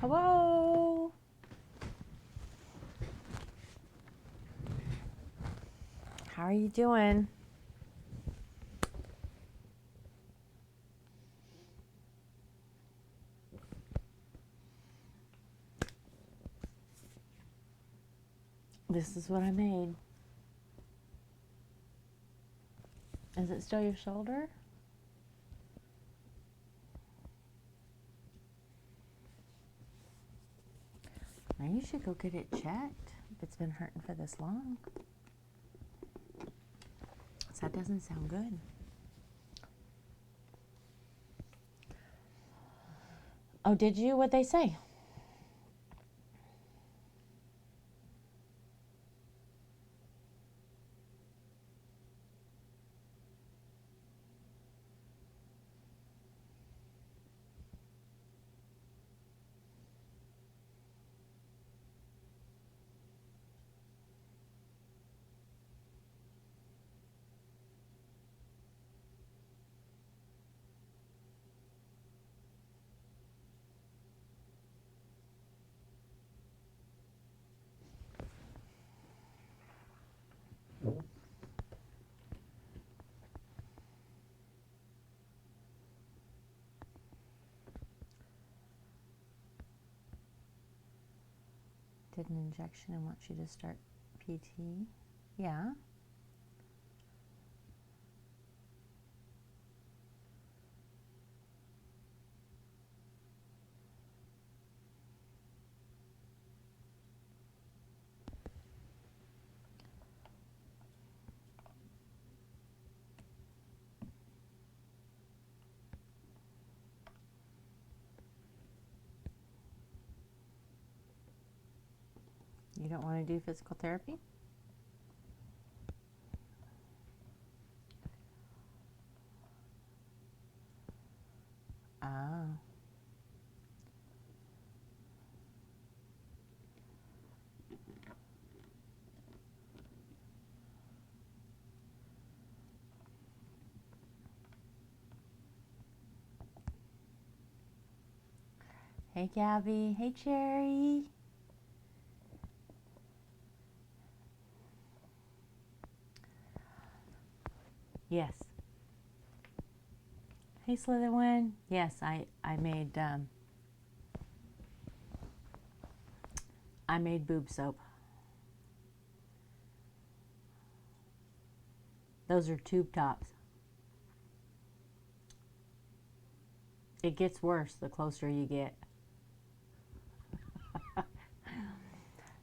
Hello. How are you doing? This is what I made. Is it still your shoulder? Now you should go get it checked if it's been hurting for this long. So that doesn't sound good. Oh, did you? What'd they say? Did an injection and want you to start PT? Yeah. You don't want to do physical therapy? Ah. Hey, Gabby. Hey, Cherry. Yes. Hey, Slytherin. Yes, I made boob soap. Those are tube tops. It gets worse the closer you get.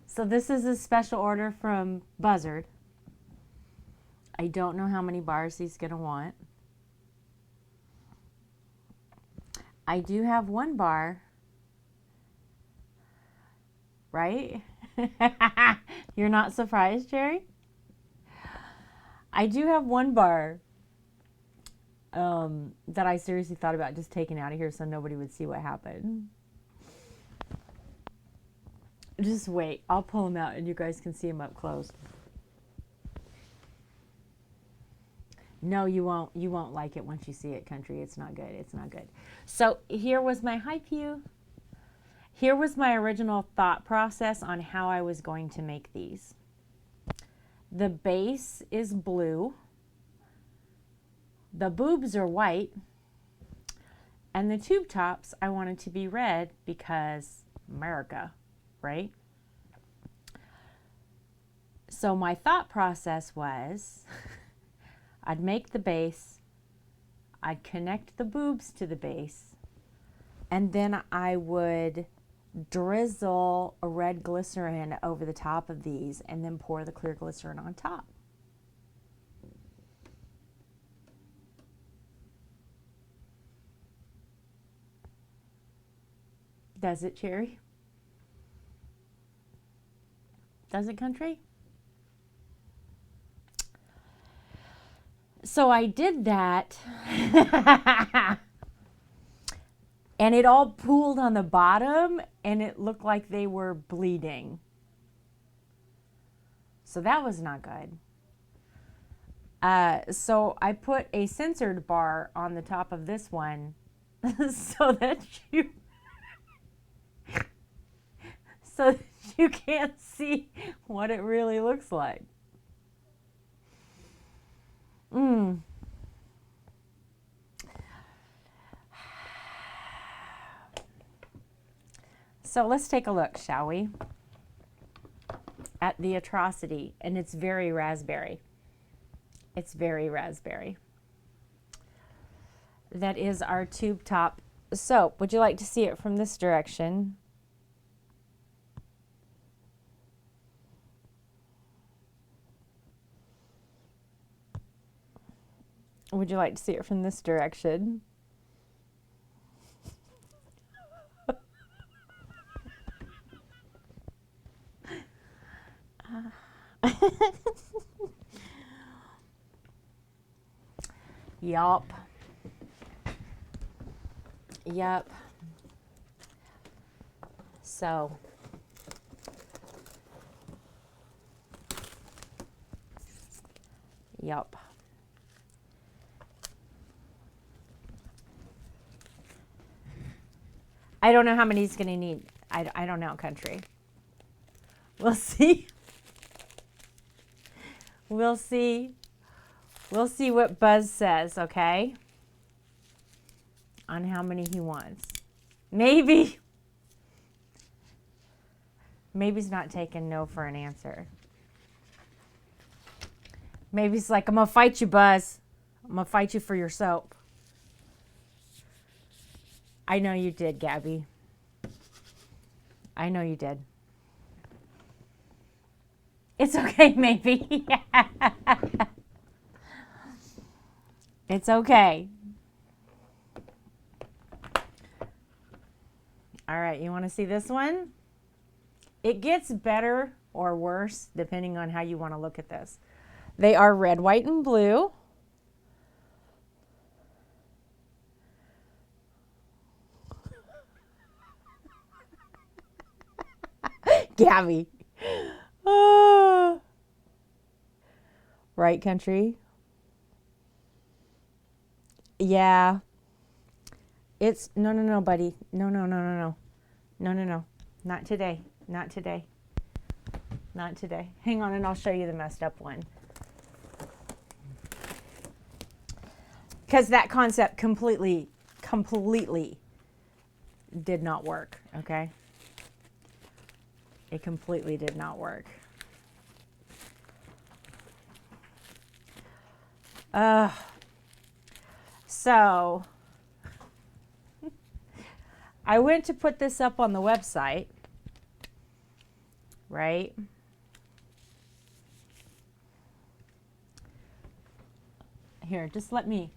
So this is a special order from Buzzard. I don't know how many bars he's going to want. I do have one bar, right? You're not surprised, Jerry? I do have one bar that I seriously thought about just taking out of here so nobody would see what happened. Just wait. I'll pull him out and you guys can see him up close. No, you won't. You won't like it once you see it, Country. It's not good. It's not good. So here was my Hype-U. Here was my original thought process on how I was going to make these. The base is blue. The boobs are white. And the tube tops I wanted to be red because America, right? So my thought process was I'd make the base, I'd connect the boobs to the base, and then I would drizzle a red glycerin over the top of these and then pour the clear glycerin on top. Does it, Cherry? Does it, Country? So I did that and it all pooled on the bottom and it looked like they were bleeding. So that was not good. So I put a censored bar on the top of this one so that you so that you can't see what it really looks like. So let's take a look, shall we, at the atrocity. And it's very raspberry. It's very raspberry. That is our tube top soap. Would you like to see it from this direction? Would you like to see it from this direction? Yup. Yep. So yep. I don't know how many he's going to need. I don't know, country. We'll see. We'll see. We'll see what Buzz says, okay? On how many he wants. Maybe he's not taking no for an answer. Maybe he's like, I'm going to fight you, Buzz. I'm going to fight you for your soap. I know you did, Gabby. I know you did. It's okay, maybe. It's okay. All right, you want to see this one? It gets better or worse depending on how you want to look at this. They are red, white, and blue. Gabby. Right, country? Yeah. It's no, buddy. No. Not today. Not today. Not today. Hang on and I'll show you the messed up one. Because that concept completely did not work, okay? It completely did not work. So I went to put this up on the website, right? Here, just let me.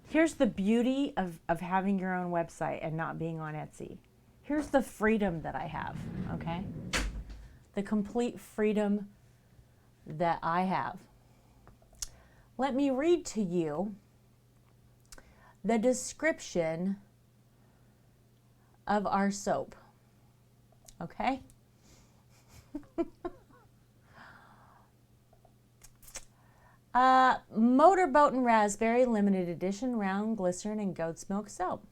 Here's the beauty of having your own website and not being on Etsy. Here's the freedom that I have, okay? The complete freedom that I have. Let me read to you the description of our soap, okay? Motorboat and Raspberry Limited Edition Round Glycerin and Goat's Milk Soap.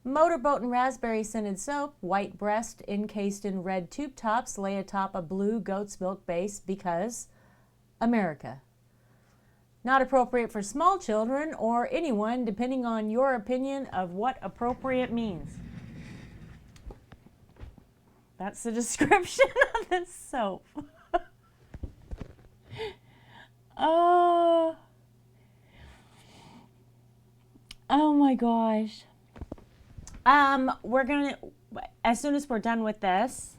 Motorboat and Raspberry Scented Soap, white breast encased in red tube tops, lay atop a blue goat's milk base because America. Not appropriate for small children or anyone, depending on your opinion of what appropriate means. That's the description of this soap. Oh my gosh. We're gonna, as soon as we're done with this,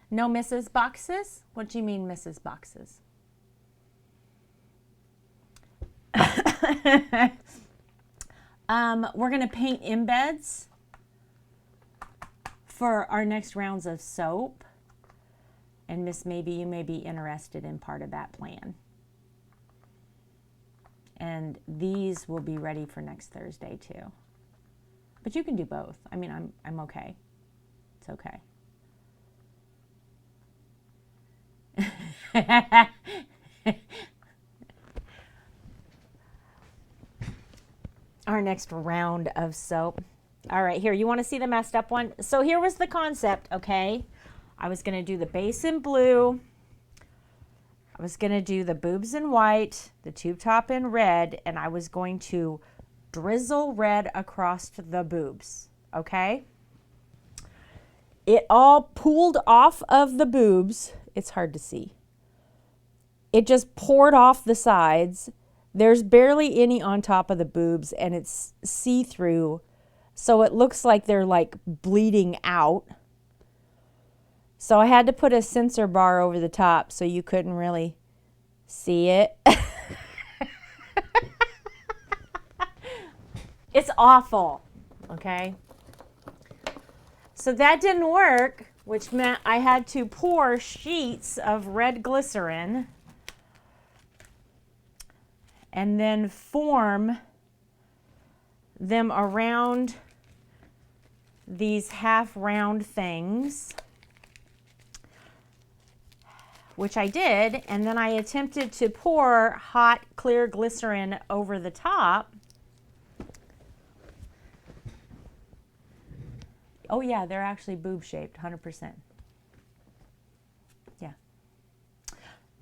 no Mrs. Boxes? What do you mean Mrs. Boxes? We're gonna paint embeds for our next rounds of soap. And Miss Maybe, you may be interested in part of that plan. And these will be ready for next Thursday too. But you can do both. I mean, I'm okay. It's okay. Our next round of soap. All right, here, you want to see the messed up one? So here was the concept, okay? I was going to do the base in blue. I was going to do the boobs in white, the tube top in red, and I was going to drizzle red across the boobs, okay? It all pooled off of the boobs. It's hard to see. It just poured off the sides. There's barely any on top of the boobs, and it's see-through, so it looks like they're like bleeding out. So I had to put a sensor bar over the top so you couldn't really see it. It's awful, okay? So that didn't work, which meant I had to pour sheets of red glycerin and then form them around these half round things, which I did, and then I attempted to pour hot clear glycerin over the top. Oh yeah, they're actually boob shaped, 100%. Yeah.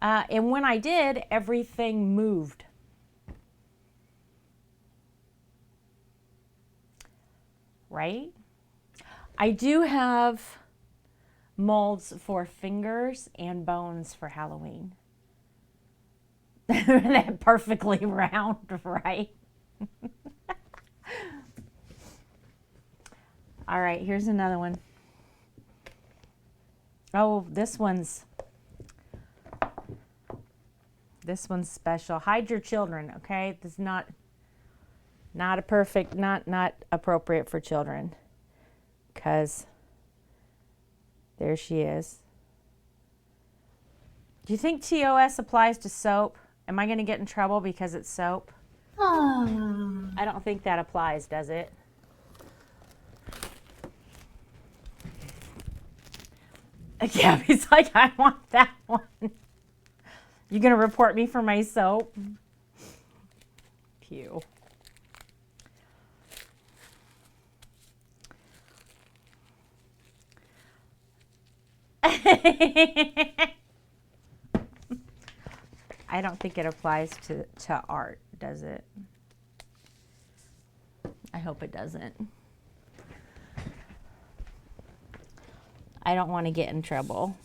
And when I did, everything moved. Right? I do have molds for fingers and bones for Halloween. They're perfectly round, right? All right, here's another one. Oh, this one's special. Hide your children, okay? This is not a perfect, not appropriate for children, because there she is. Do you think TOS applies to soap? Am I going to get in trouble because it's soap? I don't think that applies, does it? Gabby's like, I want that one. You going to report me for my soap? Pew. I don't think it applies to art, does it? I hope it doesn't. I don't want to get in trouble.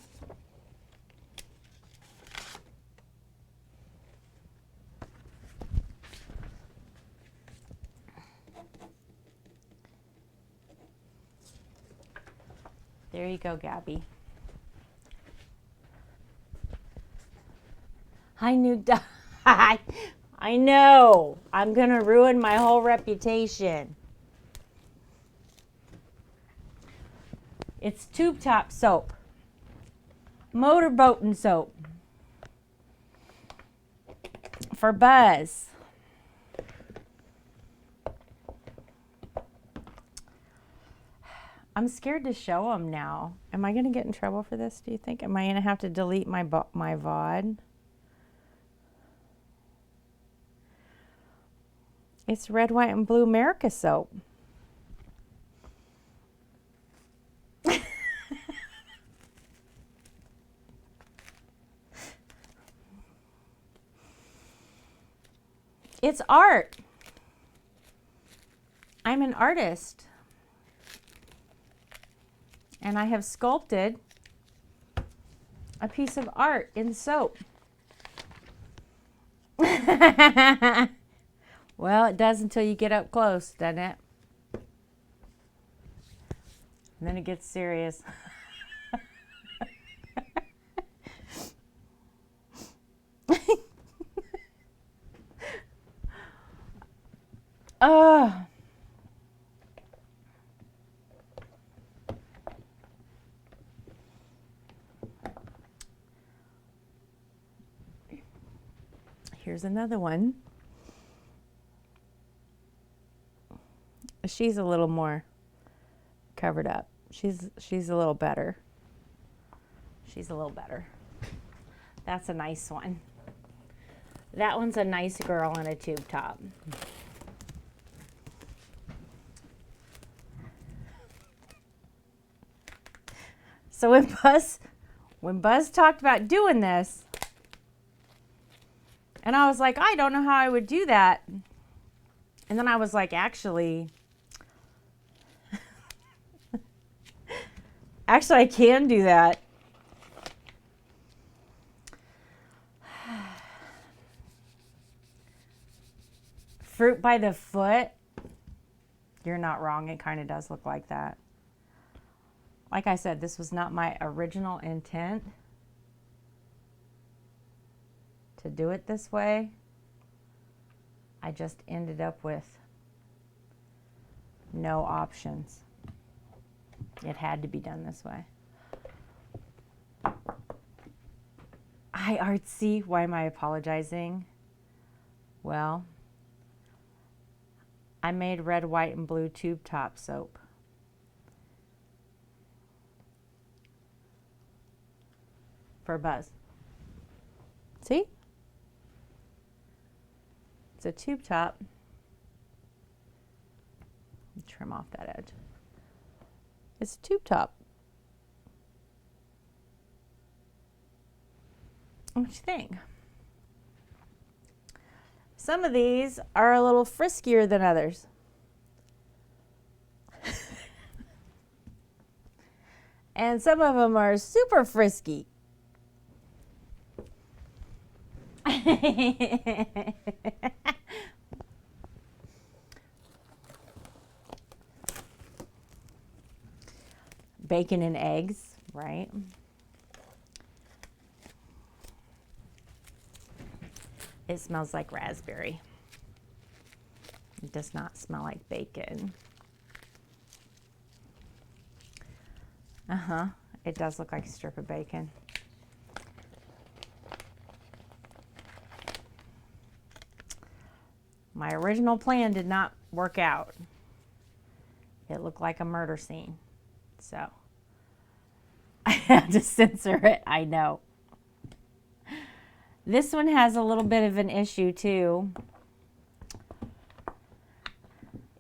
There you go, Gabby. Hi, new dog. I know. I'm going to ruin my whole reputation. It's tube top soap. Motorboating soap. For Buzz. I'm scared to show them now. Am I going to get in trouble for this, do you think? Am I going to have to delete my VOD? It's red, white, and blue America soap. It's art. I'm an artist. And I have sculpted a piece of art in soap. Well, it does until you get up close, doesn't it? And then it gets serious. Here's another one. She's a little more covered up. She's a little better. She's a little better. That's a nice one. That one's a nice girl in a tube top. So when Buzz talked about doing this, and I was like, I don't know how I would do that. And then I was like, actually, I can do that. Fruit by the foot. You're not wrong. It kind of does look like that. Like I said, this was not my original intent to do it this way. I just ended up with no options. It had to be done this way. Hi, Artsy. Why am I apologizing? Well, I made red, white, and blue tube top soap. For Buzz. See? It's a tube top. Trim off that edge. It's a tube top. What do you think? Some of these are a little friskier than others. And some of them are super frisky. Bacon and eggs, right? It smells like raspberry. It does not smell like bacon. It does look like a strip of bacon. My original plan did not work out. It looked like a murder scene. So I had to censor it, I know. This one has a little bit of an issue too.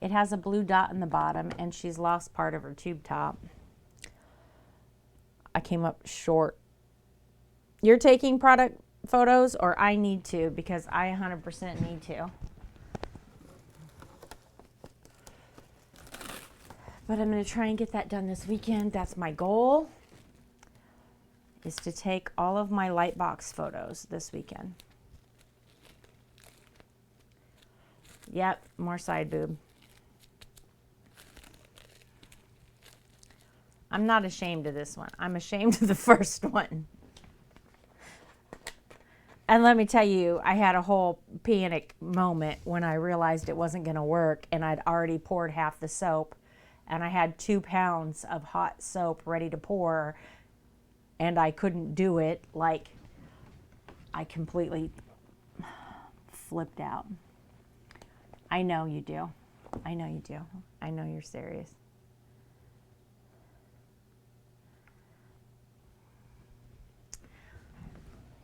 It has a blue dot in the bottom and she's lost part of her tube top. I came up short. You're taking product photos, or I need to, because I 100% need to. But I'm going to try and get that done this weekend. That's my goal, is to take all of my Lightbox photos this weekend. Yep, more side boob. I'm not ashamed of this one. I'm ashamed of the first one. And let me tell you, I had a whole panic moment when I realized it wasn't going to work, and I'd already poured half the soap, and I had 2 pounds of hot soap ready to pour, and I couldn't do it. Like, I completely flipped out. I know you do. I know you do. I know you're serious.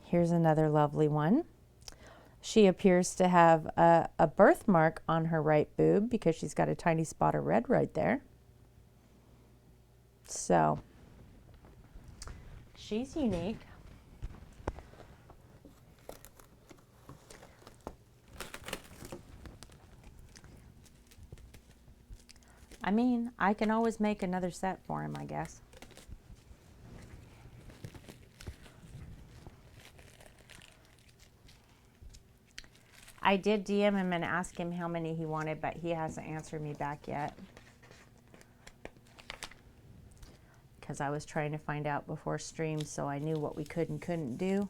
Here's another lovely one. She appears to have a birthmark on her right boob because she's got a tiny spot of red right there. So, she's unique. I mean, I can always make another set for him, I guess. I did DM him and ask him how many he wanted, but he hasn't answered me back yet. Because I was trying to find out before stream so I knew what we could and couldn't do.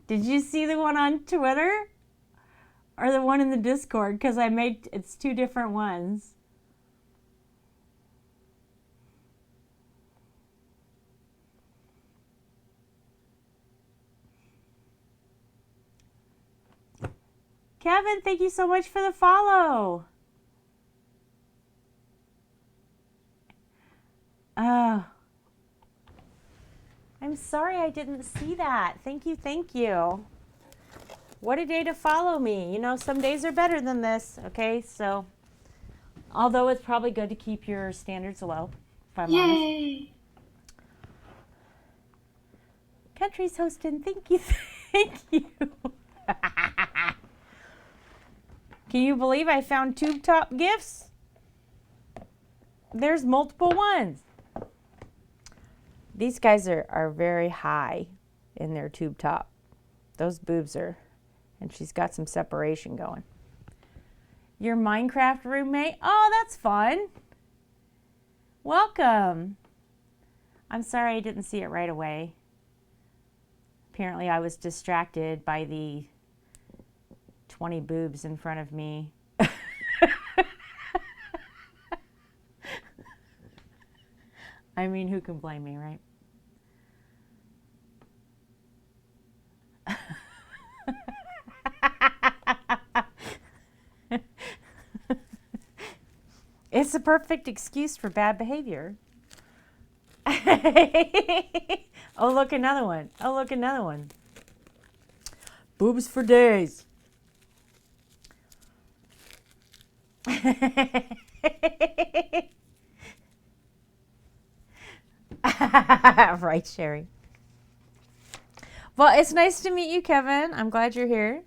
Did you see the one on Twitter? Or the one in the Discord? Because it's 2 different ones. Kevin, thank you so much for the follow. Oh. I'm sorry I didn't see that. Thank you, thank you. What a day to follow me. You know, some days are better than this, okay? So, although it's probably good to keep your standards low, if I'm honest. Yay! Country's hosting. Thank you. Thank you. Can you believe I found tube top gifts? There's multiple ones. These guys are very high in their tube top. Those boobs are, and she's got some separation going. Your Minecraft roommate? Oh, that's fun. Welcome. I'm sorry I didn't see it right away. Apparently I was distracted by the 20 boobs in front of me. I mean, who can blame me, right? It's a perfect excuse for bad behavior. Oh, look, another one. Oh, look, another one. Boobs for days. Right, Sherry. Well, it's nice to meet you, Kevin. I'm glad you're here.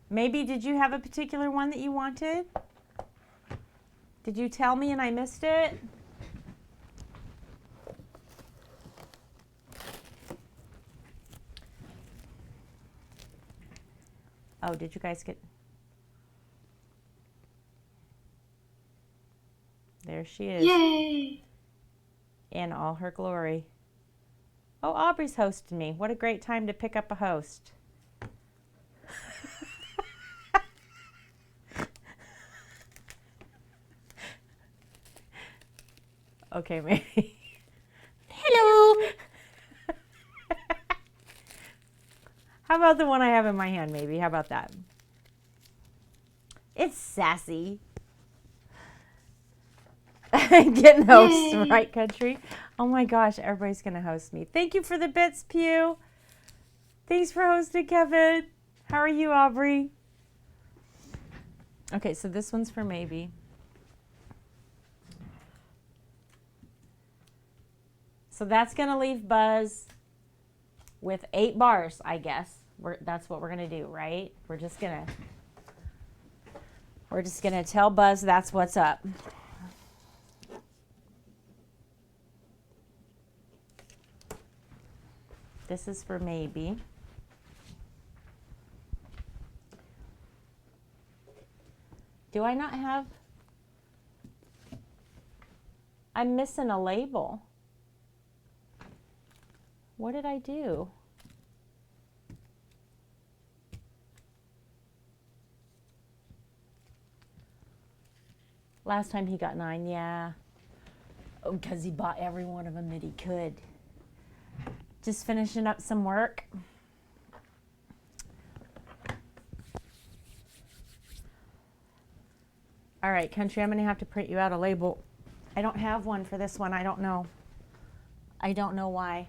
Maybe did you have a particular one that you wanted? Did you tell me and I missed it? Oh, did you guys get... There she is. Yay! In all her glory. Oh, Aubrey's hosting me. What a great time to pick up a host. Okay, maybe. Hello. How about the one I have in my hand, maybe? How about that? It's sassy. Getting hosts, Yay. right, Country? Oh my gosh, everybody's going to host me. Thank you for the bits, Pew. Thanks for hosting, Kevin. How are you, Aubrey? Okay, so this one's for maybe. So that's going to leave Buzz with 8 bars, I guess. That's what we're going to do, right? We're just going to tell Buzz that's what's up. This is for maybe. Do I not have? I'm missing a label. What did I do? Last time he got 9, yeah. Oh, because he bought every one of them that he could. Just finishing up some work. All right, Country, I'm going to have to print you out a label. I don't have one for this one. I don't know. I don't know why.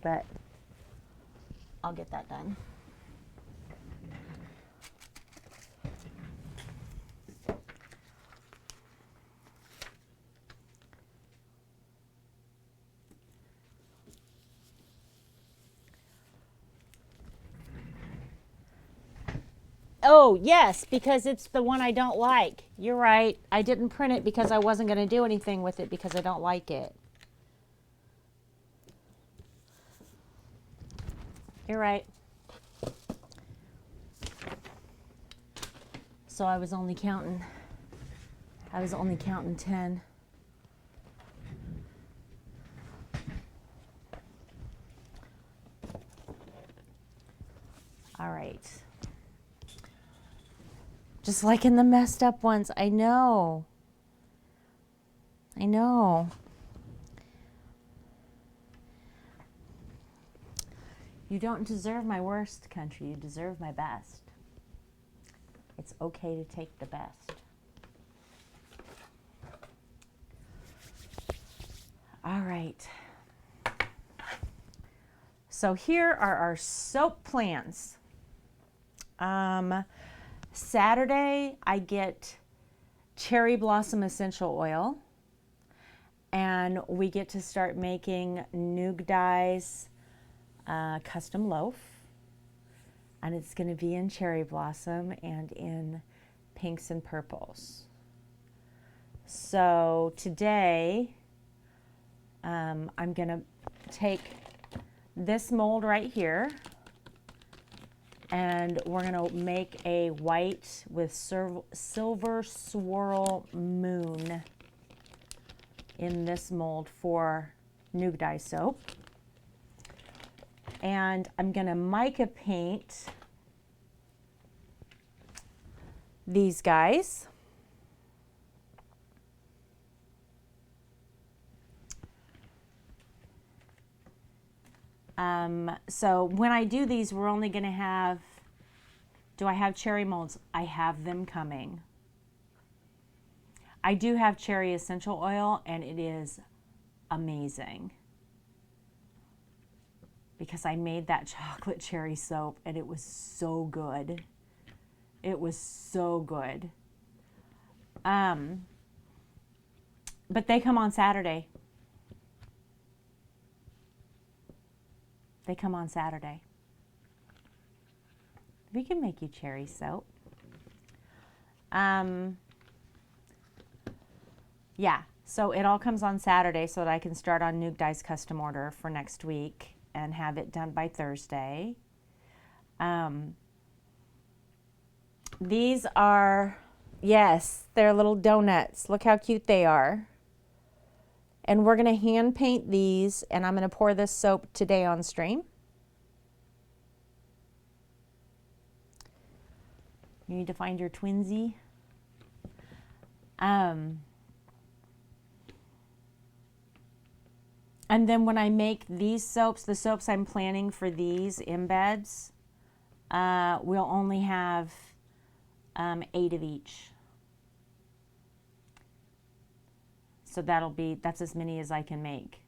But I'll get that done. Oh, yes, because it's the one I don't like. You're right. I didn't print it because I wasn't going to do anything with it because I don't like it. You're right. So I was only counting 10. All right. Just like in the messed up ones. I know. I know. You don't deserve my worst, Country. You deserve my best. It's okay to take the best. All right. So here are our soap plans. Saturday, I get cherry blossom essential oil, and we get to start making Noog Dye's custom loaf, and it's going to be in cherry blossom and in pinks and purples. So today, I'm going to take this mold right here, and we're going to make a white with silver swirl moon in this mold for Noog Dye soap. And I'm going to mica paint these guys. So when I do these, we're only going to have, do I have cherry molds? I have them coming. I do have cherry essential oil, and it is amazing because I made that chocolate cherry soap and it was so good. It was so good. But they come on Saturday. They come on Saturday. We can make you cherry soap. Yeah, so it all comes on Saturday so that I can start on Noog Dye's custom order for next week and have it done by Thursday. These are, yes, they're little donuts. Look how cute they are. And we're going to hand paint these, and I'm going to pour this soap today on stream. You need to find your twinsy. And then when I make these soaps, the soaps I'm planning for these embeds, we'll only have 8 of each. So that's as many as I can make.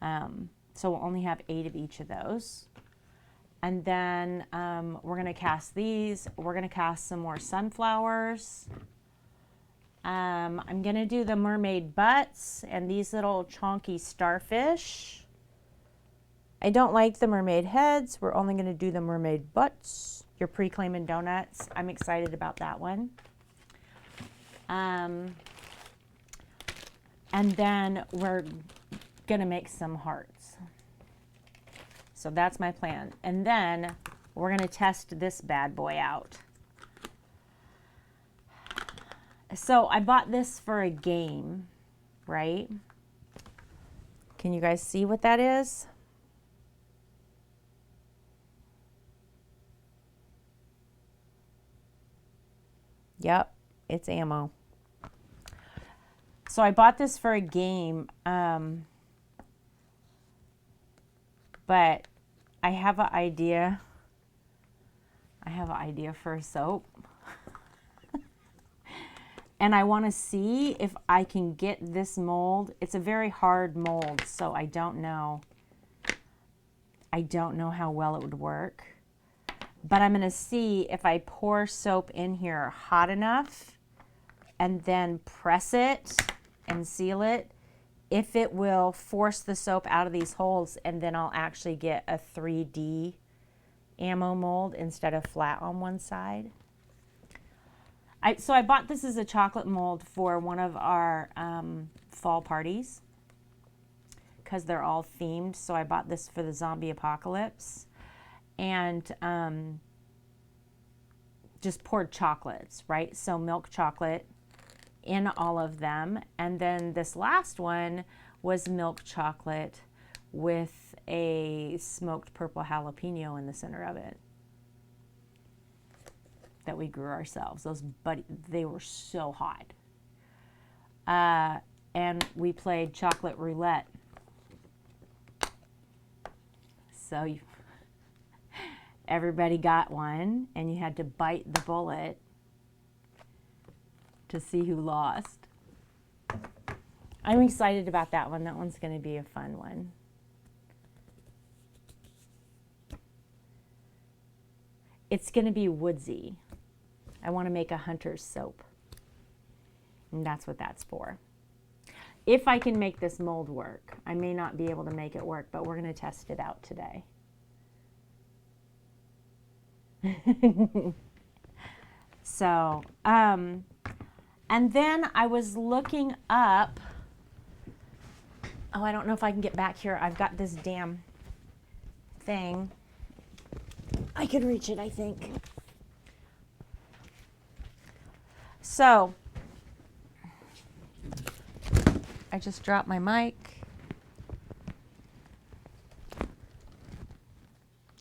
So we'll only have 8 of each of those. And then we're going to cast these. We're going to cast some more sunflowers. I'm going to do the mermaid butts and these little chonky starfish. I don't like the mermaid heads. We're only going to do the mermaid butts. Your pre-claiming donuts. I'm excited about that one. And then we're going to make some hearts. So that's my plan. And then we're going to test this bad boy out. So I bought this for a game, right? Can you guys see what that is? Yep, it's ammo. So I bought this for a game, but I have an idea. I have an idea for a soap. And I want to see if I can get this mold. It's a very hard mold, so I don't know. I don't know how well it would work. But I'm going to see if I pour soap in here hot enough and then press it and seal it, if it will force the soap out of these holes, and then I'll actually get a 3D ammo mold instead of flat on one side. So I bought this as a chocolate mold for one of our fall parties because they're all themed. So I bought this for the zombie apocalypse and just poured chocolates, right? So milk chocolate in all of them. And then this last one was milk chocolate with a smoked purple jalapeno in the center of it that we grew ourselves. They were so hot. And we played chocolate roulette. So everybody got one, and you had to bite the bullet to see who lost. I'm excited about that one. That one's going to be a fun one. It's going to be woodsy. I want to make a hunter's soap. And that's what that's for. If I can make this mold work. I may not be able to make it work, but we're going to test it out today. So, and then I was looking up, oh, I don't know if I can get back here. I've got this damn thing. I can reach it, I think. So, I just dropped my mic.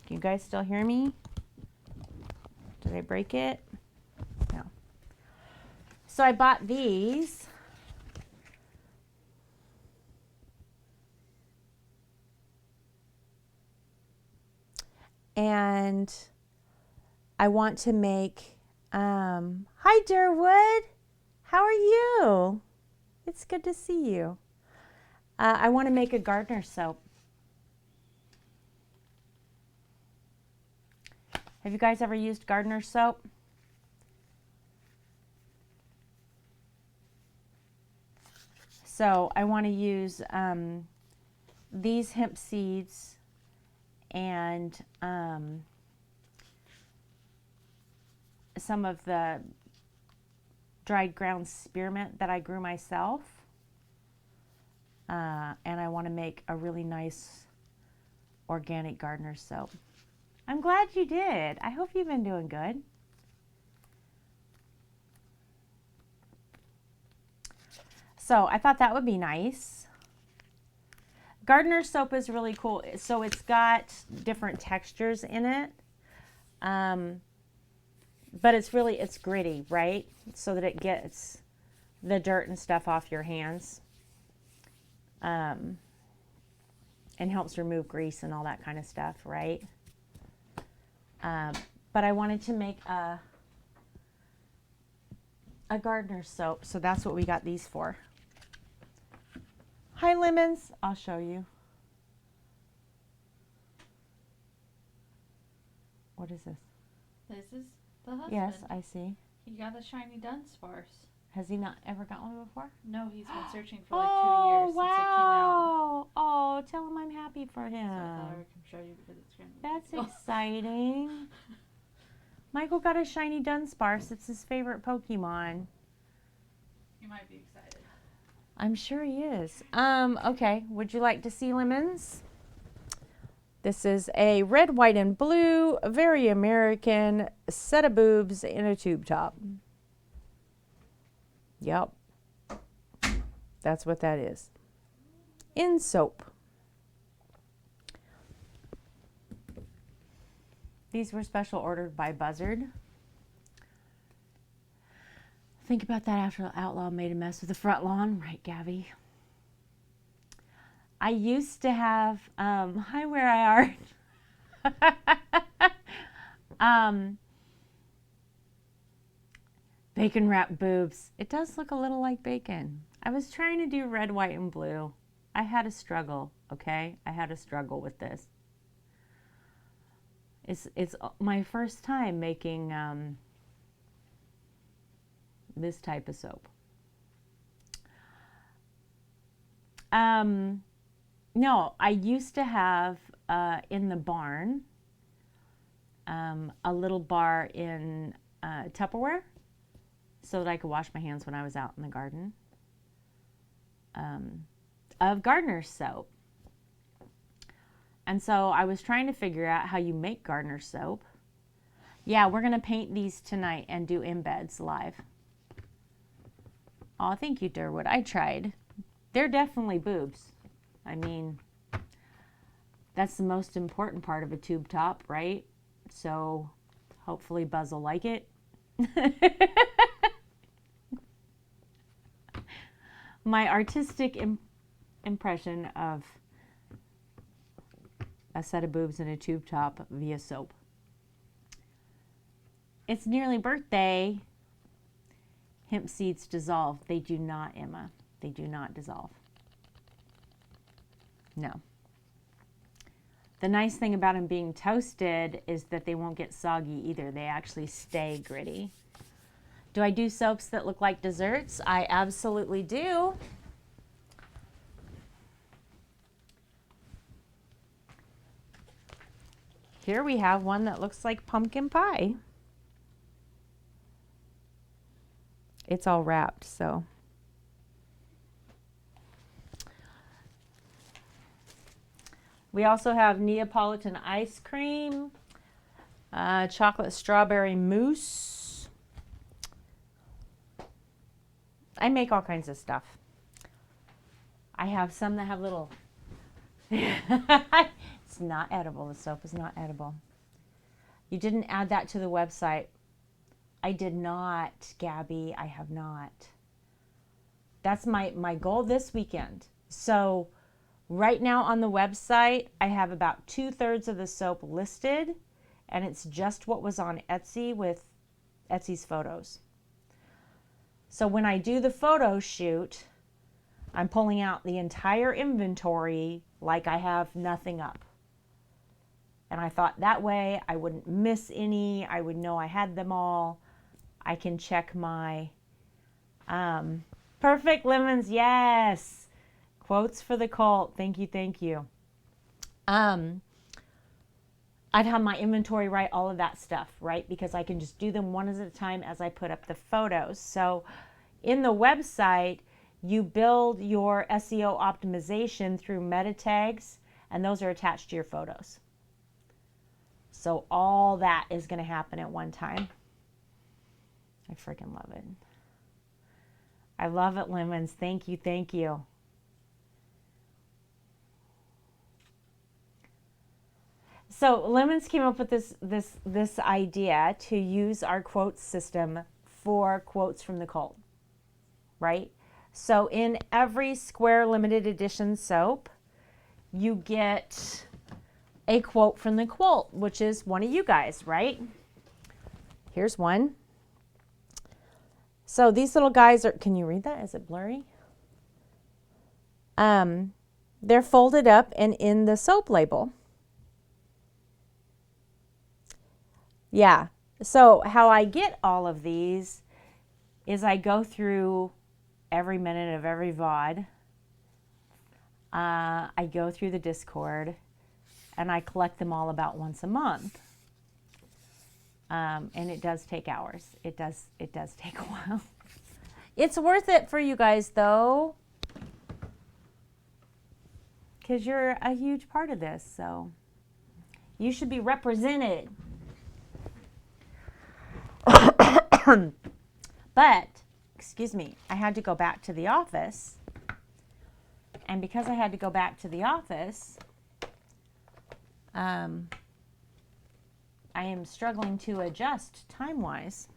Can you guys still hear me? Did I break it? No. So I bought these. And I want to make, hi Durwood, how are you? It's good to see you. I want to make a gardener soap. Have you guys ever used gardener soap? So I want to use these hemp seeds and some of the dried ground spearmint that I grew myself. And I want to make a really nice organic gardener soap. I'm glad you did. I hope you've been doing good. So I thought that would be nice. Gardener soap is really cool. So it's got different textures in it. But it's gritty, right? So that it gets the dirt and stuff off your hands. And helps remove grease and all that kind of stuff, right? But I wanted to make a gardener soap, so that's what we got these for. Hi, Lemons. I'll show you. What is this? This is the husband. Yes, I see. He got a shiny Dunsparce. Has he not ever got one before? No, he's been searching for like 2 years since it came out. Oh, tell him I'm happy for him. So I thought I can show you because it's gonna be That's cool. exciting. Michael got a shiny Dunsparce. It's his favorite Pokemon. You might be excited. I'm sure he is. Okay, would you like to see Lemons? This is a red, white, and blue, very American set of boobs in a tube top. Yep. That's what that is. In soap. These were special ordered by Buzzard. Think about that after Outlaw made a mess with the front lawn. Right, Gabby? I used to have, hi, where I are. Bacon wrapped boobs. It does look a little like bacon. I was trying to do red, white, and blue. I had a struggle, okay? I had a struggle with this. It's my first time making this type of soap. No, I used to have in the barn a little bar in Tupperware so that I could wash my hands when I was out in the garden of gardener soap. And so I was trying to figure out how you make gardener soap. Yeah, we're going to paint these tonight and do embeds live. Oh, thank you, Durwood. I tried. They're definitely boobs. I mean, that's the most important part of a tube top, right? So hopefully Buzz will like it. My artistic impression of a set of boobs in a tube top via soap. It's nearly birthday. Hemp seeds dissolve. They do not, Emma. They do not dissolve. No. The nice thing about them being toasted is that they won't get soggy either. They actually stay gritty. Do I do soaps that look like desserts? I absolutely do. Here we have one that looks like pumpkin pie. It's all wrapped, so. We also have Neapolitan ice cream, chocolate strawberry mousse. I make all kinds of stuff. I have some that have little... It's not edible. The soap is not edible. You didn't add that to the website. I did not, Gabby. I have not. That's my goal this weekend. So right now on the website, I have about 2/3 of the soap listed, and it's just what was on Etsy with Etsy's photos. So when I do the photo shoot, I'm pulling out the entire inventory like I have nothing up. And I thought that way I wouldn't miss any. I would know I had them all. I can check my perfect lemons. Yes. Quotes for the cult. Thank you. Thank you. I'd have my inventory right, all of that stuff, right? Because I can just do them one at a time as I put up the photos. So in the website, you build your SEO optimization through meta tags, and those are attached to your photos. So all that is going to happen at one time. I freaking love it. I love it, lemons. Thank you. Thank you. So lemons came up with this idea to use our quote system for quotes from the cult, right? So in every Square limited edition soap, you get a quote from the cult, which is one of you guys, right? Here's one. So these little guys are, can you read that? Is it blurry? They're folded up and in the soap label. Yeah. So how I get all of these is I go through every minute of every VOD. I go through the Discord and I collect them all about once a month. And it does take hours. It does take a while. It's worth it for you guys though, because you're a huge part of this. So you should be represented. But, excuse me, I had to go back to the office. And because I had to go back to the office, I am struggling to adjust time-wise.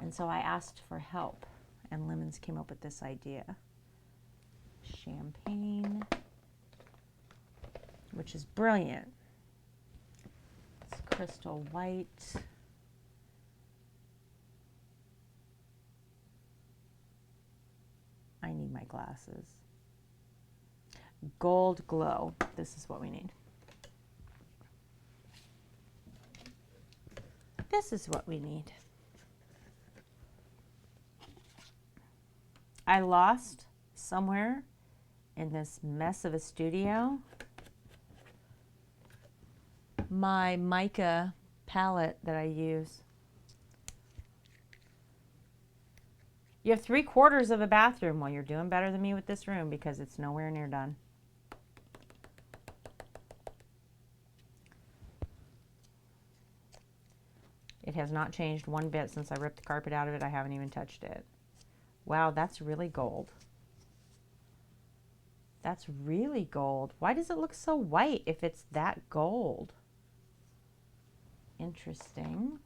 And so I asked for help, and Lemons came up with this idea. Champagne, which is brilliant. It's crystal white. I need my glasses. Gold glow. This is what we need. This is what we need. I lost somewhere in this mess of a studio my mica palette that I use. You have 3/4 of a bathroom. Well, you're doing better than me with this room because it's nowhere near done. It has not changed one bit since I ripped the carpet out of it. I haven't even touched it. Wow, that's really gold. That's really gold. Why does it look so white if it's that gold? Interesting.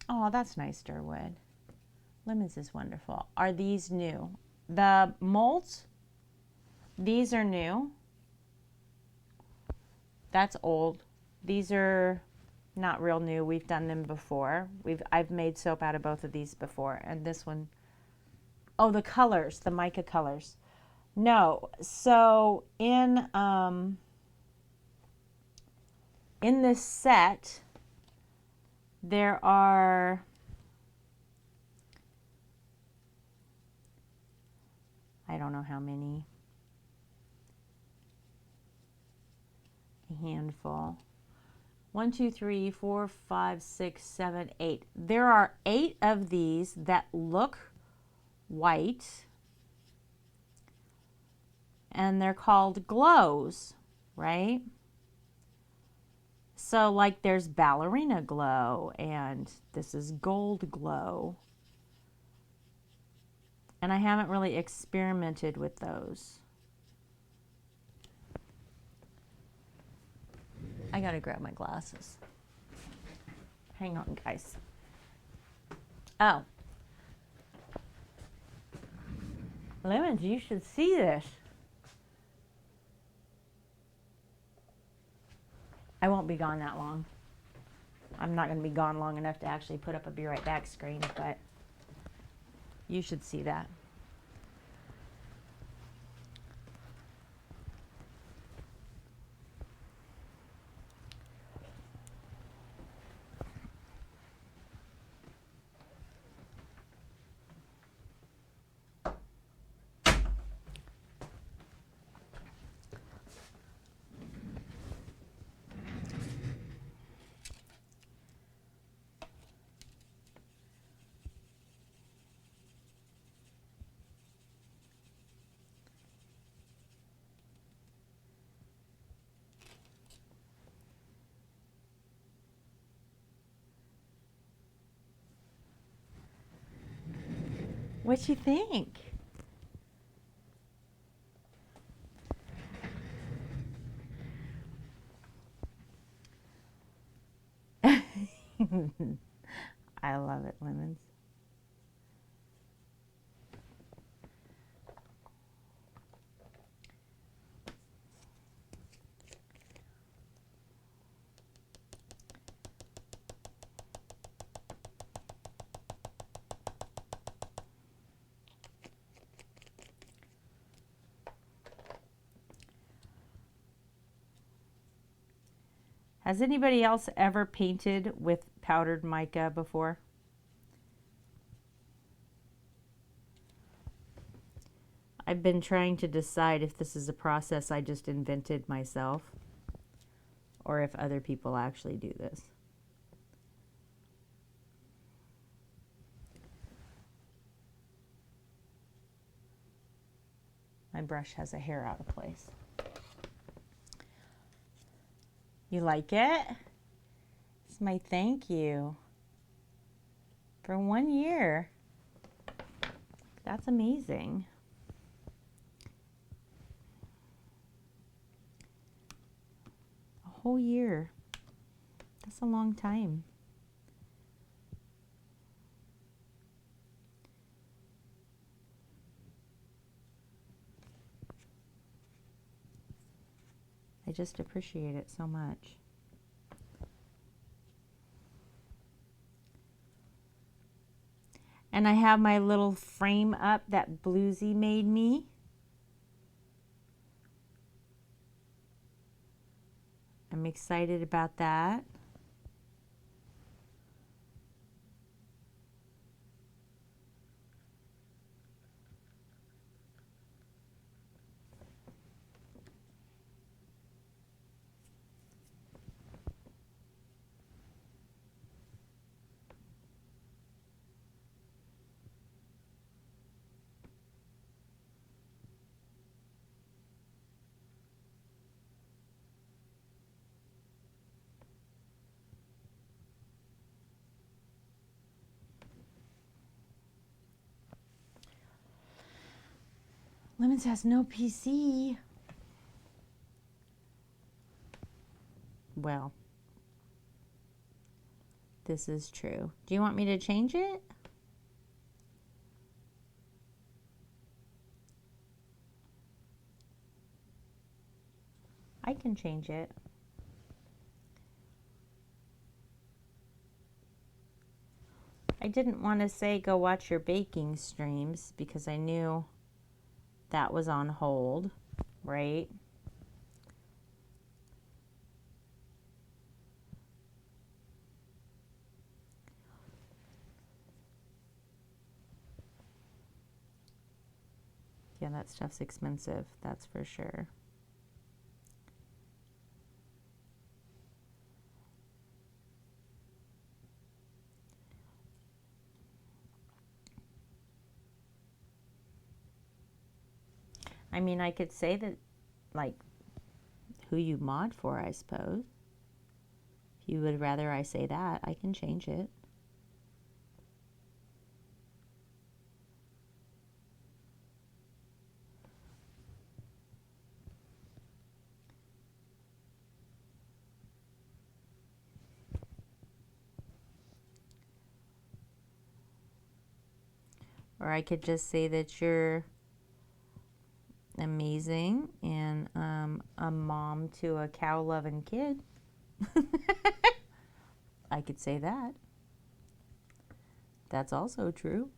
Oh, that's nice, Durwood. Lemons is wonderful. Are these new? The molds, these are new. That's old. These are not real new. We've done them before. I've made soap out of both of these before. And this one, oh, the colors, the mica colors. No, so in this set, there are, I don't know how many, a handful. 1, 2, 3, 4, 5, 6, 7, 8. There are 8 of these that look white, and they're called glows, right? So like there's ballerina glow, and this is gold glow. And I haven't really experimented with those. I gotta grab my glasses. Hang on, guys. Oh. Lemons, you should see this. I won't be gone that long. I'm not gonna be gone long enough to actually put up a Be Right Back screen, but you should see that. What you think? I love it, Lemons. Has anybody else ever painted with powdered mica before? I've been trying to decide if this is a process I just invented myself or if other people actually do this. My brush has a hair out of place. You like it? It's my thank you for 1 year. That's amazing. A whole year. That's a long time. I just appreciate it so much. And I have my little frame up that Bluesy made me. I'm excited about that. Lemons has no PC. Well, this is true. Do you want me to change it? I can change it. I didn't want to say go watch your baking streams because I knew that was on hold, right? Yeah, that stuff's expensive, that's for sure. I mean, I could say that, like, who you mod for, I suppose. If you would rather I say that, I can change it. Or I could just say that you're amazing and a mom to a cow-loving kid. I could say that. That's also true.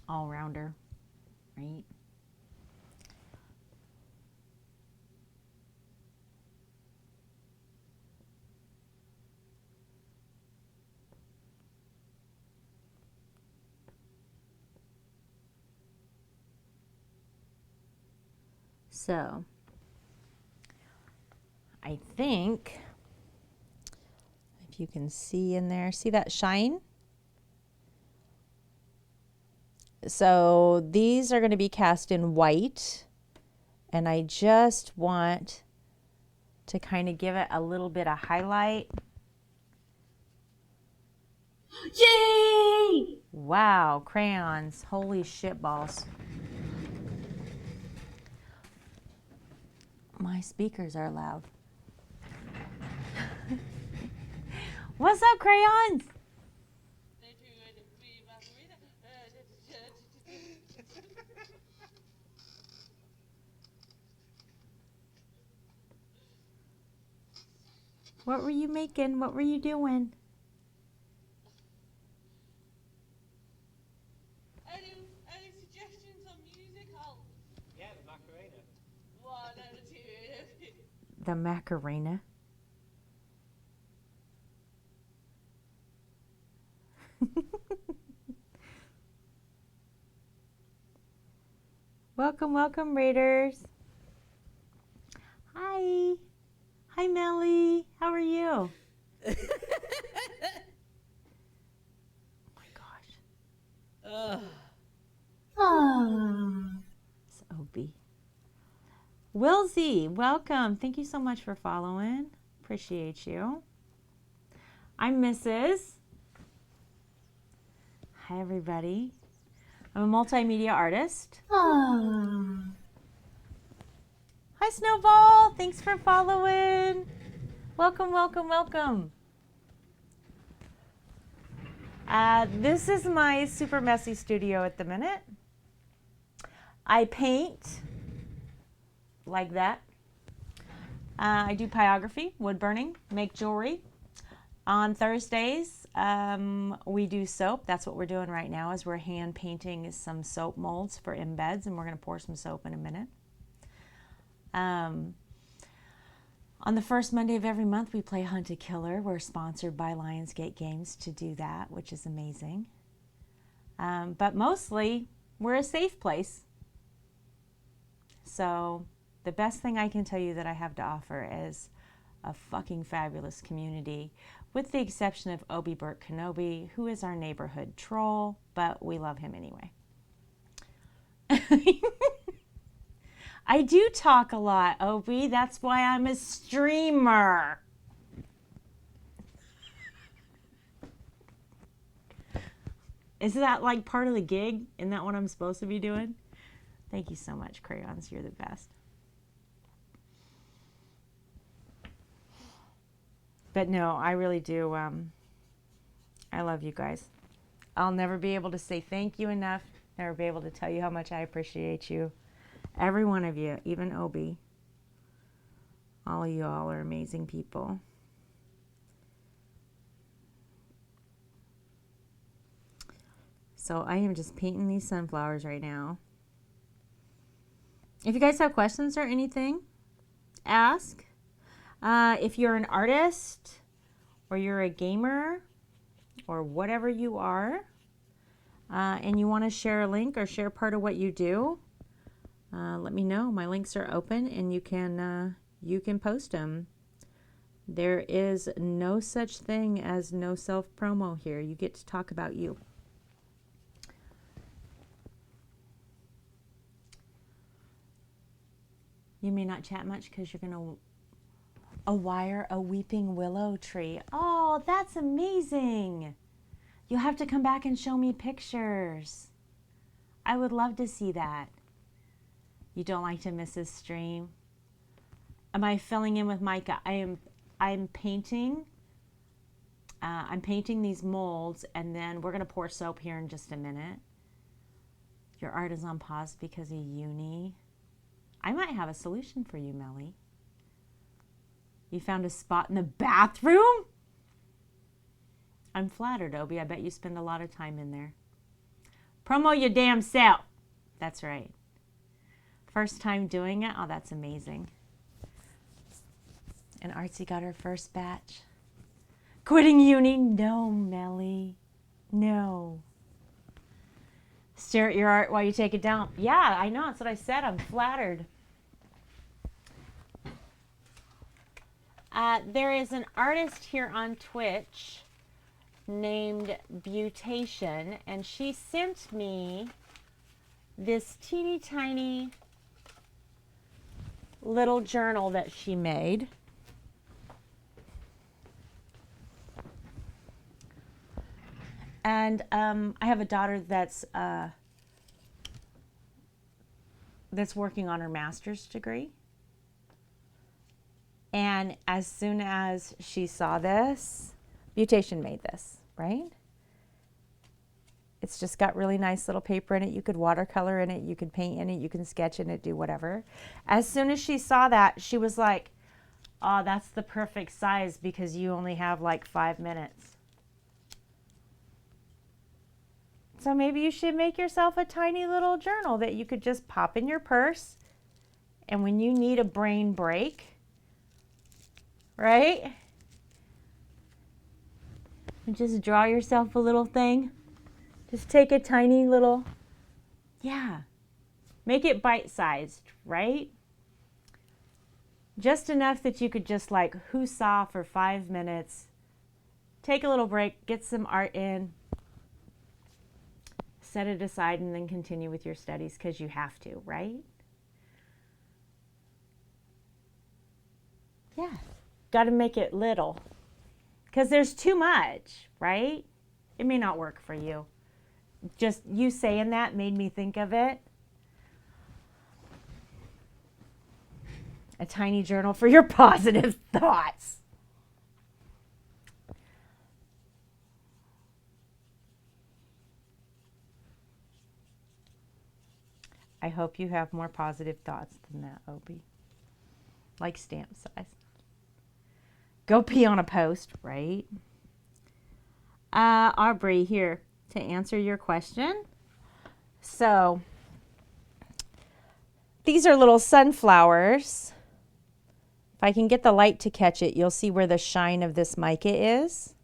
All-rounder, right? So, I think if you can see in there, see that shine? So these are going to be cast in white, and I just want to kind of give it a little bit of highlight. Yay! Wow, crayons. Holy shit balls. My speakers are loud. What's up, crayons? What were you making? What were you doing? Any suggestions on music? Yeah, the Macarena. One and two. The Macarena. Welcome, welcome, Raiders. Hi. Hi, Melly. How are you? Oh my gosh. It's Opie. Wilsey, welcome. Thank you so much for following. Appreciate you. I'm Mrs. Hi, everybody. I'm a multimedia artist. Hi, Snowball. Thanks for following. Welcome, welcome, welcome. This is my super messy studio at the minute. I paint like that. I do pyrography, wood burning, make jewelry. On Thursdays, we do soap. That's what we're doing right now is we're hand painting some soap molds for embeds, and we're going to pour some soap in a minute. On the first Monday of every month, we play Hunt a Killer. We're sponsored by Lionsgate Games to do that, which is amazing. But mostly, we're a safe place. So the best thing I can tell you that I have to offer is a fucking fabulous community, with the exception of Obi Burt Kenobi, who is our neighborhood troll, but we love him anyway. I do talk a lot, Obi. That's why I'm a streamer. Is that like part of the gig? Isn't that what I'm supposed to be doing? Thank you so much, Crayons. You're the best. But no, I really do. I love you guys. I'll never be able to say thank you enough. Never be able to tell you how much I appreciate you. Every one of you, even Obi. All of you all are amazing people. So I am just painting these sunflowers right now. If you guys have questions or anything, ask. If you're an artist or you're a gamer or whatever you are, and you want to share a link or share part of what you do, let me know. My links are open and you can post them. There is no such thing as no self-promo here. You get to talk about you. You may not chat much because you're going to wire a weeping willow tree. Oh, that's amazing. You'll have to come back and show me pictures. I would love to see that. You don't like to miss a stream? Am I filling in with Micah? I'm painting. I'm painting these molds, and then we're going to pour soap here in just a minute. Your art is on pause because of uni. I might have a solution for you, Melly. You found a spot in the bathroom? I'm flattered, Obi. I bet you spend a lot of time in there. Promo your damn self. That's right. First time doing it? Oh, that's amazing. And Artsy got her first batch. Quitting uni? No, Melly. No. Stare at your art while you take it down. Yeah, I know. That's what I said. I'm flattered. There is an artist here on Twitch named Butation, and she sent me this teeny tiny little journal that she made. And I have a daughter that's working on her master's degree. And as soon as she saw this, Butation made this, right? It's just got really nice little paper in it. You could watercolor in it, you could paint in it, you can sketch in it, do whatever. As soon as she saw that, she was like, oh, that's the perfect size because you only have like 5 minutes. So maybe you should make yourself a tiny little journal that you could just pop in your purse. And when you need a brain break, right? And just draw yourself a little thing. Just take a tiny little, yeah. Make it bite-sized, right? Just enough that you could just like whoosah for 5 minutes. Take a little break, get some art in. Set it aside and then continue with your studies because you have to, right? Yeah, got to make it little because there's too much, right? It may not work for you. Just you saying that made me think of it. A tiny journal for your positive thoughts. I hope you have more positive thoughts than that, Obi. Like stamp size. Go pee on a post, right? Aubrey, here to answer your question. So, These are little sunflowers. If I can get the light to catch it, you'll see where the shine of this mica is.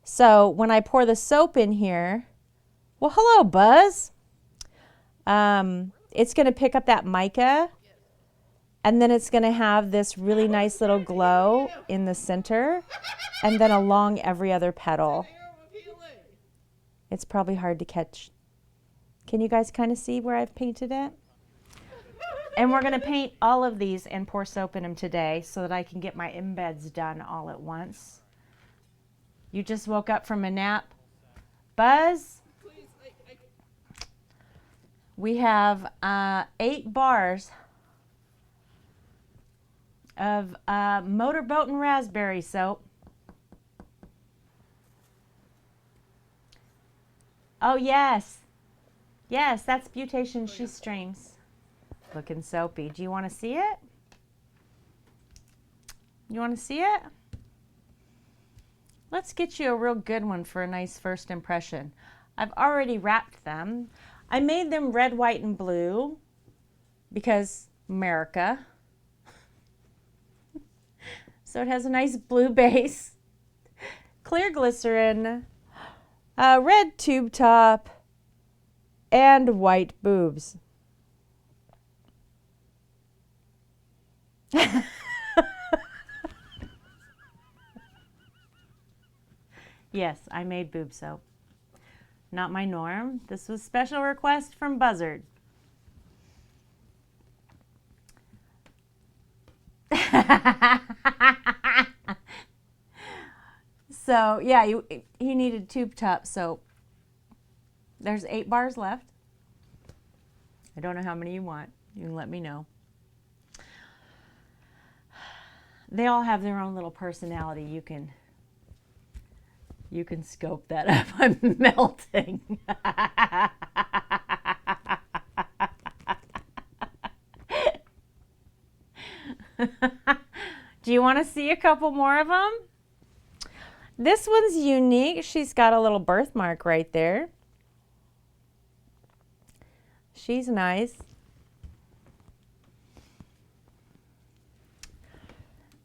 So when I pour the soap in here, well, hello, Buzz. It's going to pick up that mica, and then it's going to have this really nice little glow in the center, and then along every other petal. It's probably hard to catch. Can you guys kind of see where I've painted it? And we're going to paint all of these and pour soap in them today so that I can get my embeds done all at once. You just woke up from a nap. Buzz? We have 8 bars of Motorboat and Raspberry soap. Oh, yes. Yes, that's Butation Shoe Streams. Looking soapy. Do you want to see it? You want to see it? Let's get you a real good one for a nice first impression. I've already wrapped them. I made them red, white, and blue because America. So it has a nice blue base, clear glycerin, a red tube top, and white boobs. Yes, I made boob soap. Not my norm. This was special request from Buzzard. So yeah, he needed tube top soap. There's 8 bars left. I don't know how many you want. You can let me know. They all have their own little personality. You can scope that up. I'm melting. Do you want to see a couple more of them? This one's unique. She's got a little birthmark right there. She's nice.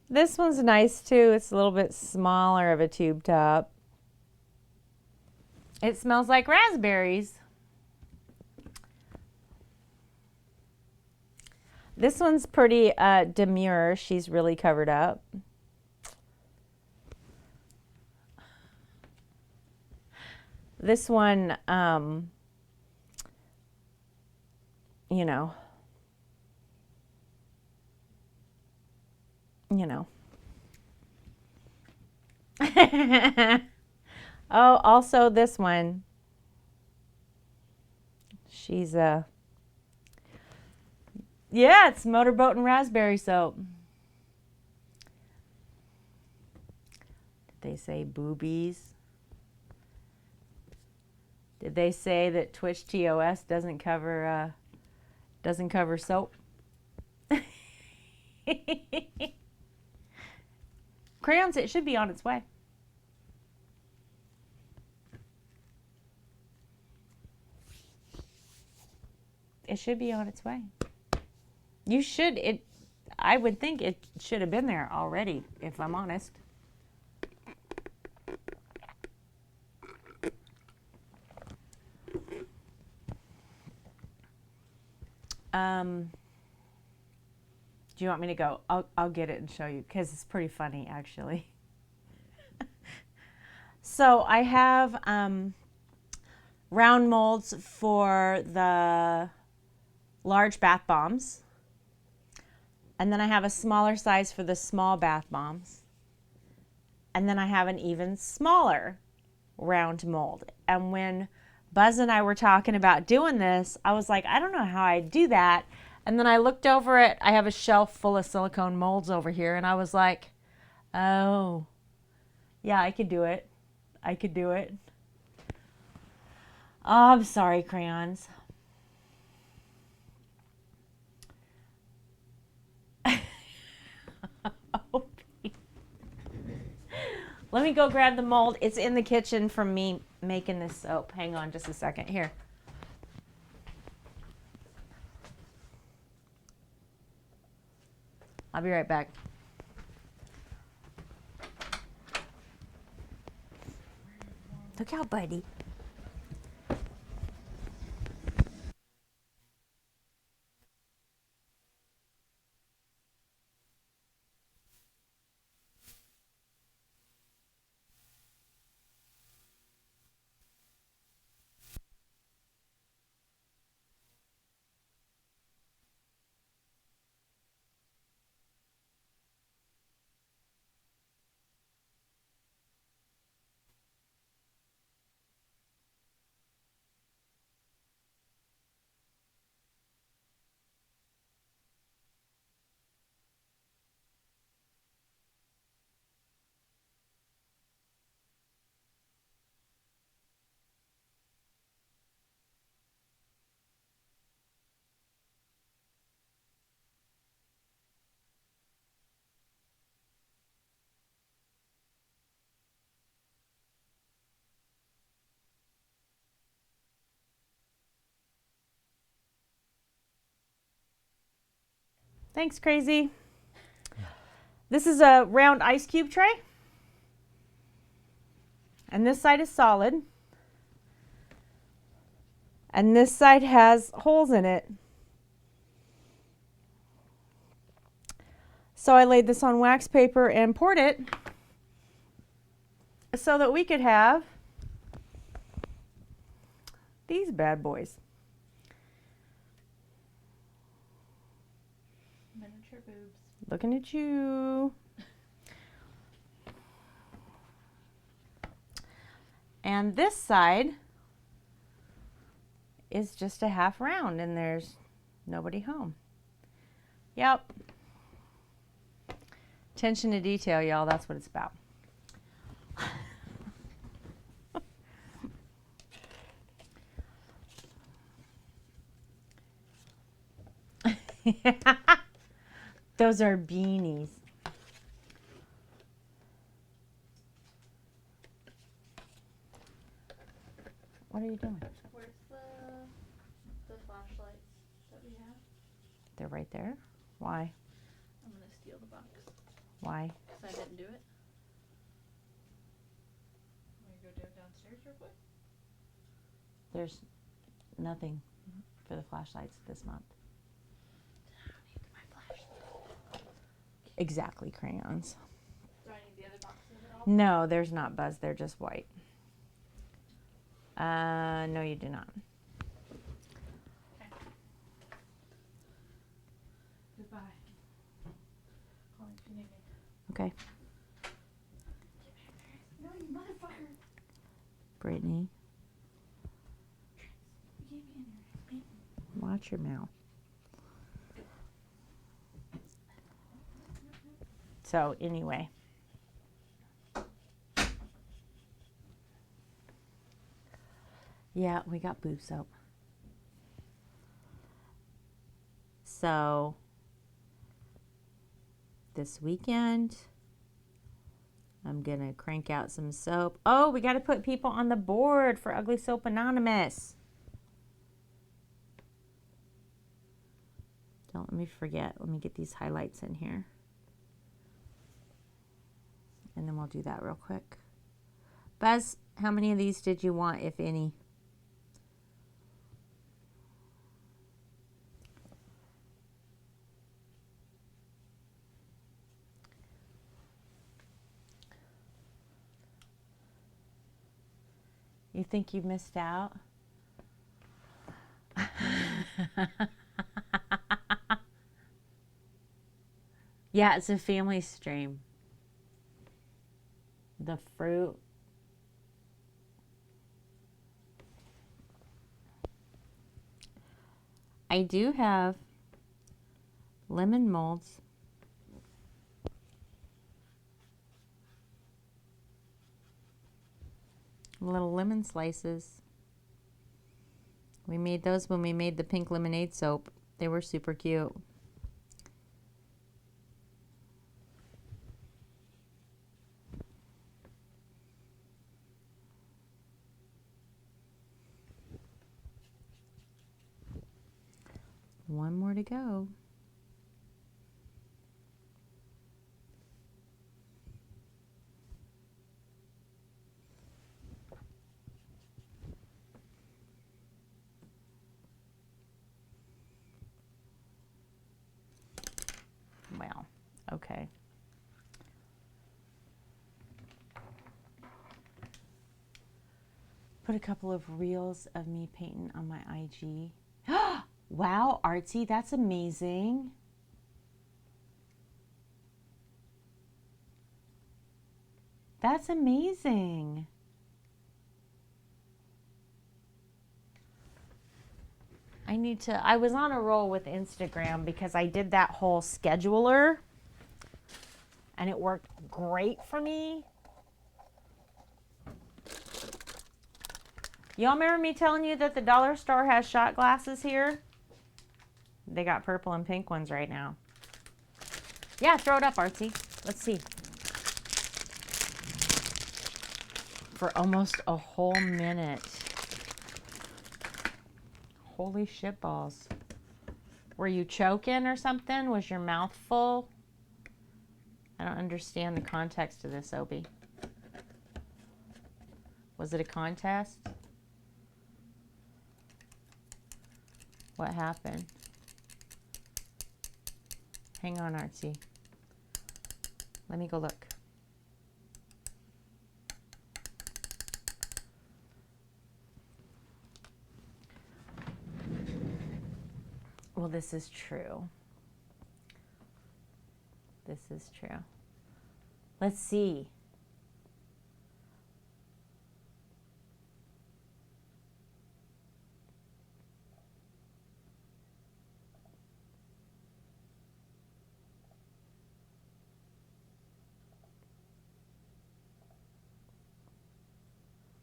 This one's nice too. It's a little bit smaller of a tube top. It smells like raspberries. This one's pretty demure. She's really covered up. This one, you know. Oh, also this one. She's yeah, it's Motorboat and Raspberry soap. Did they say boobies? Did they say that Twitch TOS doesn't cover soap? Crayons, it should be on its way. It should be on its way. I would think it should have been there already, if I'm honest. Do you want me to go? I'll get it and show you because it's pretty funny actually. So I have round molds for the large bath bombs, and then I have a smaller size for the small bath bombs, and then I have an even smaller round mold. And when Buzz and I were talking about doing this, I was like, I don't know how I do that. And then I looked over at, I have a shelf full of silicone molds over here, and I was like, oh, yeah, I could do it. I could do it. Oh, I'm sorry, crayons. Let me go grab the mold. It's in the kitchen from me making this soap. Hang on just a second here. I'll be right back. Look out, buddy. Thanks, Crazy. This is a round ice cube tray. And this side is solid. And this side has holes in it. So I laid this on wax paper and poured it so that we could have these bad boys. Miniature boobs. Looking at you. And this side is just a half round and there's nobody home. Yep. Attention to detail, y'all. That's what it's about. Those are beanies. What are you doing? Where's the flashlights that we have? They're right there. Why? I'm gonna steal the box. Why? Cause I didn't do it. Want to go do it downstairs real quick? There's nothing for the flashlights this month. I don't need my flashlight. Exactly, crayons. Do I need the other boxes at all? No, there's not Buzz. They're just white. No, you do not. Okay. Goodbye. Call me if you need me. Okay. No, you motherfucker. Brittany, You gave me in here. watch your mouth. So, anyway. Yeah, we got boob soap. So, this weekend, I'm going to crank out some soap. Oh, we got to put people on the board for Ugly Soap Anonymous. Don't let me forget. Let me get these highlights in here. And then we'll do that real quick. Buzz, how many of these did you want, if any? You think you missed out? Yeah, it's a family stream. The fruit. I do have lemon molds. Little lemon slices. We made those when we made the pink lemonade soap. They were super cute. One more to go. Okay. Put a couple of reels of me painting on my IG. Wow, Artsy, that's amazing. That's amazing. I was on a roll with Instagram because I did that whole scheduler and it worked great for me. Y'all remember me telling you that the dollar store has shot glasses here? They got purple and pink ones right now. Yeah, throw it up, Artsy. Let's see. For almost a whole minute. Holy shitballs. Were you choking or something? Was your mouth full? I don't understand the context of this, Obi. Was it a contest? What happened? Hang on, Artsy. Let me go look. Well, this is true. This is true. Let's see.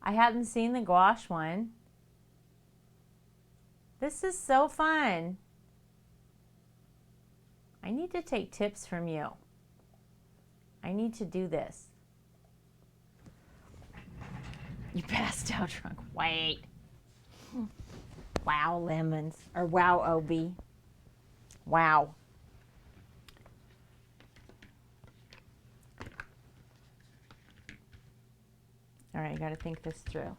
I hadn't seen the gouache one. This is so fun. I need to take tips from you. I need to do this. You passed out drunk. Wait. Wow, lemons. Or wow, OB. Wow. All right, I got to think this through.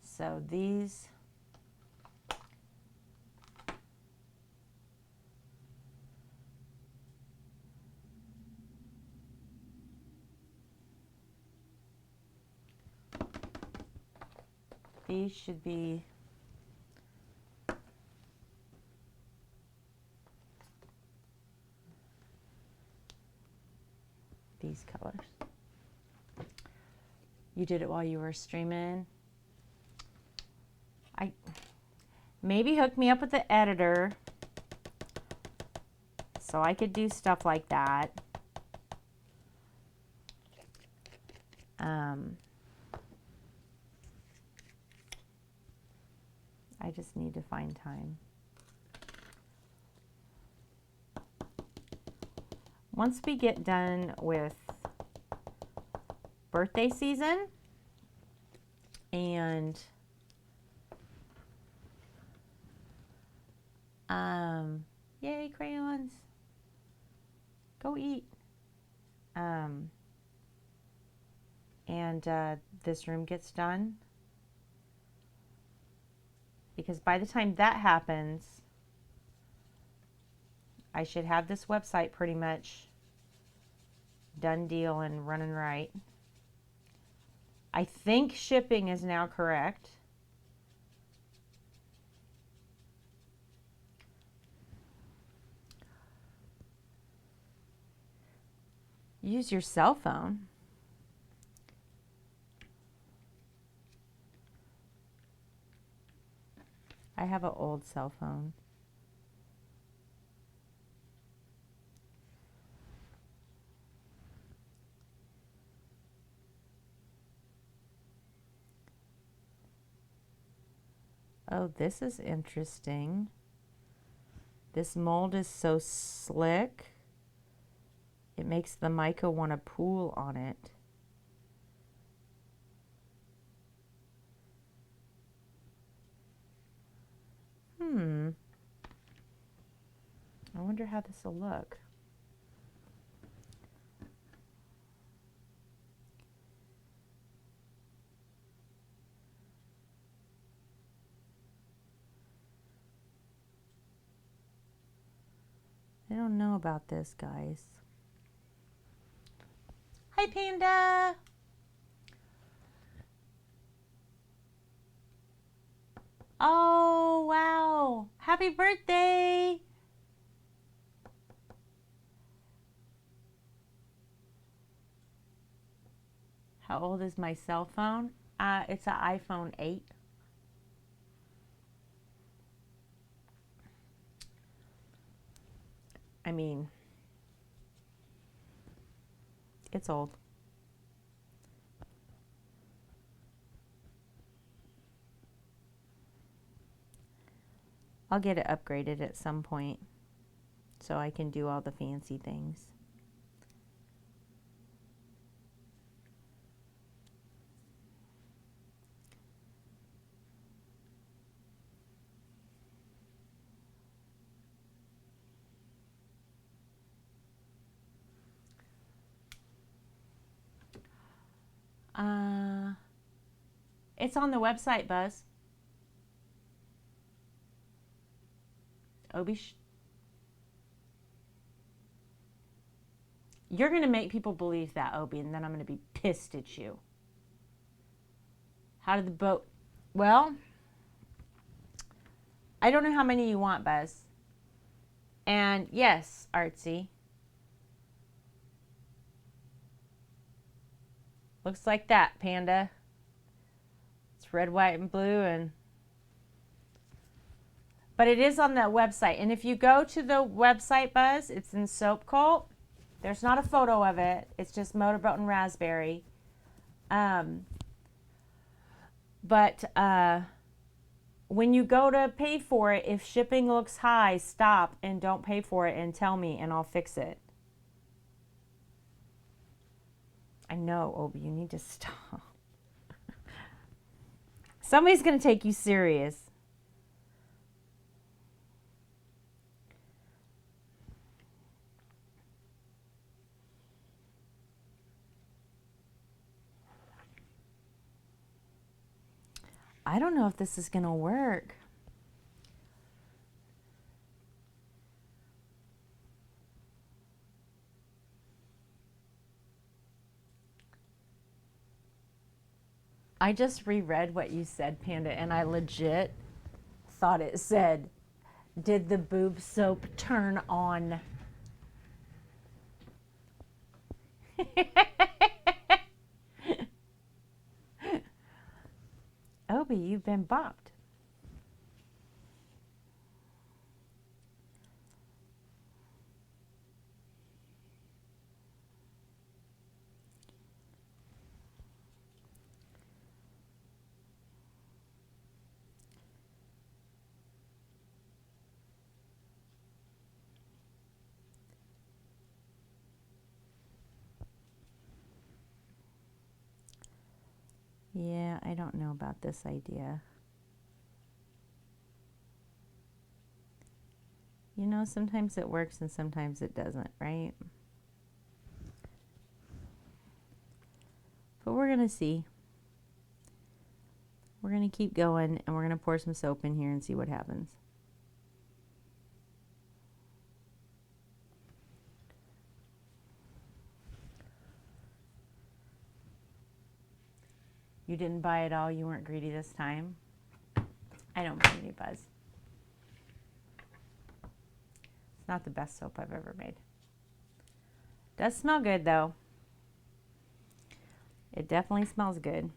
So these... These should be these colors. You did it while you were streaming. Maybe hook me up with the editor so I could do stuff like that. I just need to find time. Once we get done with birthday season and yay, crayons. Go eat. And this room gets done. Because by the time that happens, I should have this website pretty much done deal and running right. I think shipping is now correct. Use your cell phone. I have an old cell phone. Oh, this is interesting. This mold is so slick. It makes the mica want to pool on it. I wonder how this will look. I don't know about this, guys. Hi, Panda. Oh, wow. Happy birthday. How old is my cell phone? It's an iPhone 8. I mean, it's old. I'll get it upgraded at some point so I can do all the fancy things. It's on the website, Buzz. Obi, you're going to make people believe that, Obi, and then I'm going to be pissed at you. How did the boat... Well, I don't know how many you want, Buzz. And yes, Artsy. Looks like that, Panda. It's red, white, and blue, and... But it is on the website. And if you go to the website, Buzz, it's in Soap Cult. There's not a photo of it. It's just Motorboat and Raspberry. But when you go to pay for it, if shipping looks high, stop and don't pay for it and tell me and I'll fix it. I know, Obi, you need to stop. Somebody's going to take you serious. I don't know if this is going to work. I just reread what you said, Panda, and I legit thought it said, did the boob soap turn on? Obi, you've been bopped. Yeah, I don't know about this idea. You know, sometimes it works and sometimes it doesn't, right? But we're going to see. We're going to keep going and we're going to pour some soap in here and see what happens. You didn't buy it all. You weren't greedy this time. I don't blame you, Buzz. It's not the best soap I've ever made. Does smell good, though. It definitely smells good.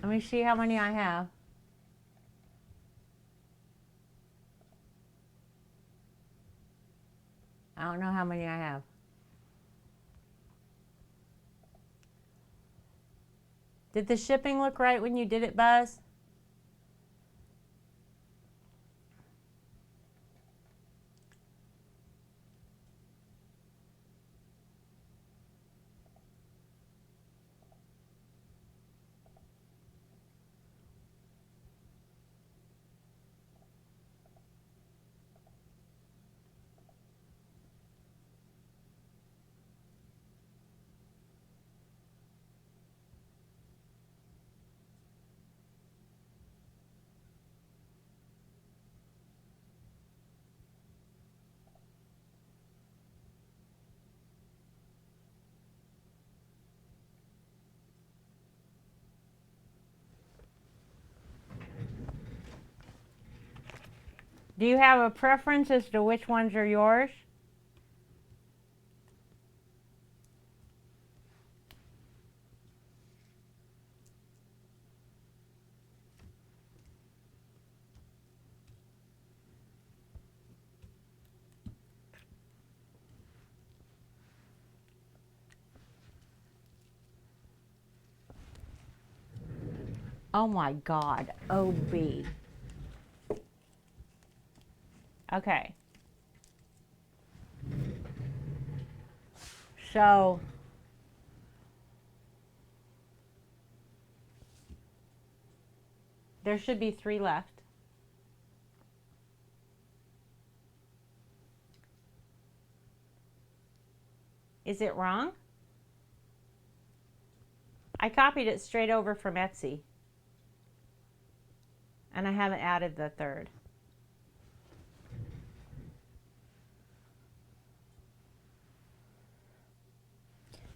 Let me see how many I have. I don't know how many I have. Did the shipping look right when you did it, Buzz? Do you have a preference as to which ones are yours? Oh my God, OB. Okay. So, there should be 3 left. Is it wrong? I copied it straight over from Etsy. And I haven't added the 3rd.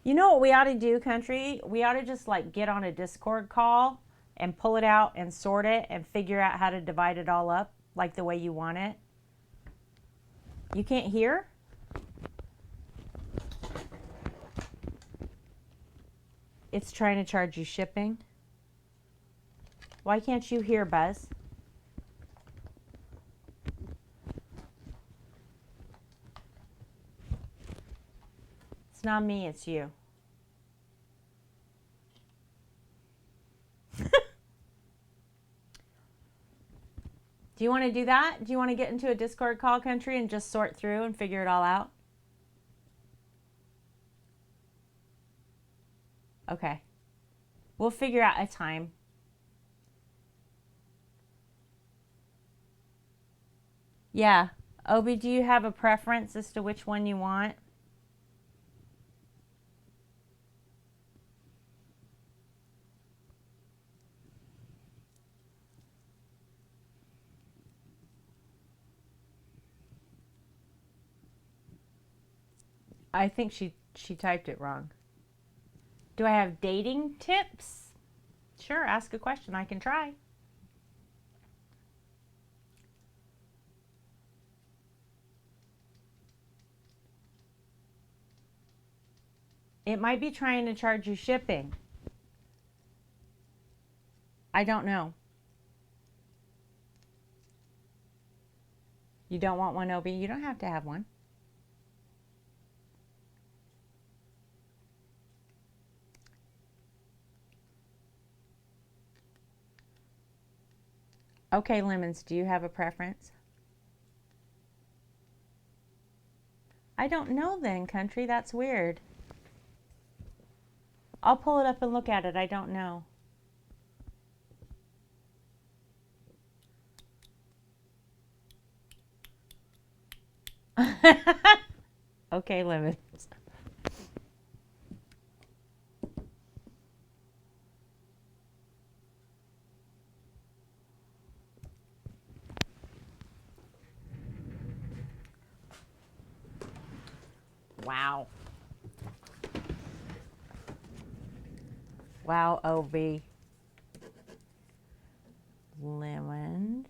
You know what we ought to do, country? We ought to just like get on a Discord call and pull it out and sort it and figure out how to divide it all up like the way you want it. You can't hear? It's trying to charge you shipping. Why can't you hear, Buzz? It's not me, it's you. Do you want to do that? Do you want to get into a Discord call, country, and just sort through and figure it all out? Okay. We'll figure out a time. Yeah. Obi, do you have a preference as to which one you want? I think she typed it wrong. Do I have dating tips? Sure, ask a question. I can try. It might be trying to charge you shipping. I don't know. You don't want one, Obi? You don't have to have one. Okay, Lemons, do you have a preference? I don't know then, country. That's weird. I'll pull it up and look at it. I don't know. Okay, Lemons. Wow. Wow, OB. Lemons.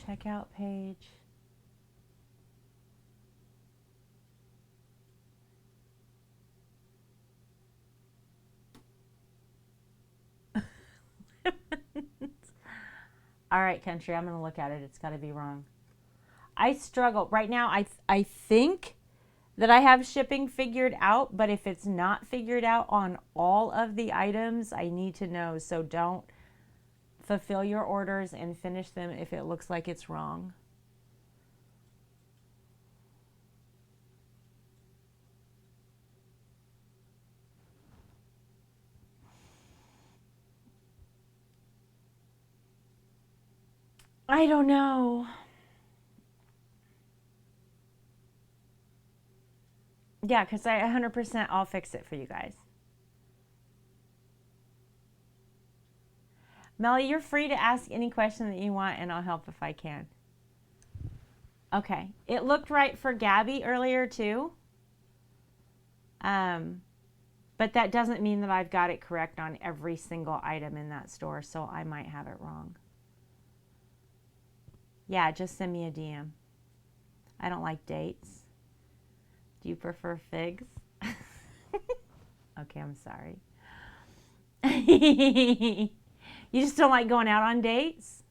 Checkout page. All right, country, I'm going to look at it. It's got to be wrong. I struggle. Right now, I think that I have shipping figured out, but if it's not figured out on all of the items, I need to know. So don't fulfill your orders and finish them if it looks like it's wrong. I don't know. Yeah, because I 100% I'll fix it for you guys. Melly, you're free to ask any question that you want, and I'll help if I can. Okay. It looked right for Gabby earlier, too. But that doesn't mean that I've got it correct on every single item in that store, so I might have it wrong. Yeah, just send me a DM. I don't like dates. Do you prefer figs? Okay, I'm sorry. You just don't like going out on dates?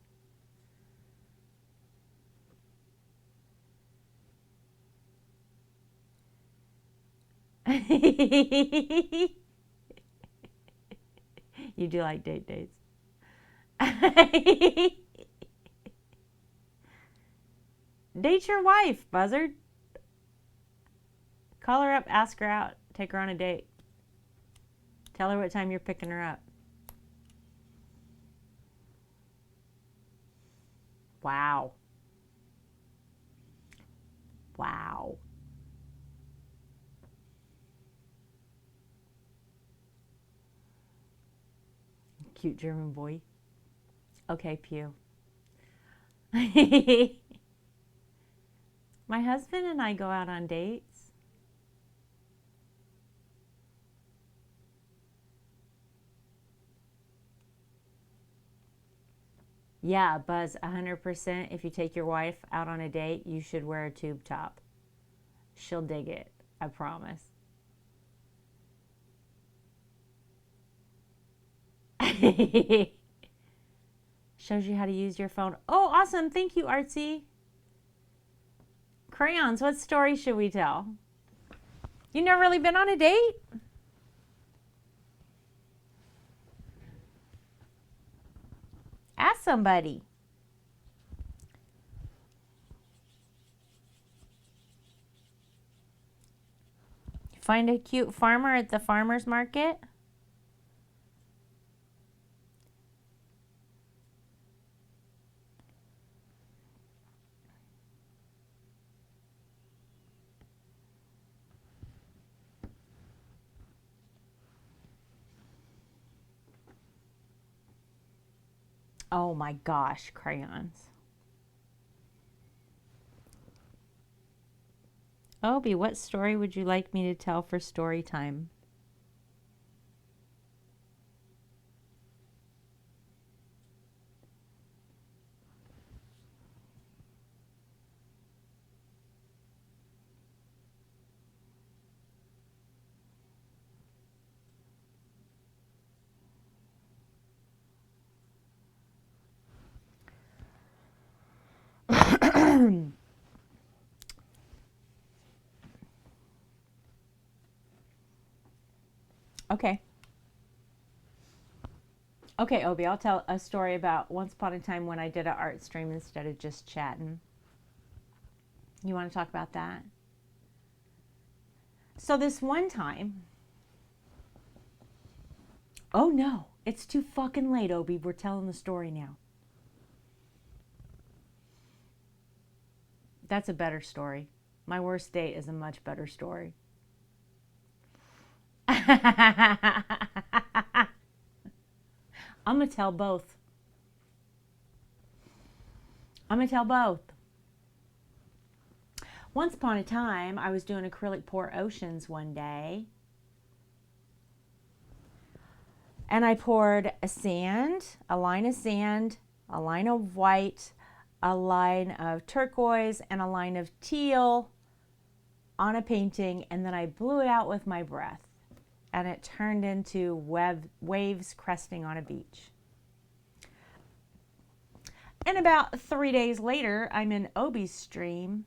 You do like dates. Date your wife, buzzard. Call her up, ask her out, take her on a date. Tell her what time you're picking her up. Wow. Wow. Cute German boy. Okay, Pew. My husband and I go out on dates. Yeah, Buzz, 100%. If you take your wife out on a date, you should wear a tube top. She'll dig it, I promise. Shows you how to use your phone. Oh, awesome. Thank you, Artsy. Crayons, what story should we tell? You never really been on a date? Ask somebody. Find a cute farmer at the farmer's market. Oh my gosh, crayons. Obi, what story would you like me to tell for story time? Okay. Okay, Obi, I'll tell a story about once upon a time when I did an art stream instead of just chatting. You want to talk about that? So this one time, oh no, it's too fucking late, Obi. We're telling the story now. That's a better story. My worst date is a much better story. I'm going to tell both. I'm going to tell both. Once upon a time, I was doing acrylic pour oceans one day. And I poured a sand, a line of sand, a line of white, a line of turquoise, and a line of teal on a painting. And then I blew it out with my breath. And it turned into waves cresting on a beach. And about 3 days later, I'm in Obi's stream.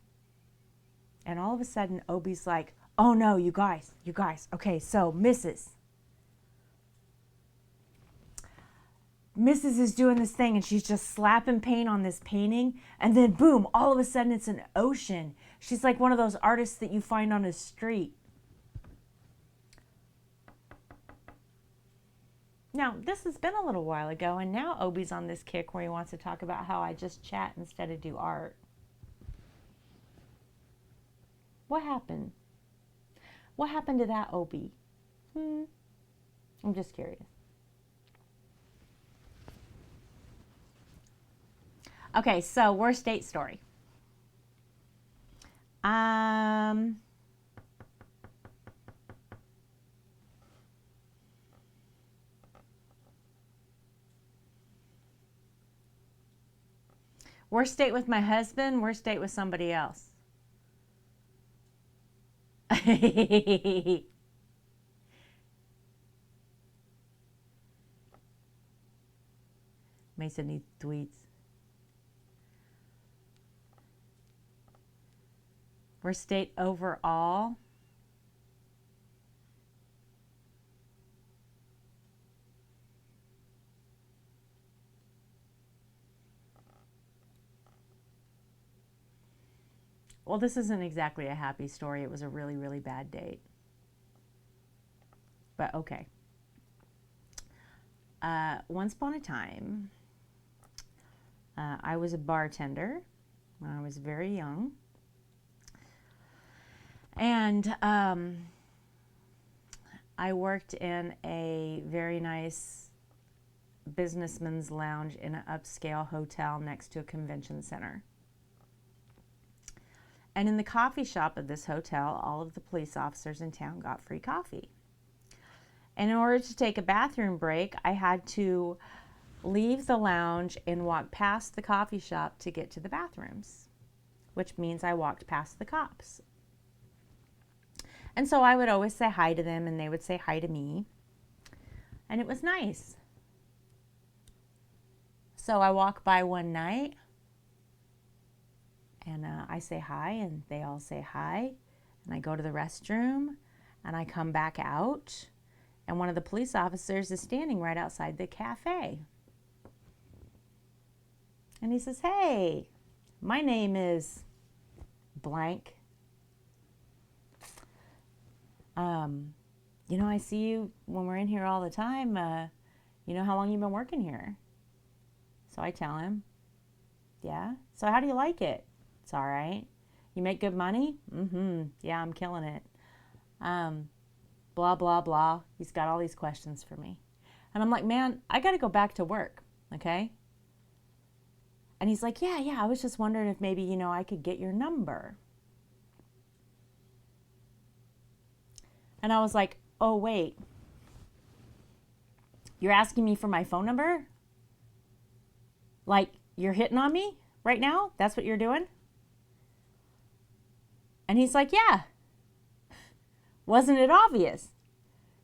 And all of a sudden, Obi's like, oh no, you guys. Okay, so Mrs. is doing this thing and she's just slapping paint on this painting. And then boom, all of a sudden it's an ocean. She's like one of those artists that you find on a street. Now, this has been a little while ago, and now Obi's on this kick where he wants to talk about how I just chat instead of do art. What happened? What happened to that, Obi? I'm just curious. Okay, so worst date story. Worst date with my husband, worst date with somebody else. Mason needs tweets. Worst date overall. Well, this isn't exactly a happy story. It was a really, really bad date. But okay. Once upon a time, I was a bartender when I was very young. And I worked in a very nice businessman's lounge in an upscale hotel next to a convention center. And in the coffee shop of this hotel, all of the police officers in town got free coffee. And in order to take a bathroom break, I had to leave the lounge and walk past the coffee shop to get to the bathrooms, which means I walked past the cops. And so I would always say hi to them, and they would say hi to me. And it was nice. So I walk by one night, and I say hi, and they all say hi. And I go to the restroom, and I come back out, and one of the police officers is standing right outside the cafe. And he says, "Hey, my name is blank. You know, I see you when we're in here all the time. You know how long you've been working here?" So I tell him, "Yeah. So how do you like it?" "It's all right." "You make good money?" "Mm-hmm. Yeah, I'm killing it." Blah, blah, blah. He's got all these questions for me. And I'm like, "Man, I got to go back to work, okay?" And he's like, yeah, I was just wondering if maybe, you know, I could get your number. And I was like, oh, wait. You're asking me for my phone number? Like, you're hitting on me right now? That's what you're doing? And he's like, yeah. Wasn't it obvious?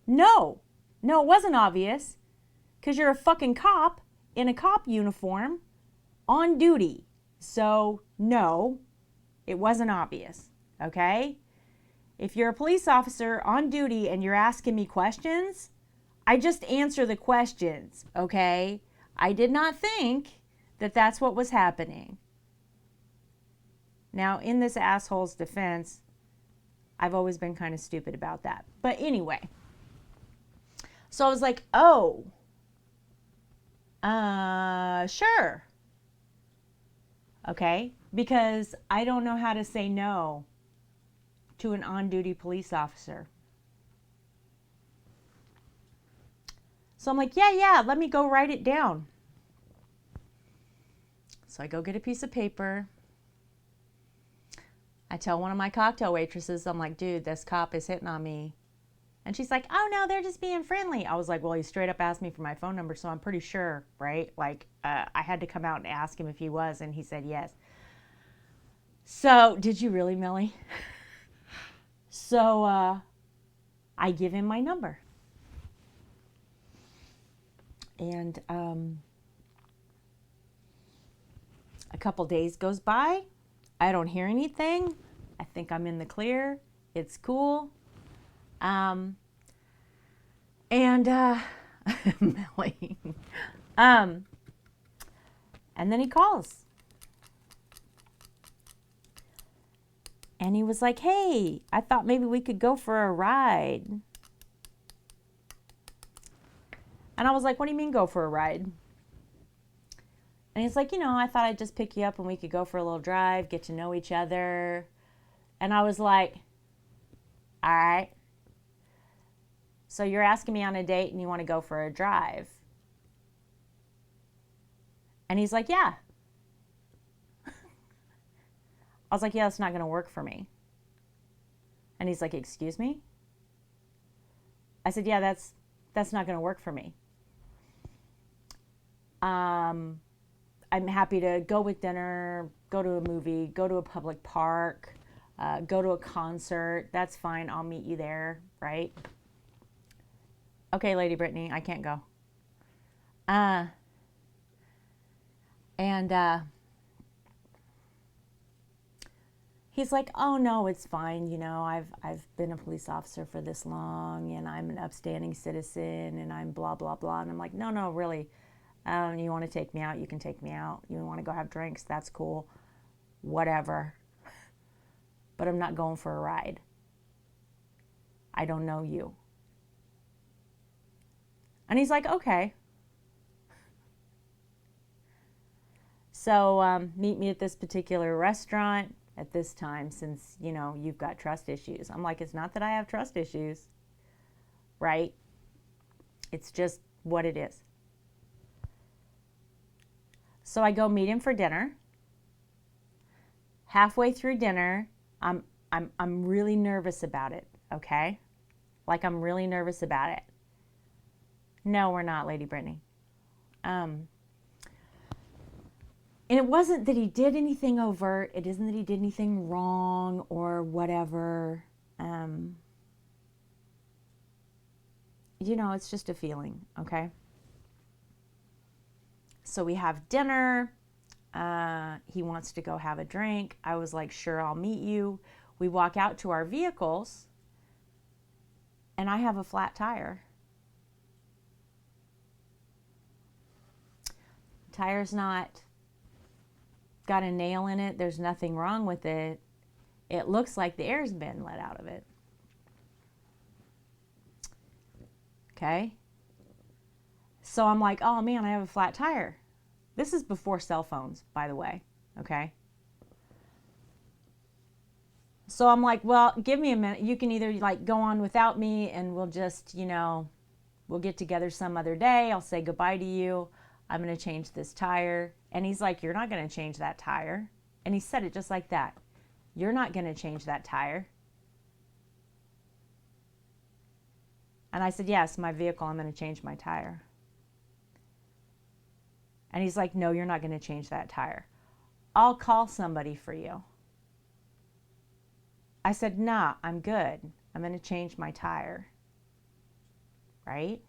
No, it wasn't obvious, because you're a fucking cop in a cop uniform on duty. So, no, it wasn't obvious, okay? If you're a police officer on duty and you're asking me questions, I just answer the questions, okay? I did not think that that's what was happening. Now, in this asshole's defense, I've always been kind of stupid about that. But anyway, so I was like, oh, sure. Okay, because I don't know how to say no to an on-duty police officer. So I'm like, yeah, let me go write it down. So I go get a piece of paper. I tell one of my cocktail waitresses, I'm like, dude, this cop is hitting on me. And she's like, oh no, they're just being friendly. I was like, well, he straight up asked me for my phone number, so I'm pretty sure, right? Like, I had to come out and ask him if he was, and he said yes. So, did you really, Millie? So, I give him my number. And a couple days goes by. I don't hear anything. I think I'm in the clear. It's cool. And Millie. And then he calls. And he was like, hey, I thought maybe we could go for a ride. And I was like, what do you mean go for a ride? And he's like, you know, I thought I'd just pick you up and we could go for a little drive, get to know each other. And I was like, all right. So you're asking me on a date and you want to go for a drive? And he's like, yeah. I was like, yeah, that's not going to work for me. And he's like, excuse me? I said, yeah, that's not going to work for me. I'm happy to go with dinner, go to a movie, go to a public park, go to a concert. That's fine. I'll meet you there, right? Okay, Lady Brittany, I can't go. And he's like, oh no, it's fine. You know, I've been a police officer for this long, and I'm an upstanding citizen, and I'm blah blah blah. And I'm like, no, really. You want to take me out? You can take me out. You want to go have drinks? That's cool. Whatever. But I'm not going for a ride. I don't know you. And he's like, okay. So meet me at this particular restaurant at this time, since, you know, you've got trust issues. I'm like, it's not that I have trust issues, right? It's just what it is. So I go meet him for dinner. Halfway through dinner, I'm really nervous about it, okay? Like, I'm really nervous about it. No, we're not, Lady Brittany. And it wasn't that he did anything overt. It isn't that he did anything wrong or whatever. You know, it's just a feeling, okay? So we have dinner. He wants to go have a drink. I was like, sure, I'll meet you. We walk out to our vehicles, and I have a flat tire. Tire's not got a nail in it. There's nothing wrong with it. It looks like the air's been let out of it. Okay? So I'm like, oh man, I have a flat tire. This is before cell phones, by the way. Okay? So I'm like, well, give me a minute. You can either like go on without me, and we'll just, you know, we'll get together some other day. I'll say goodbye to you. I'm going to change this tire. And he's like, you're not going to change that tire. And he said it just like that. You're not going to change that tire. And I said, yes, my vehicle, I'm going to change my tire. And he's like, no, you're not going to change that tire. I'll call somebody for you. I said, nah, I'm good. I'm going to change my tire. Right?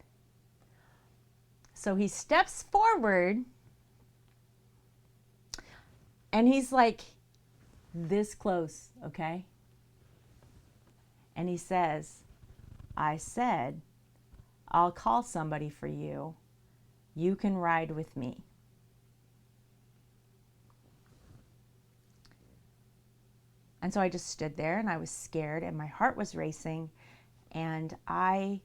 So he steps forward, and he's like this close, okay? And he says, I said, I'll call somebody for you. You can ride with me. And so I just stood there, and I was scared, and my heart was racing, and I'm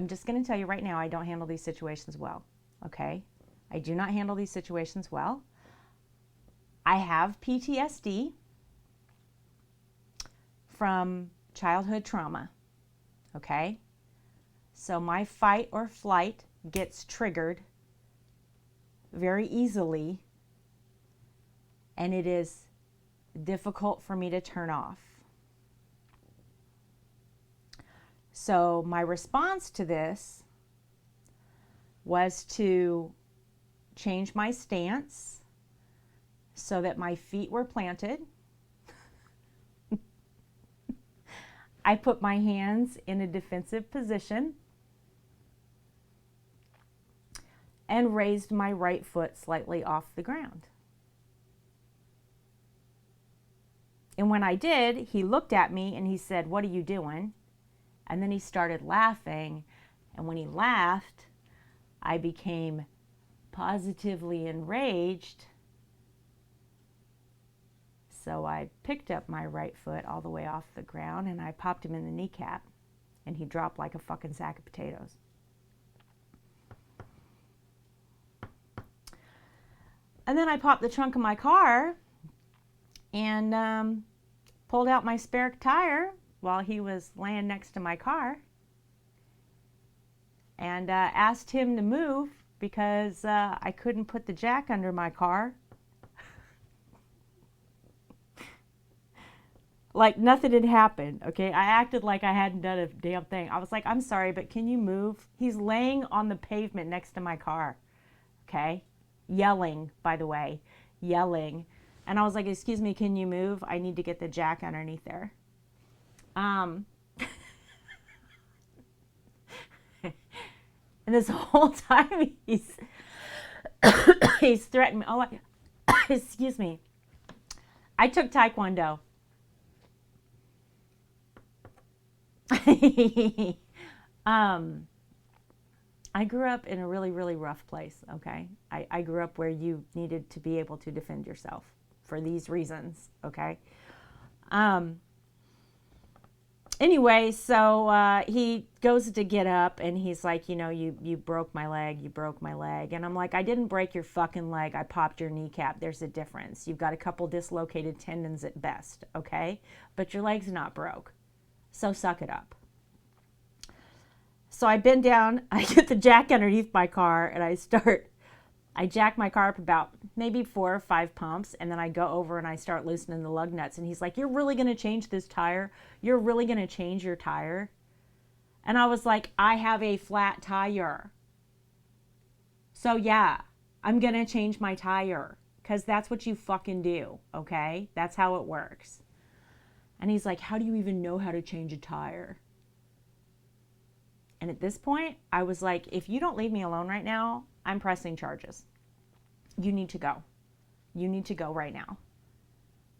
just going to tell you right now, I don't handle these situations well, okay? I do not handle these situations well. I have PTSD from childhood trauma, okay? So my fight or flight gets triggered very easily, and it is difficult for me to turn off. So my response to this was to change my stance so that my feet were planted. I put my hands in a defensive position and raised my right foot slightly off the ground. And when I did, he looked at me and he said, "What are you doing?" And then he started laughing. And when he laughed, I became positively enraged. So I picked up my right foot all the way off the ground, and I popped him in the kneecap, and he dropped like a fucking sack of potatoes. And then I popped the trunk of my car and pulled out my spare tire while he was laying next to my car, and asked him to move because I couldn't put the jack under my car. like nothing had happened, okay? I acted like I hadn't done a damn thing. I was like, I'm sorry, but can you move? He's laying on the pavement next to my car, okay? Yelling, by the way, yelling. And I was like, excuse me, can you move? I need to get the jack underneath there. And this whole time he's threatened me. Oh, excuse me. I took Taekwondo. I grew up in a really, really rough place, okay? I grew up where you needed to be able to defend yourself for these reasons, okay? Anyway, so he goes to get up and he's like, you know, you broke my leg, you broke my leg. And I'm like, I didn't break your fucking leg, I popped your kneecap. There's a difference. You've got a couple dislocated tendons at best, okay? But your leg's not broke. So suck it up. So I bend down, I get the jack underneath my car, and I jack my car up about maybe 4 or 5 pumps, and then I go over and I start loosening the lug nuts. And he's like, you're really going to change this tire? You're really going to change your tire? And I was like, I have a flat tire. So yeah, I'm going to change my tire, because that's what you fucking do, okay? That's how it works. And he's like, how do you even know how to change a tire? And at this point, I was like, if you don't leave me alone right now, I'm pressing charges. You need to go. You need to go right now.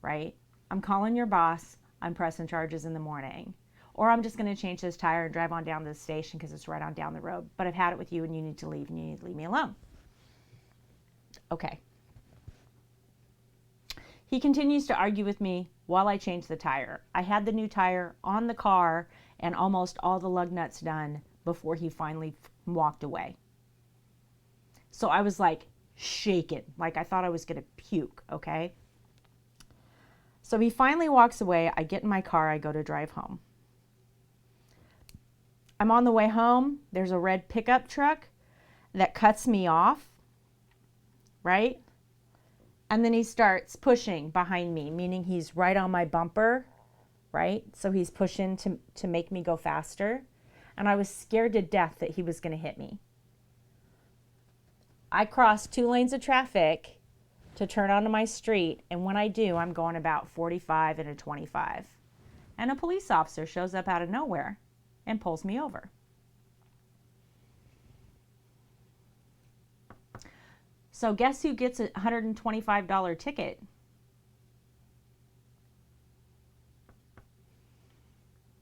Right? I'm calling your boss. I'm pressing charges in the morning. Or I'm just going to change this tire and drive on down to the station because it's right on down the road. But I've had it with you and you need to leave and you need to leave me alone. Okay. He continues to argue with me while I change the tire. I had the new tire on the car and almost all the lug nuts done before he finally walked away. So I was like shaken, like I thought I was going to puke, okay? So he finally walks away. I get in my car. I go to drive home. I'm on the way home. There's a red pickup truck that cuts me off, right? And then he starts pushing behind me, meaning he's right on my bumper, right? So he's pushing to make me go faster. And I was scared to death that he was going to hit me. I crossed 2 lanes of traffic to turn onto my street. And when I do, I'm going about 45 and a 25. And a police officer shows up out of nowhere and pulls me over. So guess who gets a $125 ticket?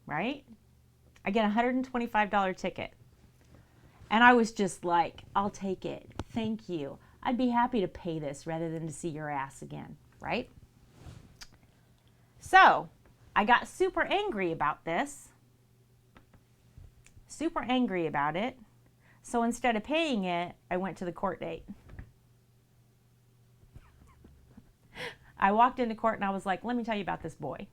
Right? I get a $125 ticket. And I was just like, I'll take it. Thank you. I'd be happy to pay this rather than to see your ass again, right? So I got super angry about this. Super angry about it. So instead of paying it, I went to the court date. I walked into court and I was like, let me tell you about this boy.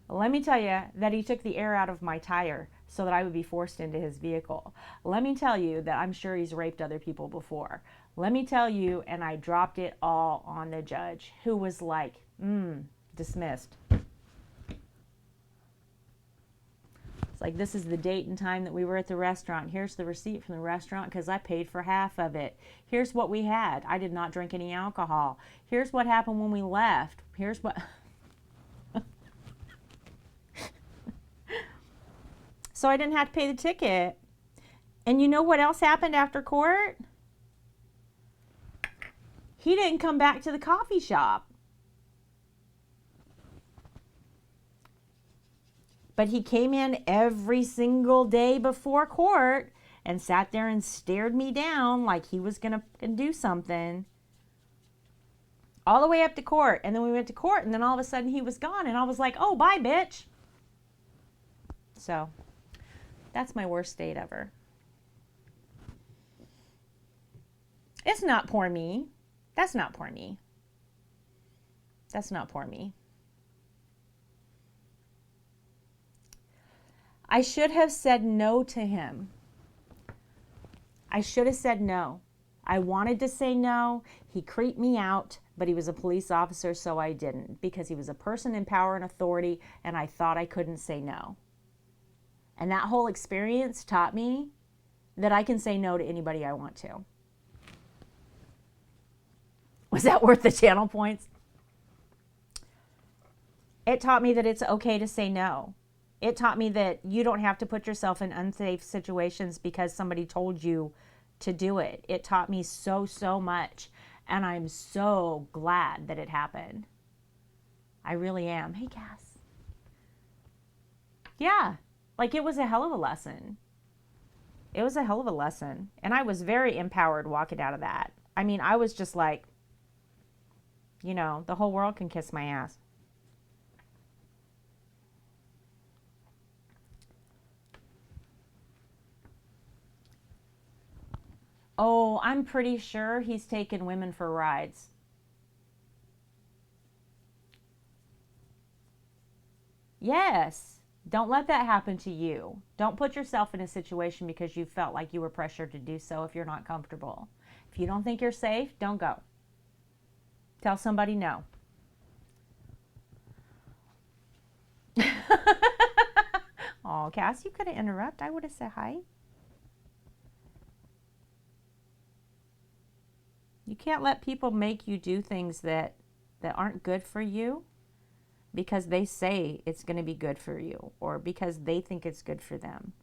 Let me tell you that he took the air out of my tire so that I would be forced into his vehicle. Let me tell you that I'm sure he's raped other people before. Let me tell you, and I dropped it all on the judge, who was like, dismissed. It's like, this is the date and time that we were at the restaurant. Here's the receipt from the restaurant because I paid for half of it. Here's what we had. I did not drink any alcohol. Here's what happened when we left. Here's what... So I didn't have to pay the ticket. And you know what else happened after court? He didn't come back to the coffee shop. But he came in every single day before court and sat there and stared me down like he was going to do something. All the way up to court. And then we went to court and then all of a sudden he was gone. And I was like, oh, bye, bitch. So... that's my worst date ever. It's not poor me. That's not poor me. That's not poor me. I should have said no to him. I should have said no. I wanted to say no. He creeped me out. but he was a police officer, so I didn't, because he was a person in power and authority, and I thought I couldn't say no. And that whole experience taught me that I can say no to anybody I want to. Was that worth the channel points? It taught me that it's okay to say no. It taught me that you don't have to put yourself in unsafe situations because somebody told you to do it. It taught me so, so much. And I'm so glad that it happened. I really am. Hey, Cass. Yeah, like it was a hell of a lesson. It was a hell of a lesson. And I was very empowered walking out of that. I mean, I was just like, you know, the whole world can kiss my ass. Oh, I'm pretty sure he's taken women for rides. Yes. Don't let that happen to you. Don't put yourself in a situation because you felt like you were pressured to do so if you're not comfortable. If you don't think you're safe, don't go. Tell somebody no. Oh, Cass, you could have interrupted. I would have said hi. You can't let people make you do things that aren't good for you because they say it's going to be good for you or because they think it's good for them.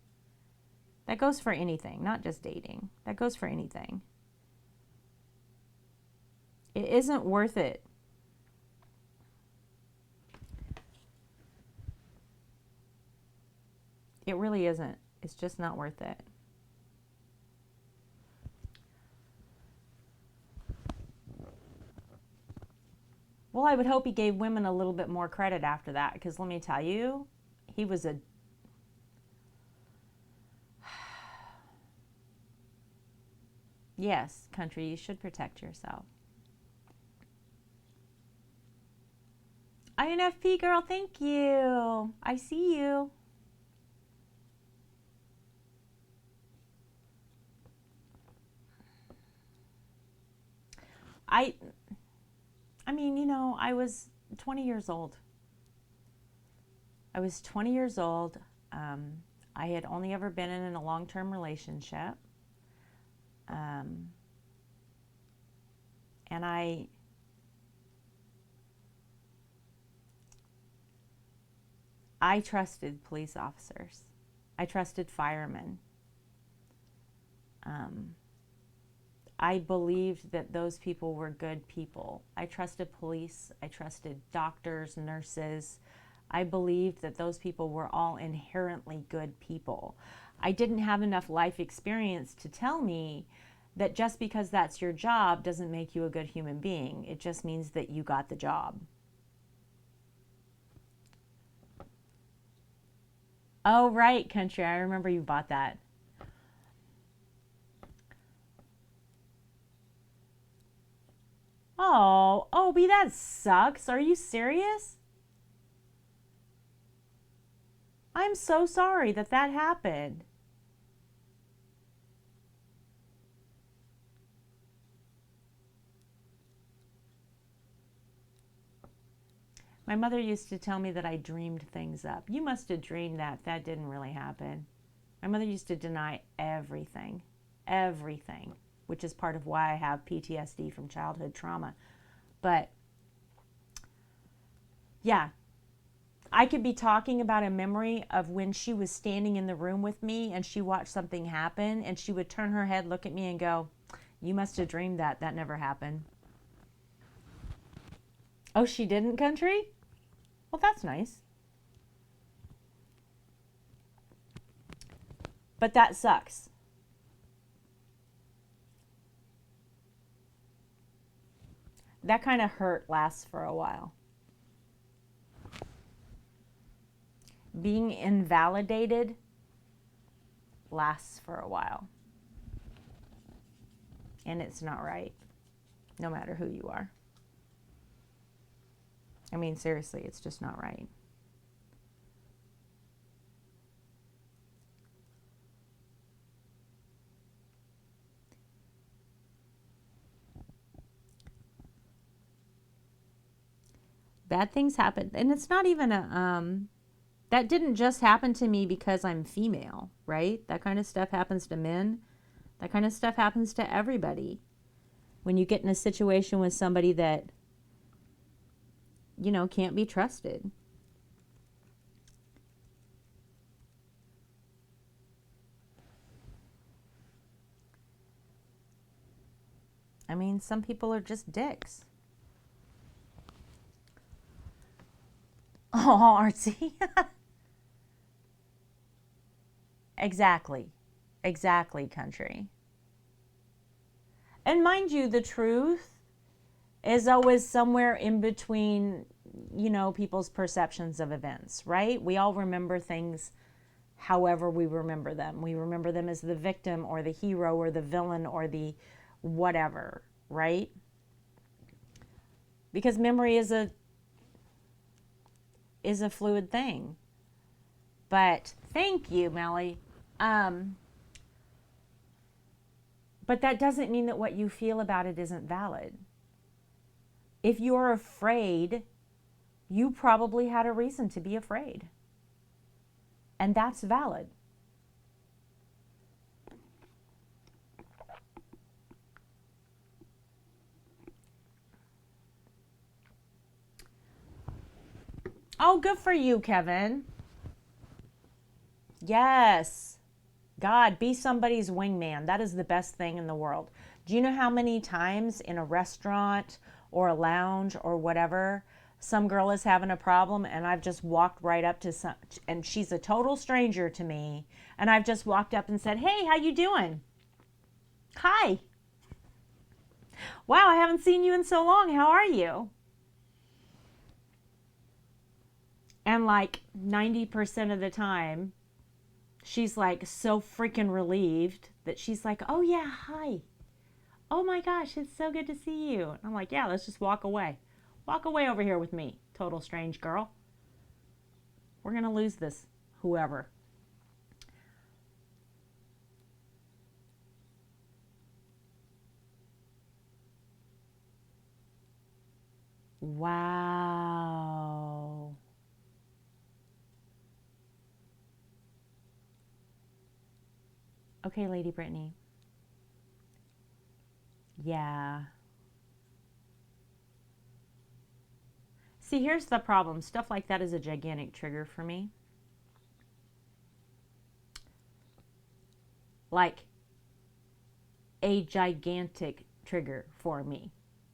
That goes for anything, not just dating. That goes for anything. It isn't worth it. It really isn't. It's just not worth it. Well, I would hope he gave women a little bit more credit after that, because let me tell you, he was a... Yes, country, you should protect yourself. INFP girl, thank you. I see you. I mean, you know, I was 20 years old. I was 20 years old. I had only ever been in a long-term relationship. And I trusted police officers. I trusted firemen. I believed that those people were good people. I trusted police. I trusted doctors, nurses. I believed that those people were all inherently good people. I didn't have enough life experience to tell me that just because that's your job doesn't make you a good human being. It just means that you got the job. Oh, right, country. I remember you bought that. Oh, Obie, that sucks. Are you serious? I'm so sorry that that happened. My mother used to tell me that I dreamed things up. You must have dreamed that. That didn't really happen. My mother used to deny everything, which is part of why I have PTSD from childhood trauma. But yeah, I could be talking about a memory of when she was standing in the room with me and she watched something happen and she would turn her head, look at me and go, "You must have dreamed that. That never happened." Oh, she didn't, country? Well, that's nice. But that sucks. That kind of hurt lasts for a while. Being invalidated lasts for a while. And it's not right, no matter who you are. I mean, seriously, it's just not right. Bad things happen. And it's not even that didn't just happen to me because I'm female, right? That kind of stuff happens to men. That kind of stuff happens to everybody. When you get in a situation with somebody that, can't be trusted. I mean, some people are just dicks. Oh, artsy. Exactly. Exactly, country. And mind you, the truth is always somewhere in between, people's perceptions of events, right? We all remember things however we remember them. We remember them as the victim or the hero or the villain or the whatever, right? Because memory is a fluid thing. But thank you, Melly. But that doesn't mean that what you feel about it isn't valid. If you're afraid, you probably had a reason to be afraid. And that's valid. Oh, good for you, Kevin. Yes. God, be somebody's wingman. That is the best thing in the world. Do you know how many times in a restaurant or a lounge or whatever, some girl is having a problem and I've just walked right up to some, and she's a total stranger to me, and I've just walked up and said, "Hey, how you doing? Hi. Wow, I haven't seen you in so long. How are you?" And like 90% of the time, she's like so freaking relieved that she's like, "Oh yeah, hi. Oh my gosh, it's so good to see you." And I'm like, "Yeah, let's just walk away. Walk away over here with me, total strange girl. We're going to lose this, whoever." Wow. Okay, Lady Brittany. Yeah. See, here's the problem. Stuff like that is a gigantic trigger for me. Like, a gigantic trigger for me.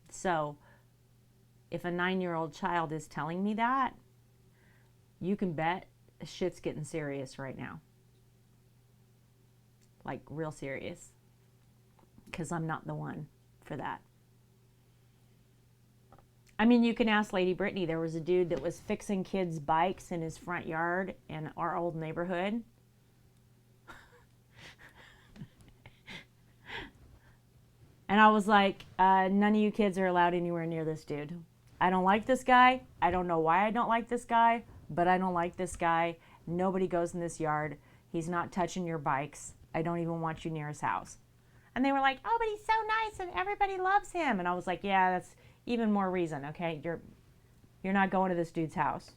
So, if a 9-year-old child is telling me that, you can bet shit's getting serious right now. Like, real serious. Because I'm not the one for that. I mean, you can ask Lady Brittany. There was a dude that was fixing kids' bikes in his front yard in our old neighborhood. And I was like, none of you kids are allowed anywhere near this dude. I don't like this guy. I don't know why I don't like this guy, but I don't like this guy. Nobody goes in this yard. He's not touching your bikes. I don't even want you near his house. And they were like, "Oh, but he's so nice and everybody loves him." And I was like, "Yeah, that's even more reason, okay? You're not going to this dude's house."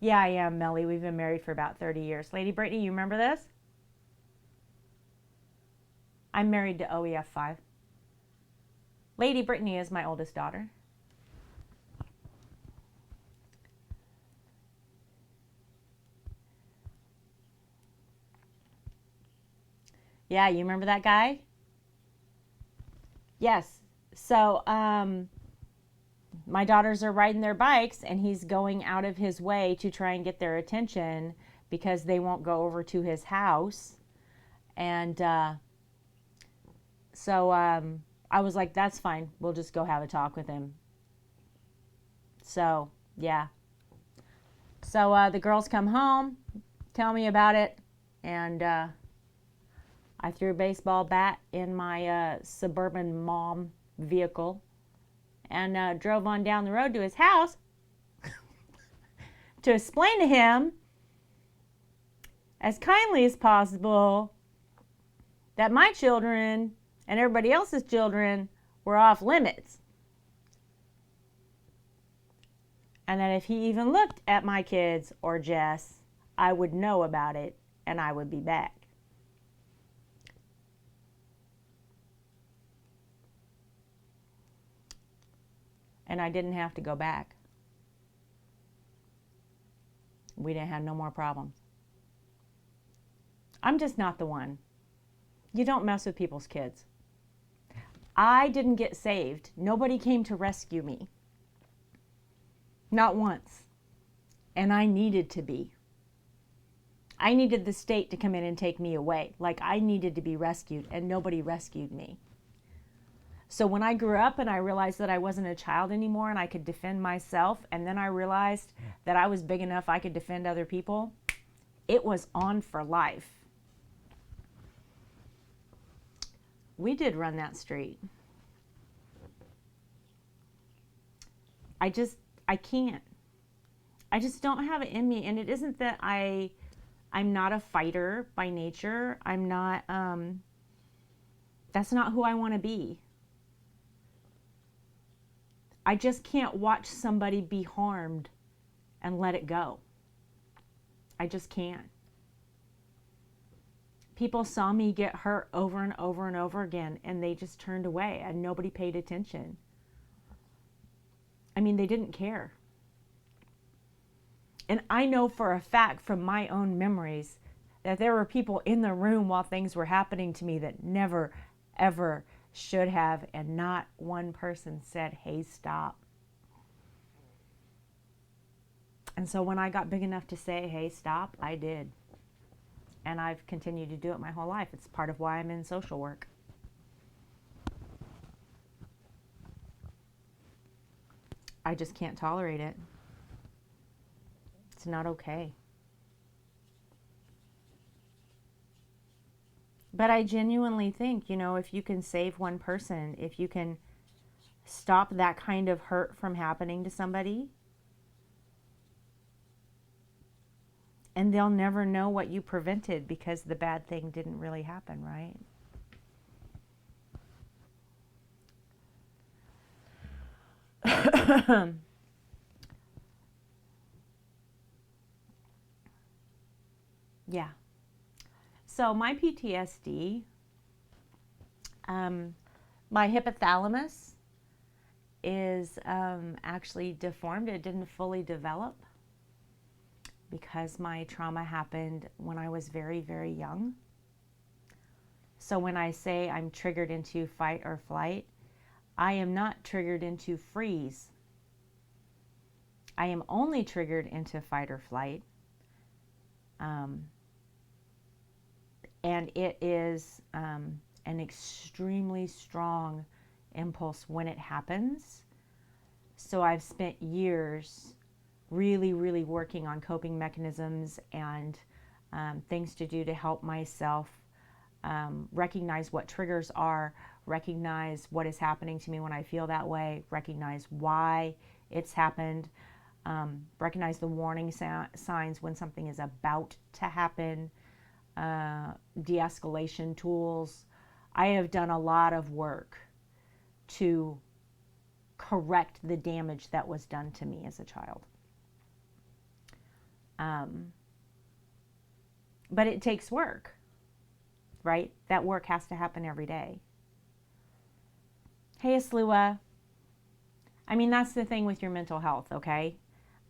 Yeah, I am, Melly. We've been married for about 30 years. Lady Brittany, you remember this? I'm married to OEF 5. Lady Brittany is my oldest daughter. Yeah, you remember that guy? Yes. So, my daughters are riding their bikes and he's going out of his way to try and get their attention because they won't go over to his house. And so I was like, "That's fine. We'll just go have a talk with him." So, yeah. So the girls come home, tell me about it, and I threw a baseball bat in my suburban mom vehicle and drove on down the road to his house to explain to him as kindly as possible that my children and everybody else's children were off limits. And that if he even looked at my kids or Jess, I would know about it and I would be back. And I didn't have to go back. We didn't have no more problems. I'm just not the one. You don't mess with people's kids. I didn't get saved. Nobody came to rescue me. Not once. And I needed to be. I needed the state to come in and take me away. Like I needed to be rescued, and nobody rescued me. So when I grew up and I realized that I wasn't a child anymore and I could defend myself, and then I realized that I was big enough I could defend other people, it was on for life. We did run that street. I can't. I just don't have it in me. And it isn't that I'm not a fighter by nature. I'm not, that's not who I want to be. I just can't watch somebody be harmed and let it go. I just can't. People saw me get hurt over and over and over again, and they just turned away and nobody paid attention. I mean, they didn't care. And I know for a fact from my own memories that there were people in the room while things were happening to me that never, ever should have, and not one person said, hey, stop. And so when I got big enough to say, hey, stop, I did. And I've continued to do it my whole life. It's part of why I'm in social work. I just can't tolerate it. It's not okay. But I genuinely think, if you can save one person, if you can stop that kind of hurt from happening to somebody, and they'll never know what you prevented because the bad thing didn't really happen, right? Yeah. So my PTSD, my hypothalamus is actually deformed. It didn't fully develop because my trauma happened when I was very, very young. So when I say I'm triggered into fight or flight, I am not triggered into freeze. I am only triggered into fight or flight. And it is an extremely strong impulse when it happens. So I've spent years really, really working on coping mechanisms and things to do to help myself recognize what triggers are, recognize what is happening to me when I feel that way, recognize why it's happened, recognize the warning signs when something is about to happen, de-escalation tools. I have done a lot of work to correct the damage that was done to me as a child. But it takes work, right? That work has to happen every day. Hey, Aslua. I mean, that's the thing with your mental health, okay?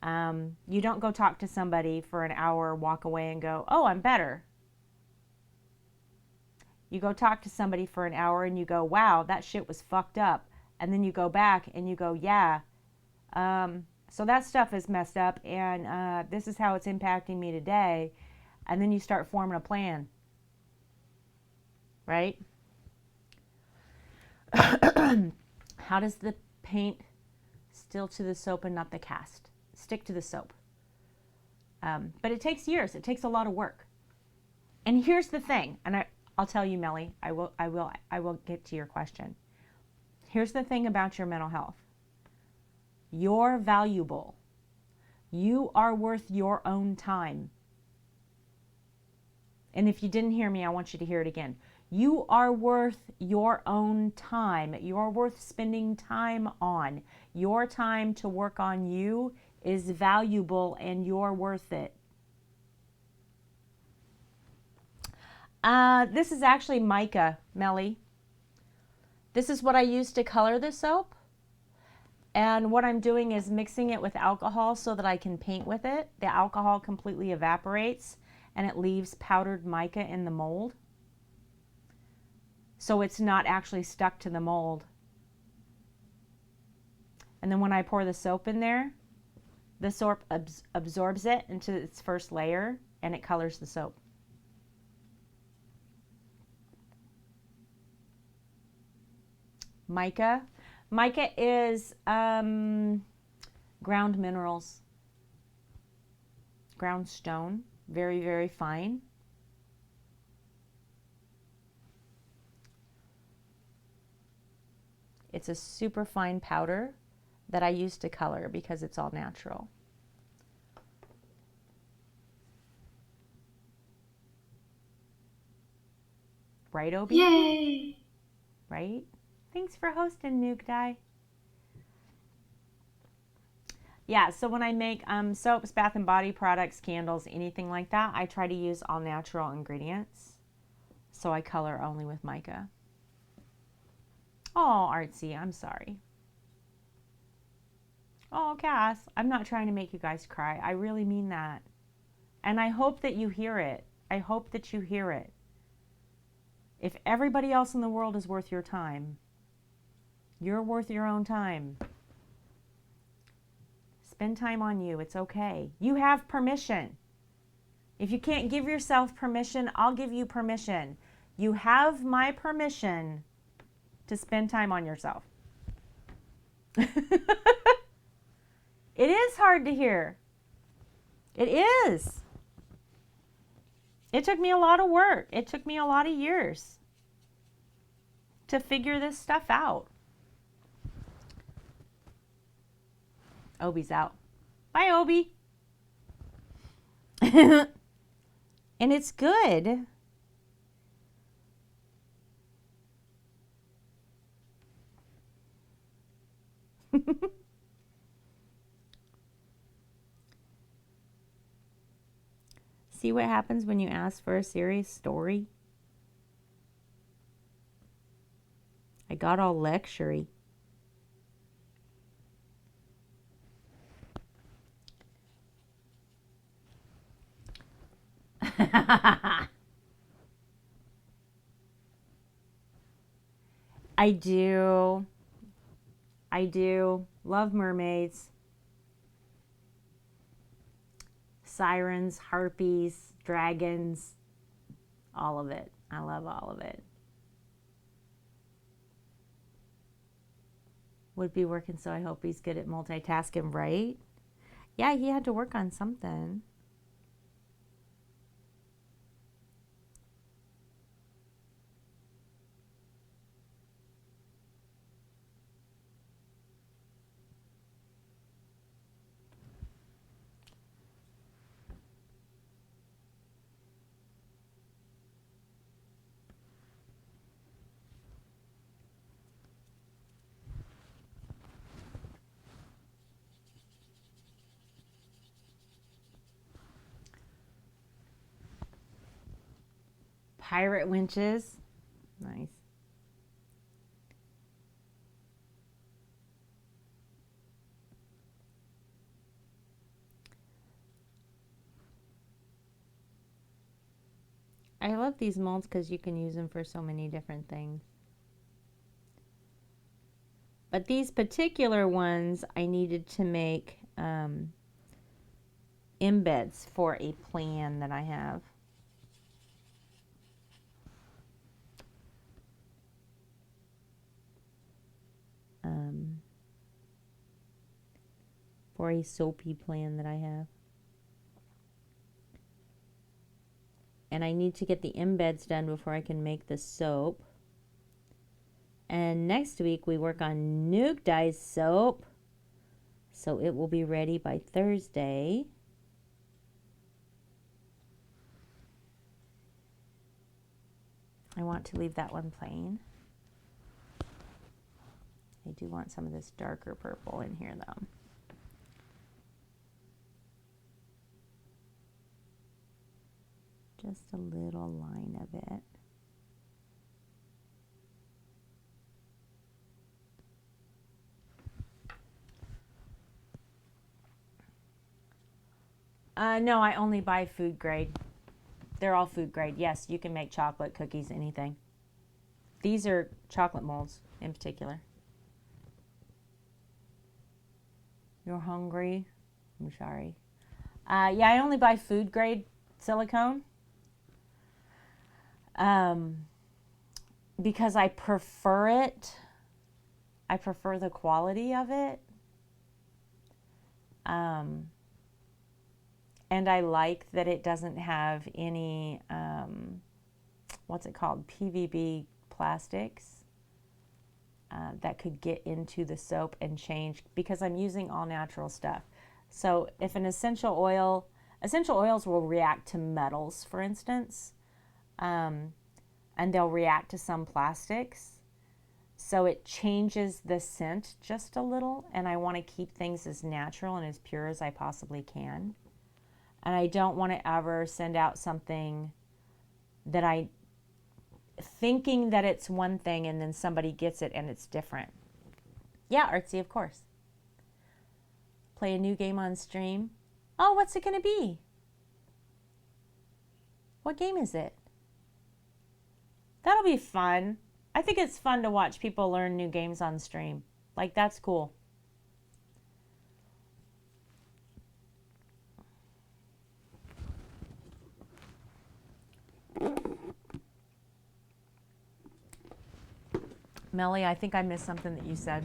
You don't go talk to somebody for an hour, walk away and go, oh, I'm better. You go talk to somebody for an hour and you go, wow, that shit was fucked up. And then you go back and you go, yeah, so that stuff is messed up and this is how it's impacting me today. And then you start forming a plan, right? How does the paint still to the soap and not the cast? Stick to the soap. But it takes years. It takes a lot of work. And here's the thing, and I'll tell you, Melly, I will get to your question. Here's the thing about your mental health. You're valuable. You are worth your own time. And if you didn't hear me, I want you to hear it again. You are worth your own time. You're worth spending time on. Your time to work on you is valuable and you're worth it. This is actually mica, Melly. This is what I use to color the soap. And what I'm doing is mixing it with alcohol so that I can paint with it. The alcohol completely evaporates and it leaves powdered mica in the mold. So it's not actually stuck to the mold. And then when I pour the soap in there, the soap absorbs it into its first layer and it colors the soap. Mica. Mica is ground minerals, ground stone, very, very fine. It's a super fine powder that I use to color because it's all natural. Right, Obi? Yay! Right? Thanks for hosting, Nuke Die. Yeah, so when I make soaps, bath and body products, candles, anything like that, I try to use all natural ingredients. So I color only with mica. Oh, Artsy, I'm sorry. Oh, Cass, I'm not trying to make you guys cry. I really mean that. And I hope that you hear it. I hope that you hear it. If everybody else in the world is worth your time, you're worth your own time. Spend time on you. It's okay. You have permission. If you can't give yourself permission, I'll give you permission. You have my permission to spend time on yourself. It is hard to hear. It is. It took me a lot of work. It took me a lot of years to figure this stuff out. Obi's out. Bye, Obi. And it's good. See what happens when you ask for a serious story? I got all lectury. I do. I do. Love mermaids. Sirens, harpies, dragons. All of it. I love all of it. Would be working, so I hope he's good at multitasking, right? Yeah, he had to work on something. Pirate winches. Nice. I love these molds because you can use them for so many different things. But these particular ones I needed to make embeds for a plan that I have. For a soapy plan that I have. And I need to get the embeds done before I can make the soap. And next week we work on Nuke Dye's soap. So it will be ready by Thursday. I want to leave that one plain. I do want some of this darker purple in here though. Just a little line of it. No, I only buy food grade. They're all food grade. Yes, you can make chocolate, cookies, anything. These are chocolate molds in particular. You're hungry? I'm sorry. Yeah, I only buy food grade silicone. Because I prefer it. I prefer the quality of it. And I like that it doesn't have any, what's it called, PVB plastics that could get into the soap and change, because I'm using all natural stuff. So if an essential oils will react to metals, for instance, and they'll react to some plastics. So it changes the scent just a little, and I want to keep things as natural and as pure as I possibly can. And I don't want to ever send out something that thinking that it's one thing and then somebody gets it and it's different. Yeah, Artsy, of course. Play a new game on stream. Oh, what's it going to be? What game is it? That'll be fun. I think it's fun to watch people learn new games on stream. Like, that's cool. Melly, I think I missed something that you said.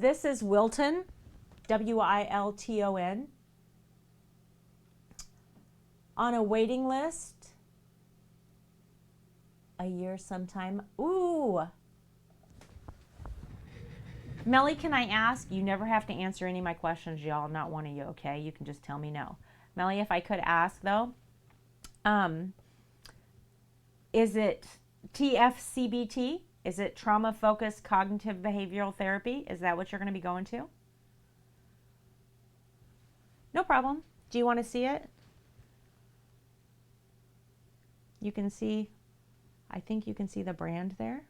This is Wilton, Wilton. On a waiting list. A year sometime. Ooh. Melly, can I ask? You never have to answer any of my questions, y'all. Not one of you, okay? You can just tell me no. Melly, if I could ask, though, is it TFCBT? Is it trauma-focused cognitive behavioral therapy? Is that what you're going to be going to? No problem. Do you want to see it? You can see, I think you can see the brand there.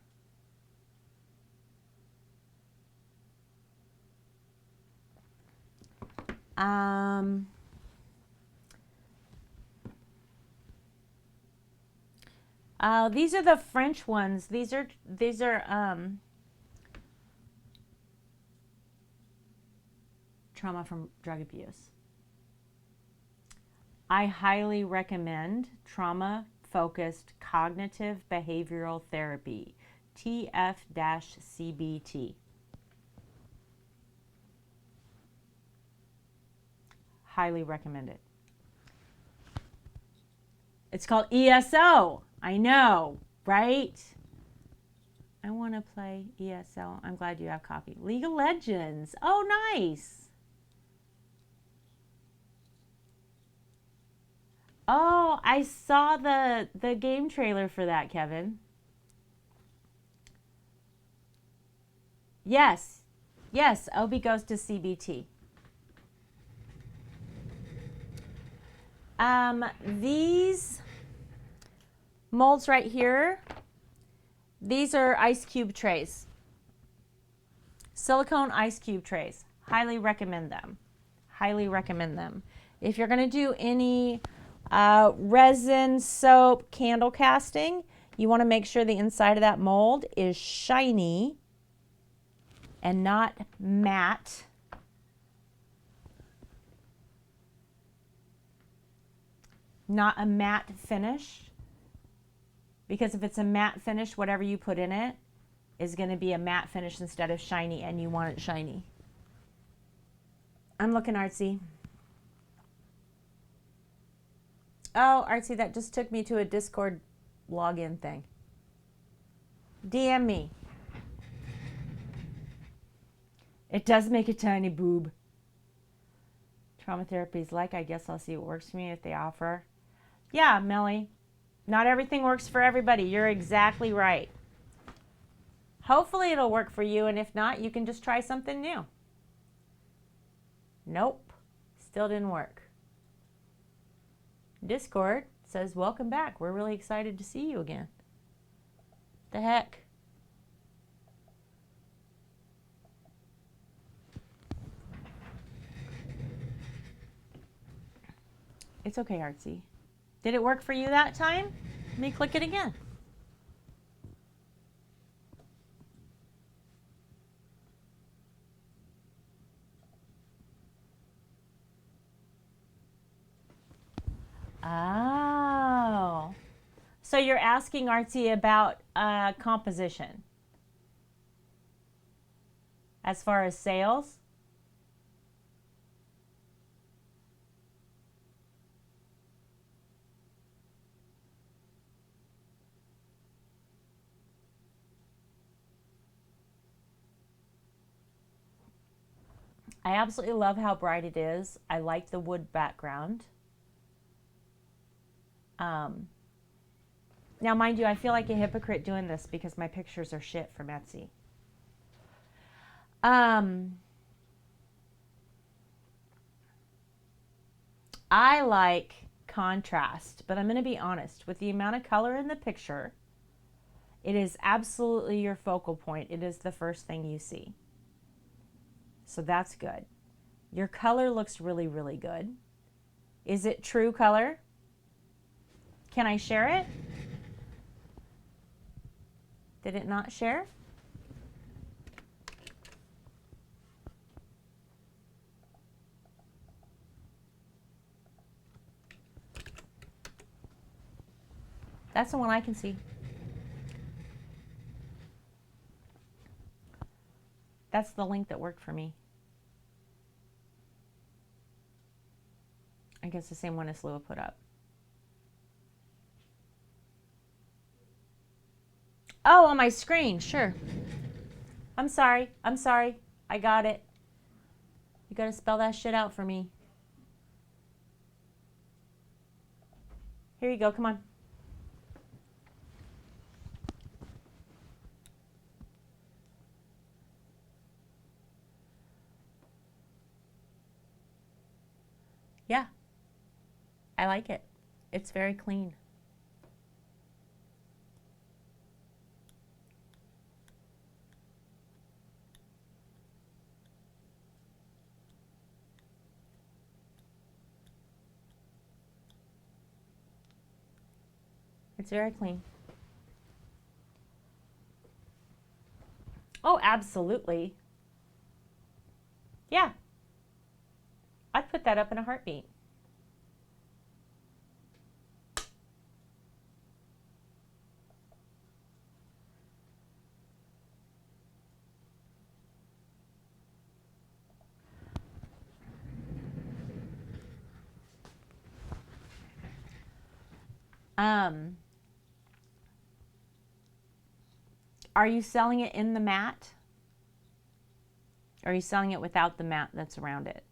These are the French ones. These are trauma from drug abuse. I highly recommend trauma-focused cognitive behavioral therapy, TF-CBT. Highly recommend it. It's called ESO. I know, right? I want to play ESO. I'm glad you have coffee. League of Legends. Oh, nice. Oh, I saw the game trailer for that, Kevin. Yes. Yes, Obi goes to CBT. These molds right here, these are ice cube trays. Silicone ice cube trays. Highly recommend them. Highly recommend them. If you're going to do any resin, soap, candle casting, you want to make sure the inside of that mold is shiny and not matte. Not a matte finish. Because if it's a matte finish, whatever you put in it is going to be a matte finish instead of shiny, and you want it shiny. I'm looking, Artsy. Oh, Artsy, that just took me to a Discord login thing. DM me. It does make a tiny boob. Trauma therapy is like, I guess I'll see what works for me if they offer. Yeah, Melly. Not everything works for everybody. You're exactly right. Hopefully it'll work for you, and if not, you can just try something new. Nope. Still didn't work. Discord says, welcome back. We're really excited to see you again. The heck? It's okay, Artsy. Did it work for you that time? Let me click it again. Oh. So you're asking Artsy about composition as far as sales? I absolutely love how bright it is. I like the wood background. Now, mind you, I feel like a hypocrite doing this because my pictures are shit from Etsy. I like contrast, but I'm going to be honest. With the amount of color in the picture, it is absolutely your focal point. It is the first thing you see. So that's good. Your color looks really, really good. Is it true color? Can I share it? Did it not share? That's the one I can see. That's the link that worked for me. I guess the same one as Lua put up. Oh, on my screen, sure. I'm sorry. I got it. You gotta spell that shit out for me. Here you go, come on. Yeah, I like it. It's very clean. It's very clean. Oh, absolutely. Yeah. I'd put that up in a heartbeat. Are you selling it in the mat? Or are you selling it without the mat that's around it?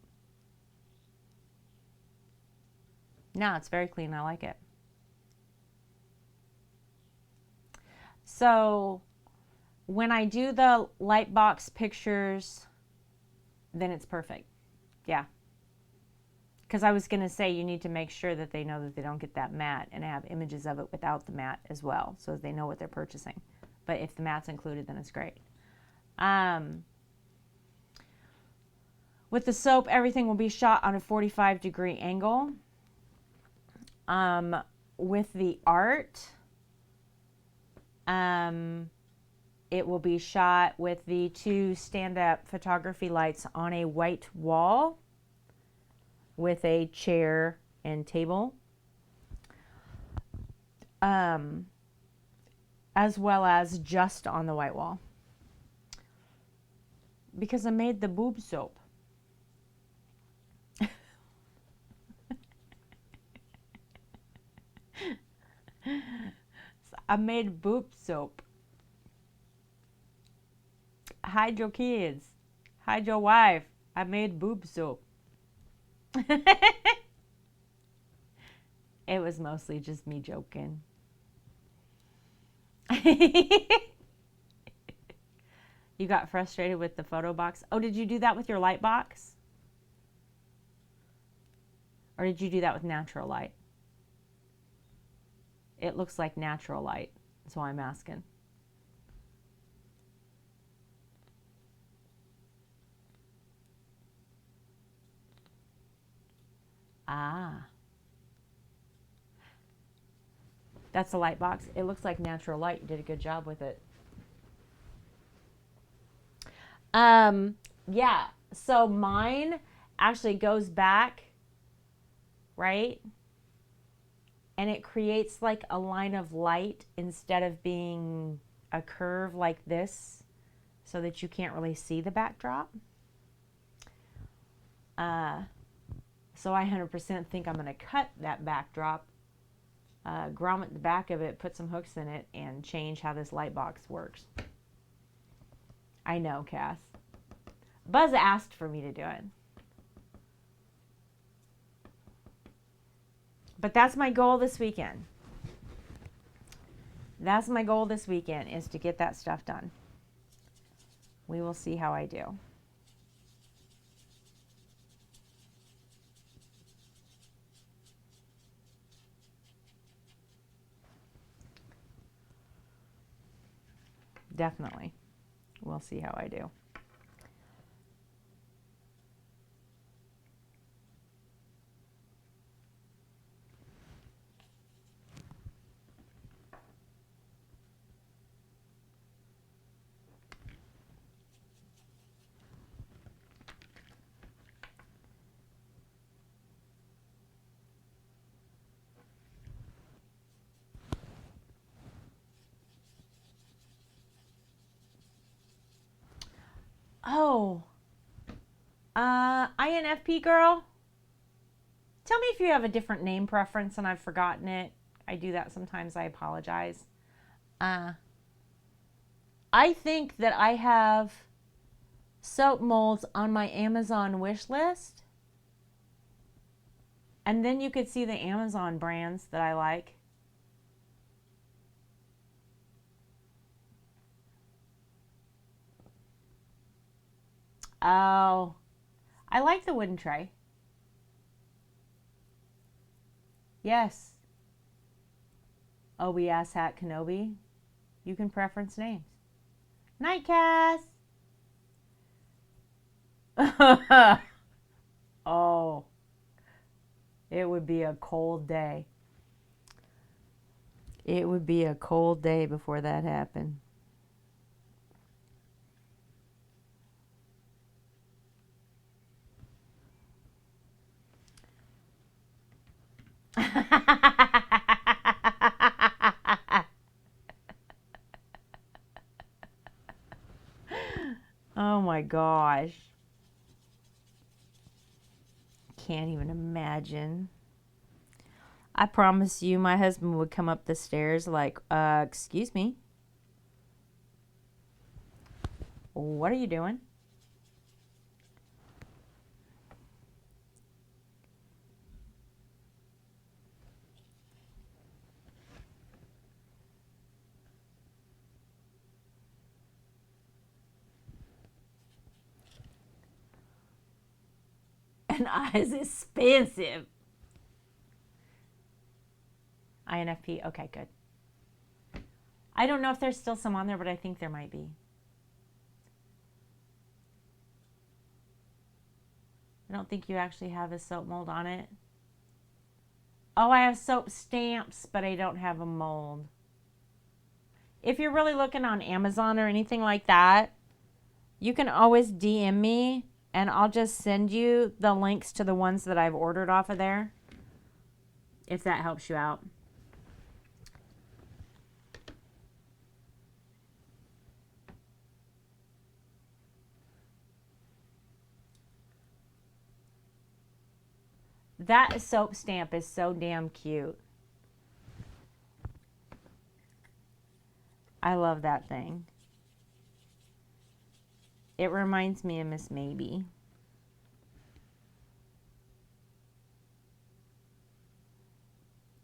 No, it's very clean. I like it. So when I do the Lightbox pictures, then it's perfect. Yeah. Because I was going to say you need to make sure that they know that they don't get that mat and have images of it without the mat as well, so they know what they're purchasing. But if the mat's included, then it's great. With the soap, everything will be shot on a 45-degree angle. With the art, it will be shot with the 2 stand-up photography lights on a white wall with a chair and table. As well as just on the white wall. Because I made the boob soap. I made boob soap. Hide your kids. Hide your wife. I made boob soap. It was mostly just me joking. You got frustrated with the photo box. Oh, did you do that with your light box? Or did you do that with natural light? It looks like natural light. That's why I'm asking. Ah. That's the light box. It looks like natural light. You did a good job with it. Yeah. So mine actually goes back, right? And it creates like a line of light instead of being a curve like this so that you can't really see the backdrop. So I 100% think I'm going to cut that backdrop, grommet the back of it, put some hooks in it, and change how this light box works. I know, Cass. Buzz asked for me to do it. But that's my goal this weekend. That's my goal this weekend, is to get that stuff done. We will see how I do. Definitely. We'll see how I do. Oh, INFP girl, tell me if you have a different name preference and I've forgotten it. I do that sometimes. I apologize. I think that I have soap molds on my Amazon wish list. And then you could see the Amazon brands that I like. Oh, I like the wooden tray. Yes. Obi Asshat Kenobi. You can preference names. Night, Cass. Oh, it would be a cold day. It would be a cold day before that happened. Oh my gosh. Can't even imagine. I promise you my husband would come up the stairs like, excuse me. What are you doing? An eye is expensive. INFP. Okay, good. I don't know if there's still some on there, but I think there might be. I don't think you actually have a soap mold on it. Oh, I have soap stamps, but I don't have a mold. If you're really looking on Amazon or anything like that, you can always DM me and I'll just send you the links to the ones that I've ordered off of there, if that helps you out. That soap stamp is so damn cute. I love that thing. It reminds me of Miss Maybe.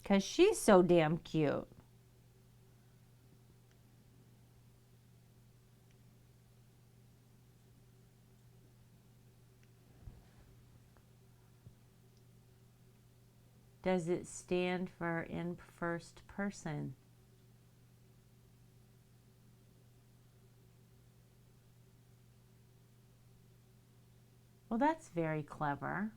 Because she's so damn cute. Does it stand for in first person? Well, that's very clever.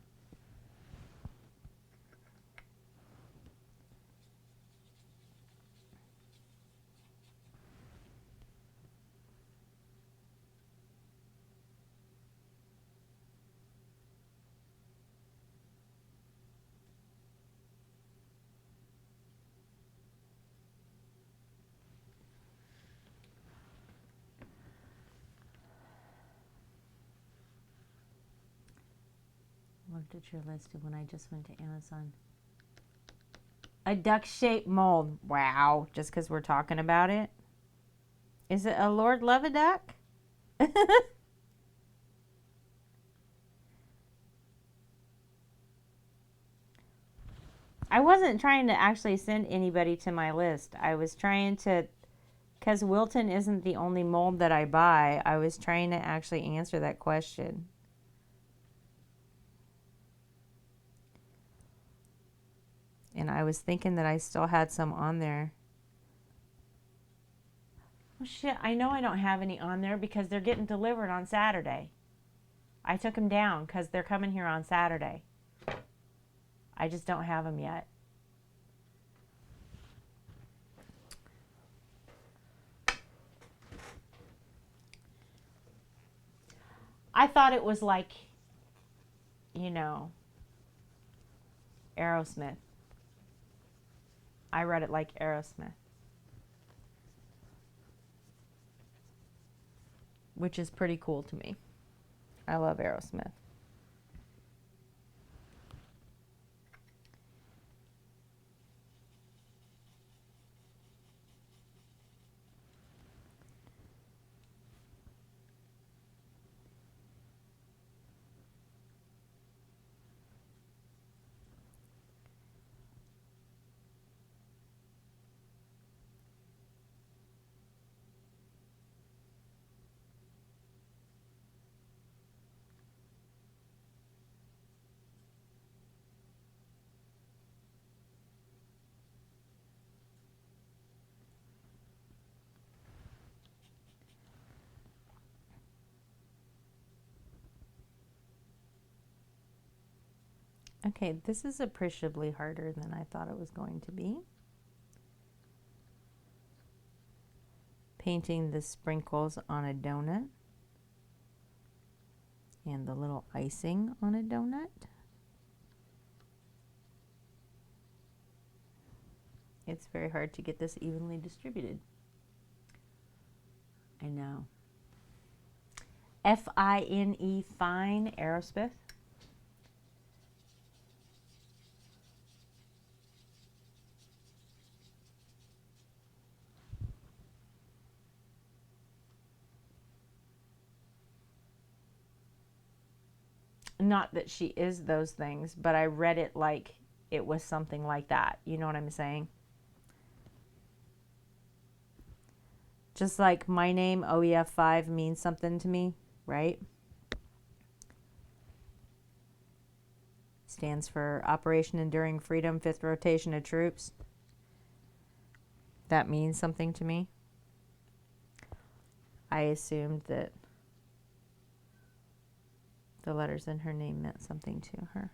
Looked at your list when I just went to Amazon. A duck-shaped mold. Wow, just because we're talking about it. Is it a Lord Love a Duck? I wasn't trying to actually send anybody to my list. I was trying to, because Wilton isn't the only mold that I buy, I was trying to actually answer that question. And I was thinking that I still had some on there. Oh shit, I know I don't have any on there because they're getting delivered on Saturday. I took them down because they're coming here on Saturday. I just don't have them yet. I thought it was like, you know, Aerosmith. I read it like Aerosmith. Which is pretty cool to me. I love Aerosmith. Okay, this is appreciably harder than I thought it was going to be. Painting the sprinkles on a donut and the little icing on a donut. It's very hard to get this evenly distributed. I know. F-I-N-E, fine, Aerosmith. Not that she is those things, but I read it like it was something like that. You know what I'm saying? Just like my name, OEF5, means something to me, right? Stands for Operation Enduring Freedom, 5th Rotation of Troops. That means something to me. I assumed that the letters in her name meant something to her.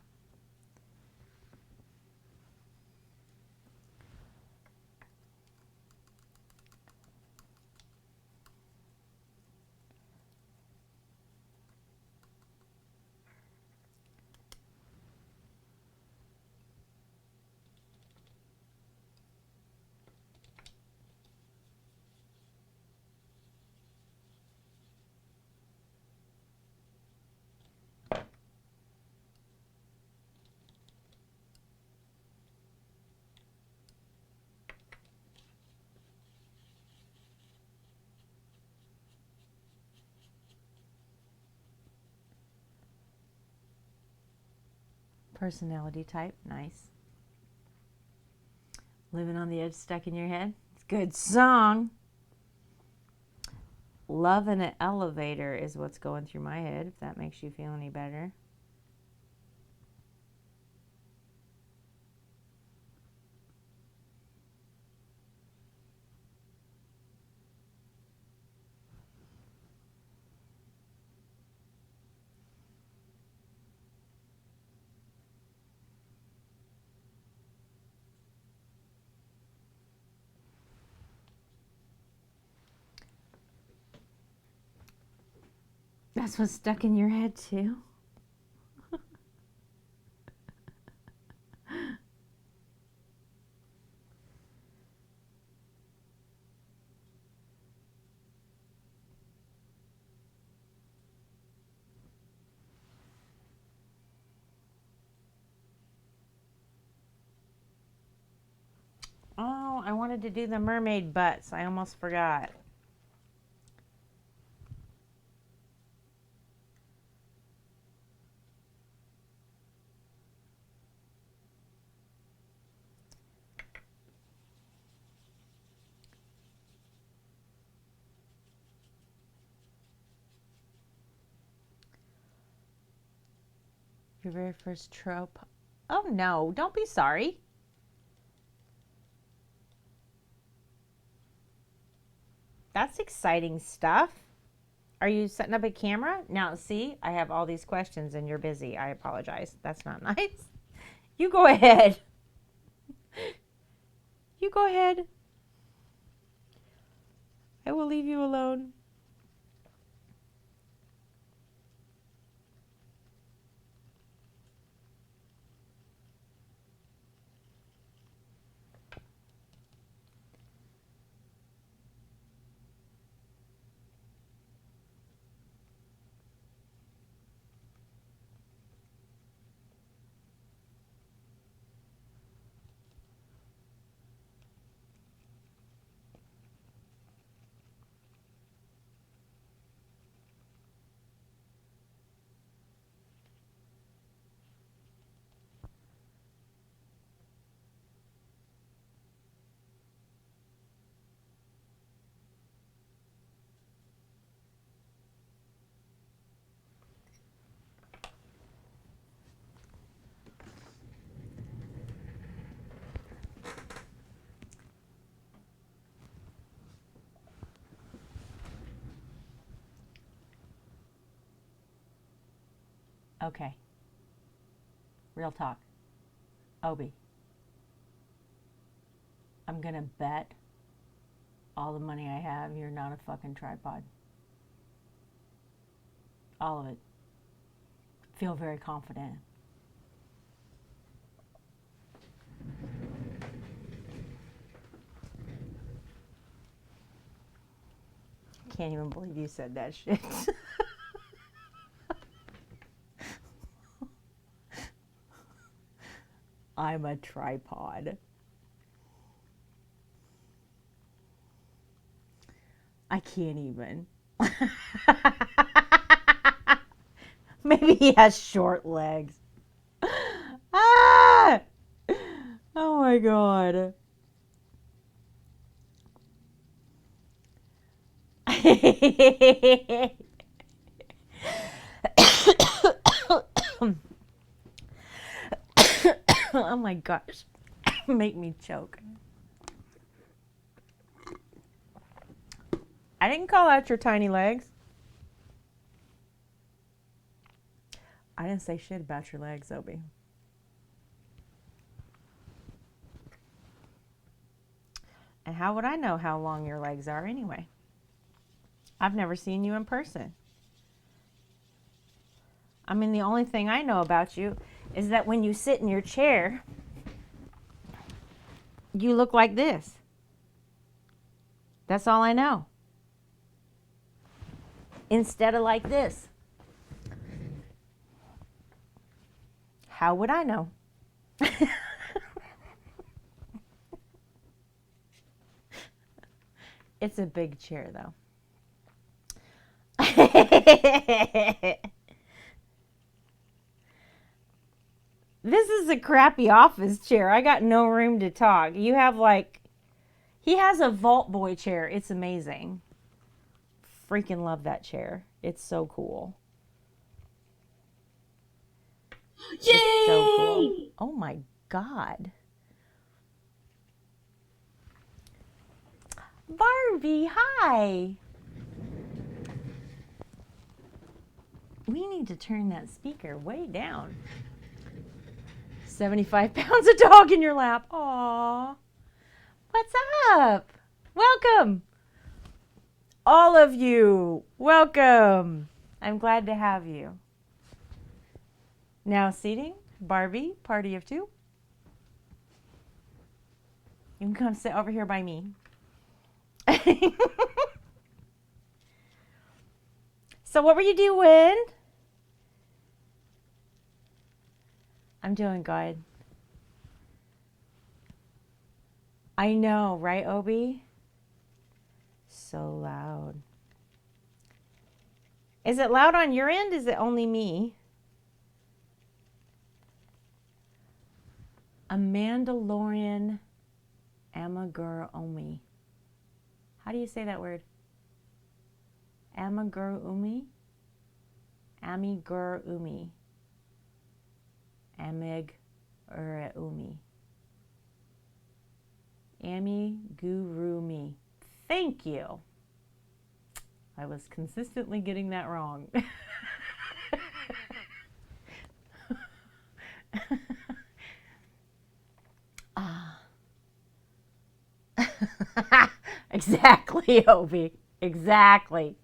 Personality type, nice. Living on the Edge, Stuck in Your Head. It's a good song. Love in an Elevator is what's going through my head, if that makes you feel any better. That's what's stuck in your head too. Oh, I wanted to do the mermaid butts. I almost forgot. Your very first trope. Oh no, don't be sorry. That's exciting stuff. Are you setting up a camera? Now, see, I have all these questions and you're busy. I apologize. That's not nice. You go ahead. You go ahead. I will leave you alone. Okay. Real talk. Obi, I'm gonna bet all the money I have you're not a fucking tripod. All of it. Feel very confident. Can't even believe you said that shit. I'm a tripod. I can't even. Maybe he has short legs. Ah! Oh my god. Oh my gosh. Make me choke. I didn't call out your tiny legs. I didn't say shit about your legs, Obi. And how would I know how long your legs are anyway? I've never seen you in person. I mean, the only thing I know about you is that when you sit in your chair, you look like this. That's all I know. Instead of like this. How would I know? It's a big chair, though. This is a crappy office chair. I got no room to talk. You have like, he has a Vault Boy chair. It's amazing. Freaking love that chair. It's so cool. Yay! It's so cool. Oh my God. Barbie, hi. We need to turn that speaker way down. 75 pounds of dog in your lap. Aww. What's up? Welcome. All of you, welcome. I'm glad to have you. Now seating, Barbie, party of two. You can come sit over here by me. So what were you doing? I'm doing good. I know, right, Obi? So loud. Is it loud on your end? Is it only me? A Mandalorian amigurumi. How do you say that word? Amigurumi? Amigurumi. Amigurumi. Amigurumi. Thank you. I was consistently getting that wrong. Exactly, Obi. Exactly.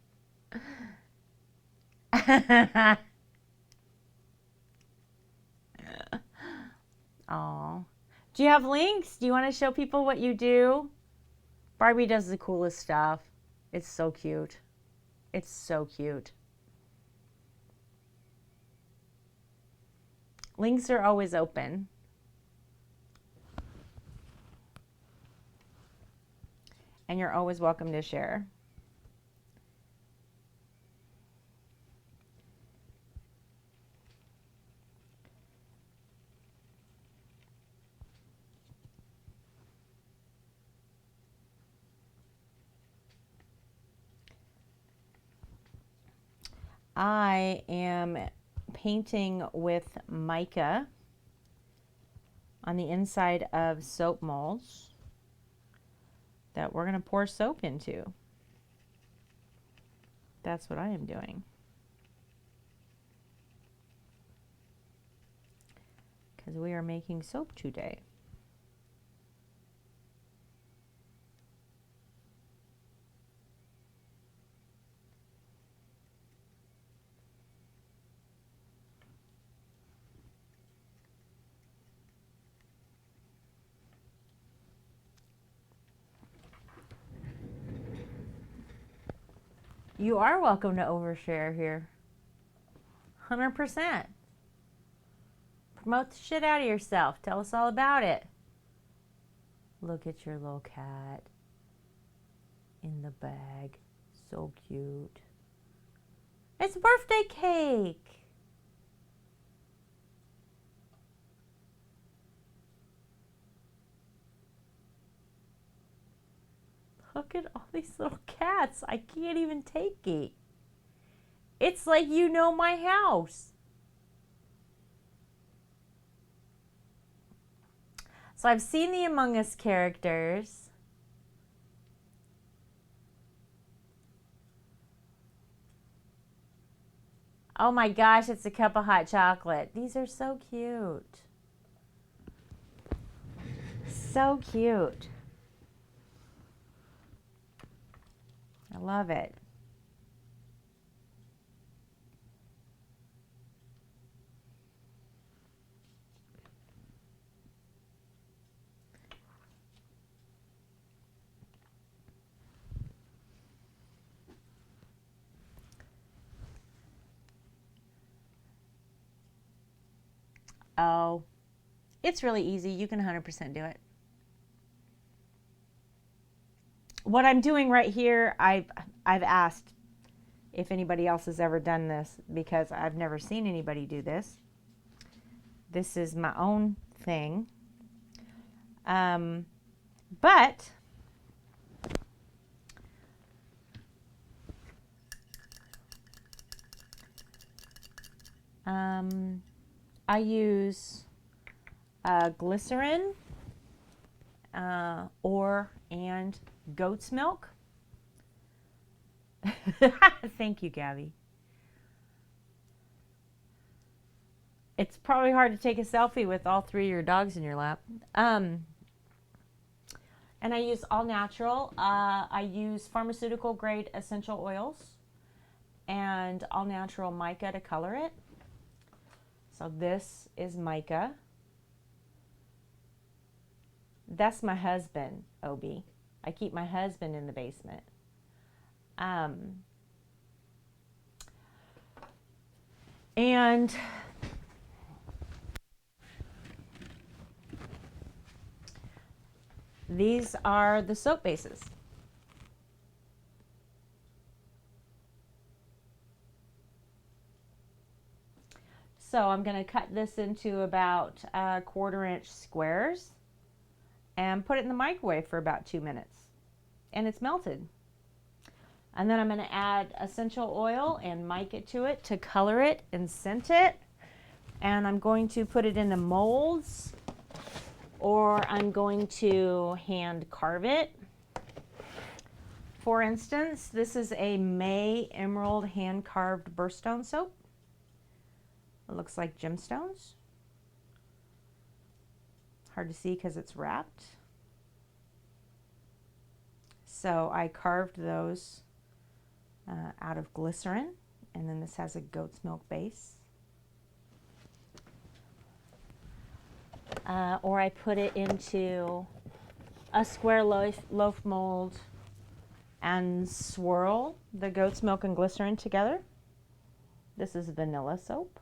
Aw. Do you have links? Do you want to show people what you do? Barbie does the coolest stuff. It's so cute. It's so cute. Links are always open. And you're always welcome to share. I am painting with mica on the inside of soap molds that we're going to pour soap into. That's what I am doing. Because we are making soap today. You are welcome to overshare here. 100%. Promote the shit out of yourself. Tell us all about it. Look at your little cat in the bag. So cute. It's a birthday cake. Look at all these little cats. I can't even take it. It's like you know my house. So I've seen the Among Us characters. Oh my gosh, it's a cup of hot chocolate. These are so cute. So cute. I love it. Oh, it's really easy. You can 100% do it. What I'm doing right here, I've asked if anybody else has ever done this because I've never seen anybody do this. This is my own thing. But I use glycerin and goat's milk. Thank you, Gabby. It's probably hard to take a selfie with all three of your dogs in your lap. And I use all natural. I use pharmaceutical grade essential oils. and all natural mica to color it. So this is mica. That's my husband, Obi. I keep my husband in the basement. And these are the soap bases. So I'm going to cut this into about 1/4 inch squares and put it in the microwave for about 2 minutes. And it's melted. And then I'm going to add essential oil and mica to it to color it and scent it. And I'm going to put it into molds, or I'm going to hand carve it. For instance, this is a May Emerald hand carved birthstone soap. It looks like gemstones. Hard to see because it's wrapped. So I carved those out of glycerin, and then this has a goat's milk base. Or I put it into a square loaf mold and swirl the goat's milk and glycerin together. This is vanilla soap.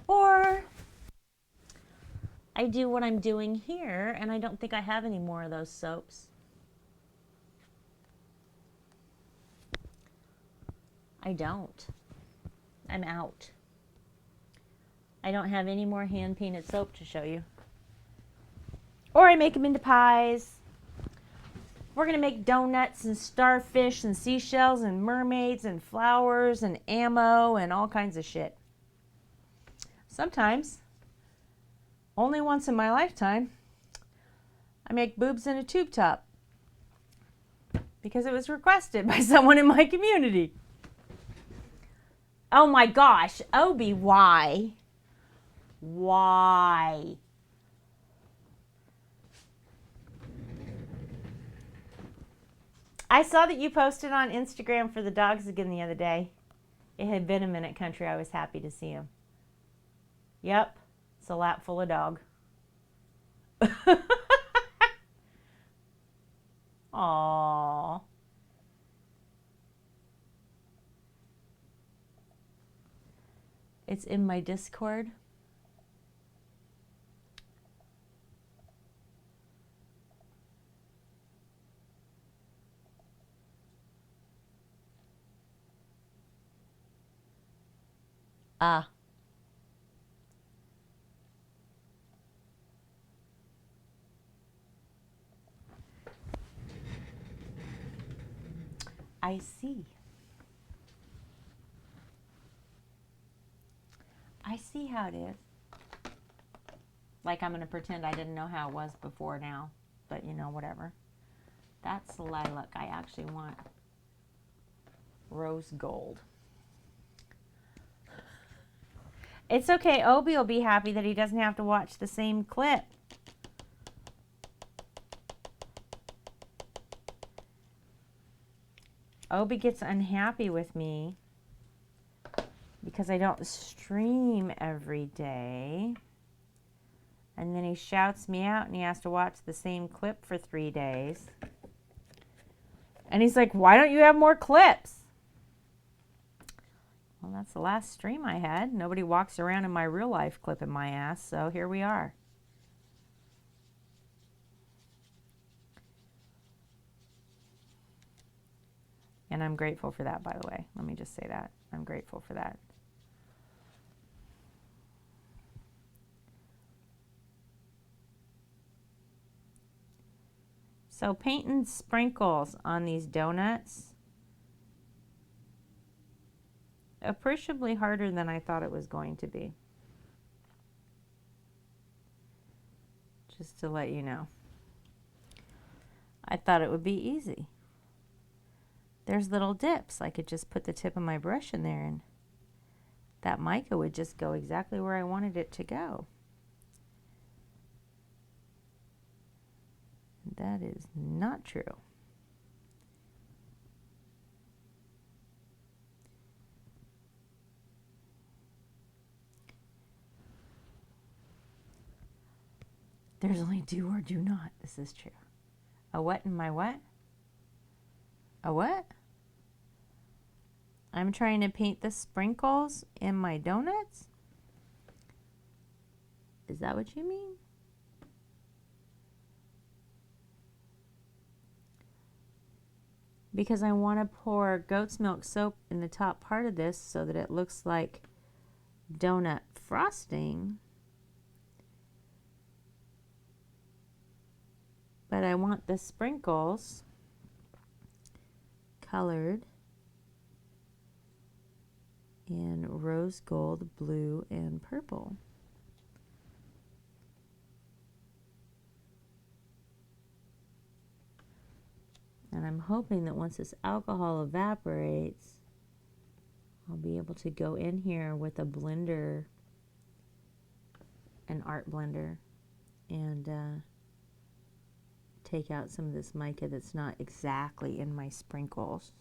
Or I do what I'm doing here, and I don't think I have any more of those soaps. I don't. I'm out. I don't have any more hand painted soap to show you. Or I make them into pies. We're going to make donuts and starfish and seashells and mermaids and flowers and ammo and all kinds of shit. Sometimes, only once in my lifetime, I make boobs in a tube top because it was requested by someone in my community. Oh my gosh, Obi, why? Why? I saw that you posted on Instagram for the dogs again the other day. It had been a minute, country. I was happy to see him. Yep, it's a lap full of dog. Aww. It's in my Discord. Ah. I see. I see how it is. Like I'm going to pretend I didn't know how it was before now. But, you know, whatever. That's lilac. I actually want rose gold. It's okay. Obi will be happy that he doesn't have to watch the same clip. Obi gets unhappy with me because I don't stream every day. And then he shouts me out and he has to watch the same clip for 3 days. And he's like, why don't you have more clips? Well, that's the last stream I had. Nobody walks around in my real life clipping my ass, so here we are. And I'm grateful for that, by the way. Let me just say that. I'm grateful for that. So painting sprinkles on these donuts, appreciably harder than I thought it was going to be. Just to let you know. I thought it would be easy. There's little dips. I could just put the tip of my brush in there and that mica would just go exactly where I wanted it to go. That is not true. There's only do or do not. This is true. A what in my what? A what? I'm trying to paint the sprinkles in my donuts? Is that what you mean? Because I want to pour goat's milk soap in the top part of this so that it looks like donut frosting. But I want the sprinkles colored in rose gold, blue, and purple. And I'm hoping that once this alcohol evaporates, I'll be able to go in here with a blender, an art blender, and take out some of this mica that's not exactly in my sprinkles.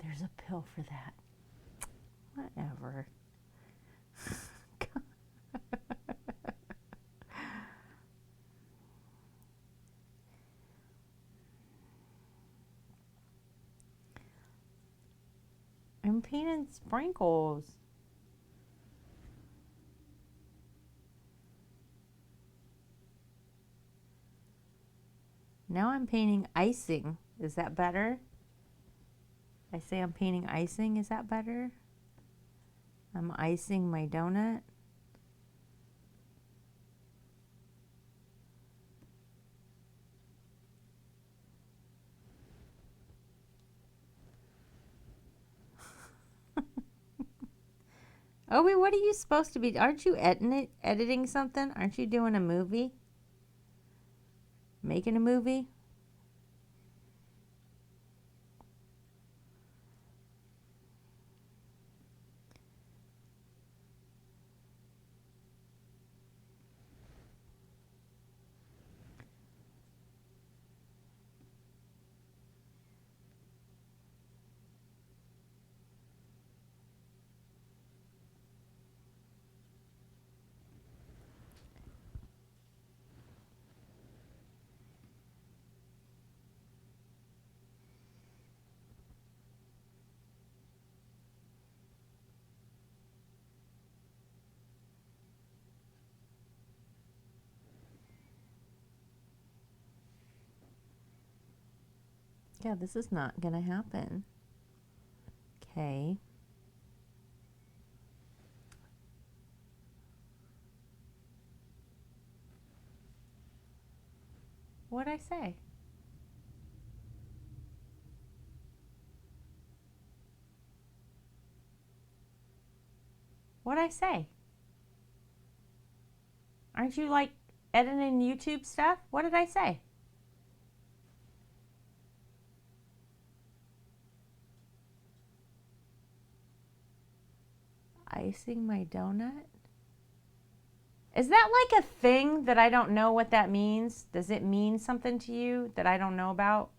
There's a pill for that. Whatever. I'm painting sprinkles. Now I'm painting icing. Is that better? I say I'm painting icing. Is that better? I'm icing my donut. Obi, what are you supposed to be? Aren't you editing something? Aren't you doing a movie? Making a movie? Yeah, this is not gonna happen. Okay. What'd I say? What'd I say? Aren't you like editing YouTube stuff? What did I say? Icing my donut? Is that like a thing that I don't know what that means? Does it mean something to you that I don't know about?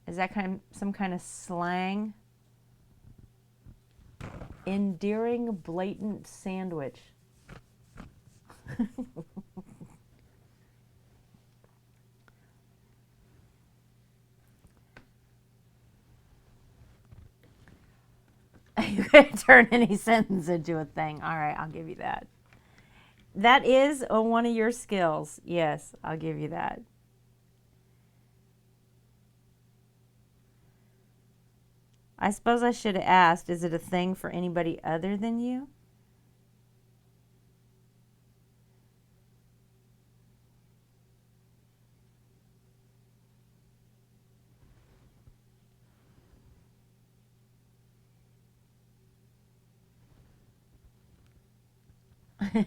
Is that some kind of slang? Endearing blatant sandwich. You could turn any sentence into a thing. All right, I'll give you that. That is one of your skills. Yes, I'll give you that. I suppose I should have asked, is it a thing for anybody other than you? Is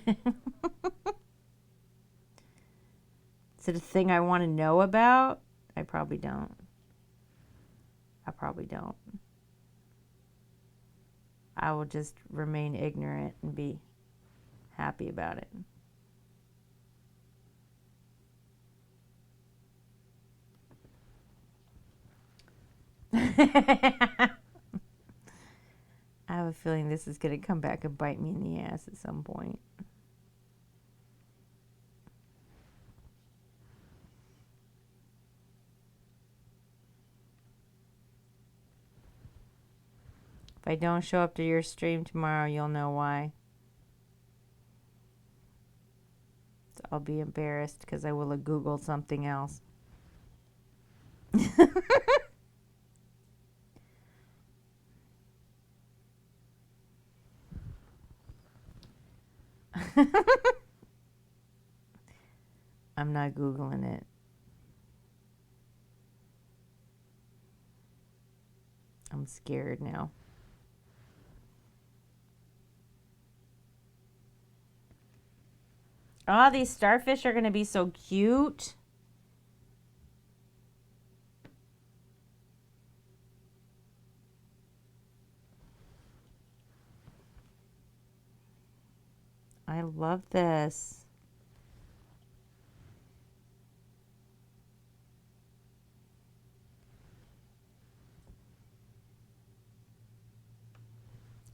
it a thing I want to know about? I probably don't. I probably don't. I will just remain ignorant and be happy about it. I have a feeling this is going to come back and bite me in the ass at some point. If I don't show up to your stream tomorrow, you'll know why. So I'll be embarrassed because I will have Googled something else. I'm not Googling it. I'm scared now. Oh, these starfish are going to be so cute. I love this.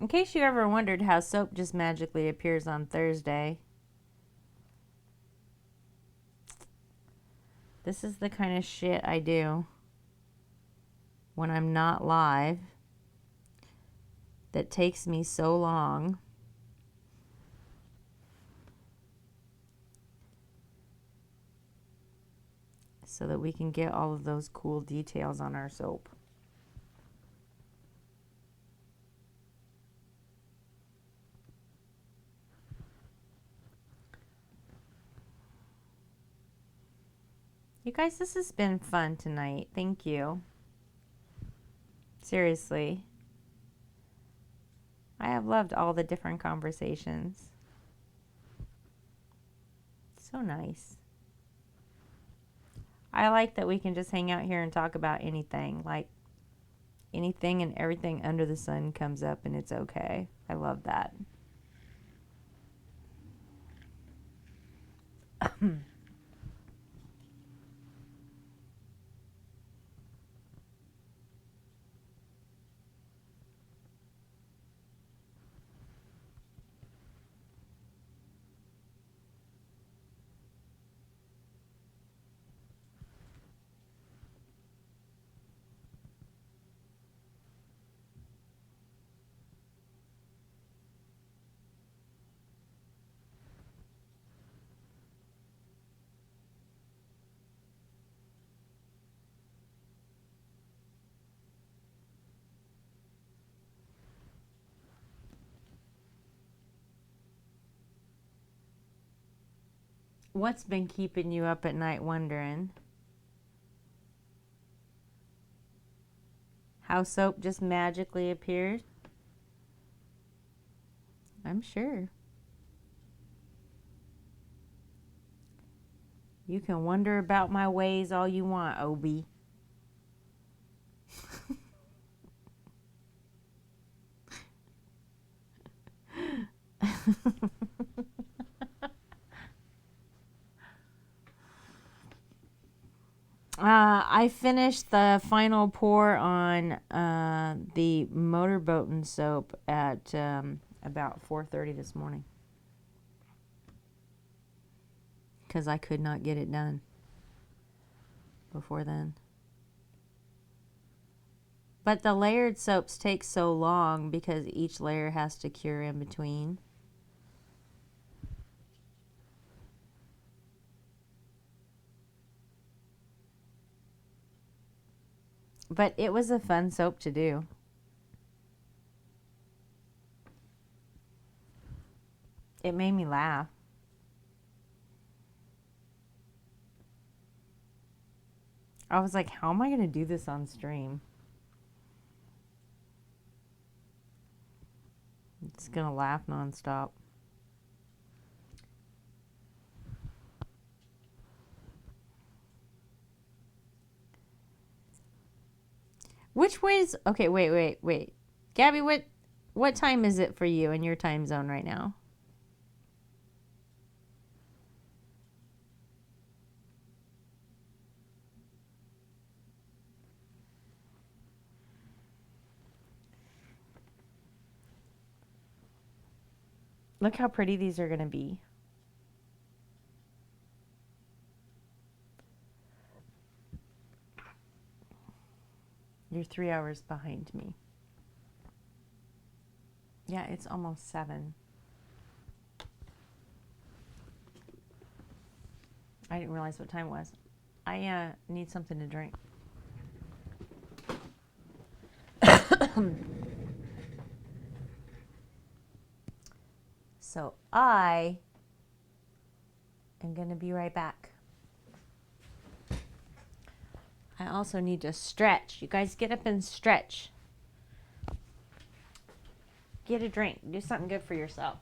In case you ever wondered how soap just magically appears on Thursday, this is the kind of shit I do when I'm not live that takes me so long. So that we can get all of those cool details on our soap. You guys, this has been fun tonight. Thank you. Seriously. I have loved all the different conversations. So nice. I like that we can just hang out here and talk about anything. Like anything and everything under the sun comes up and it's okay. I love that. What's been keeping you up at night wondering? How soap just magically appeared? I'm sure. You can wonder about my ways all you want, Obi. I finished the final pour on the motorboating soap at about 4:30 this morning because I could not get it done before then. But the layered soaps take so long because each layer has to cure in between. But it was a fun soap to do. It made me laugh. I was like, how am I going to do this on stream? I'm just going to laugh nonstop. Which ways? Okay, wait. Gabby, what time is it for you in your time zone right now? Look how pretty these are going to be. You're 3 hours behind me. Yeah, it's almost 7. I didn't realize what time it was. I need something to drink. So I am going to be right back. I also need to stretch. You guys get up and stretch. Get a drink. Do something good for yourself.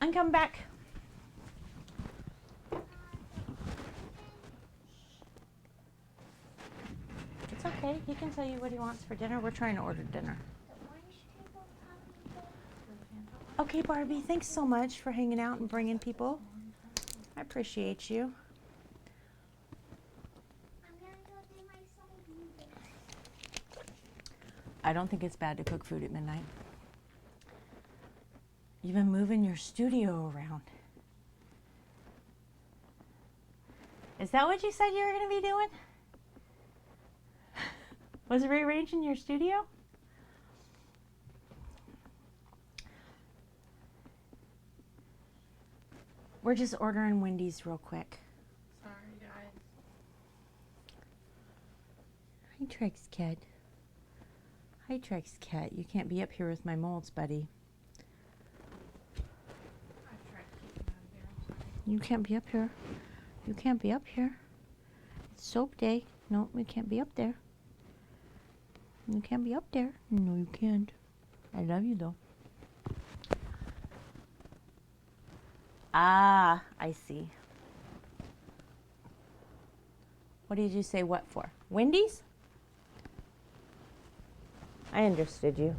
I'm coming back. It's okay. He can tell you what he wants for dinner. We're trying to order dinner. Okay, Barbie. Thanks so much for hanging out and bringing people. I appreciate you. I don't think it's bad to cook food at midnight. You've been moving your studio around. Is that what you said you were going to be doing? Was rearranging your studio? We're just ordering Wendy's real quick. Sorry, guys. Hi, Trex Cat. Hi, Trex Cat. You can't be up here with my molds, buddy. I've tried to keep them out of here. I'm sorry. You can't be up here. You can't be up here. It's soap day. No, we can't be up there. You can't be up there. No, you can't. I love you, though. Ah, I see. What did you say what for? Wendy's? I understood you,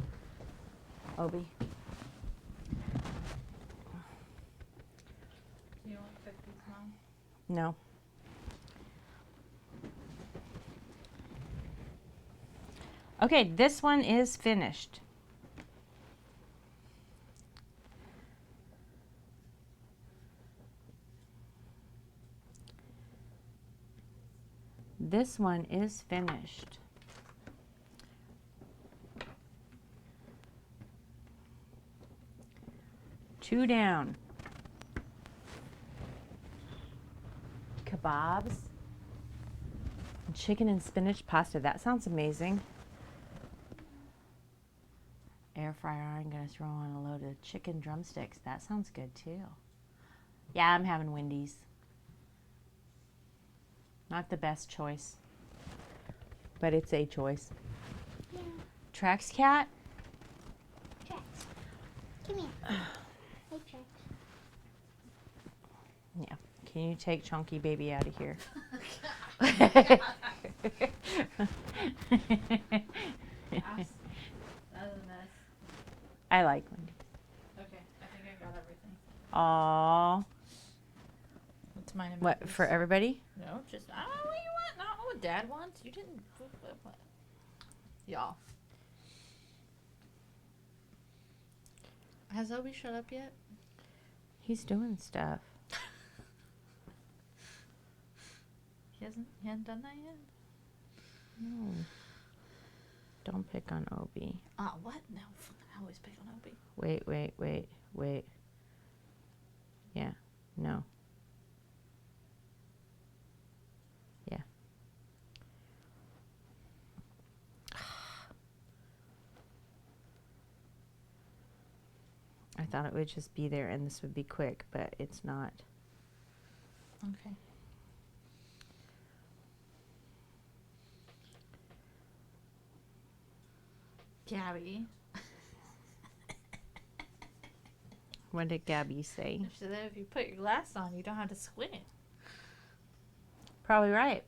Obi. Do you want cookies, Mom? No. Okay, this one is finished. This one is finished. Two down. Kebabs. Chicken and spinach pasta. That sounds amazing. Air fryer. I'm going to throw on a load of chicken drumsticks. That sounds good too. Yeah, I'm having Wendy's. Not the best choice, but it's a choice. Yeah. Trax Cat? Trex. Come here. Hey, Trex. Yeah. Can you take Chunky Baby out of here? That was a mess. I like Wendy's. Okay, I think I got everything. Aww. What's mine? and What, Baby's? for everybody? No, just I don't know what you want. Not what Dad wants. You didn't. What? Y'all. Has Obi shut up yet? He's doing stuff. He hasn't done that yet. No. Don't pick on Obi. What? No, I always pick on Obi. Wait. Yeah. No. Yeah. I thought it would just be there and this would be quick, but it's not. Okay. Gabby. What did Gabby say? She said that if you put your glass on, you don't have to squint. Probably right.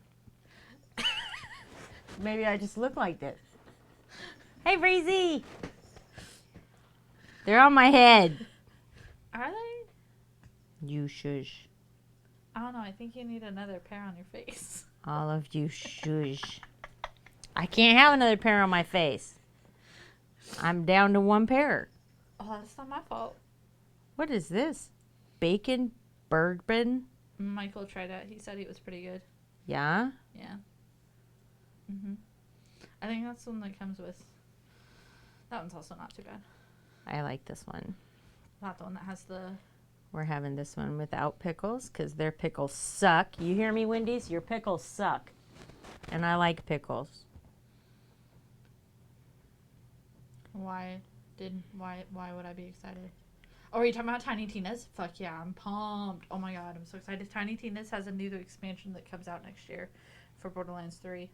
Maybe I just look like this. Hey, Breezy! They're on my head. Are they? You shush. I don't know. I think you need another pair on your face. All of you shush. I can't have another pair on my face. I'm down to one pair. Oh, that's not my fault. What is this? Bacon bourbon? Michael tried it. He said it was pretty good. Yeah? Yeah. I think that's the one that comes with. That one's also not too bad. I like this one. Not the one that has the. We're having this one without pickles because their pickles suck. You hear me, Wendy's? Your pickles suck. And I like pickles. Why would I be excited? Oh, are you talking about Tiny Tina's? Fuck yeah, I'm pumped. Oh my god, I'm so excited. Tiny Tina's has a new expansion that comes out next year for Borderlands 3.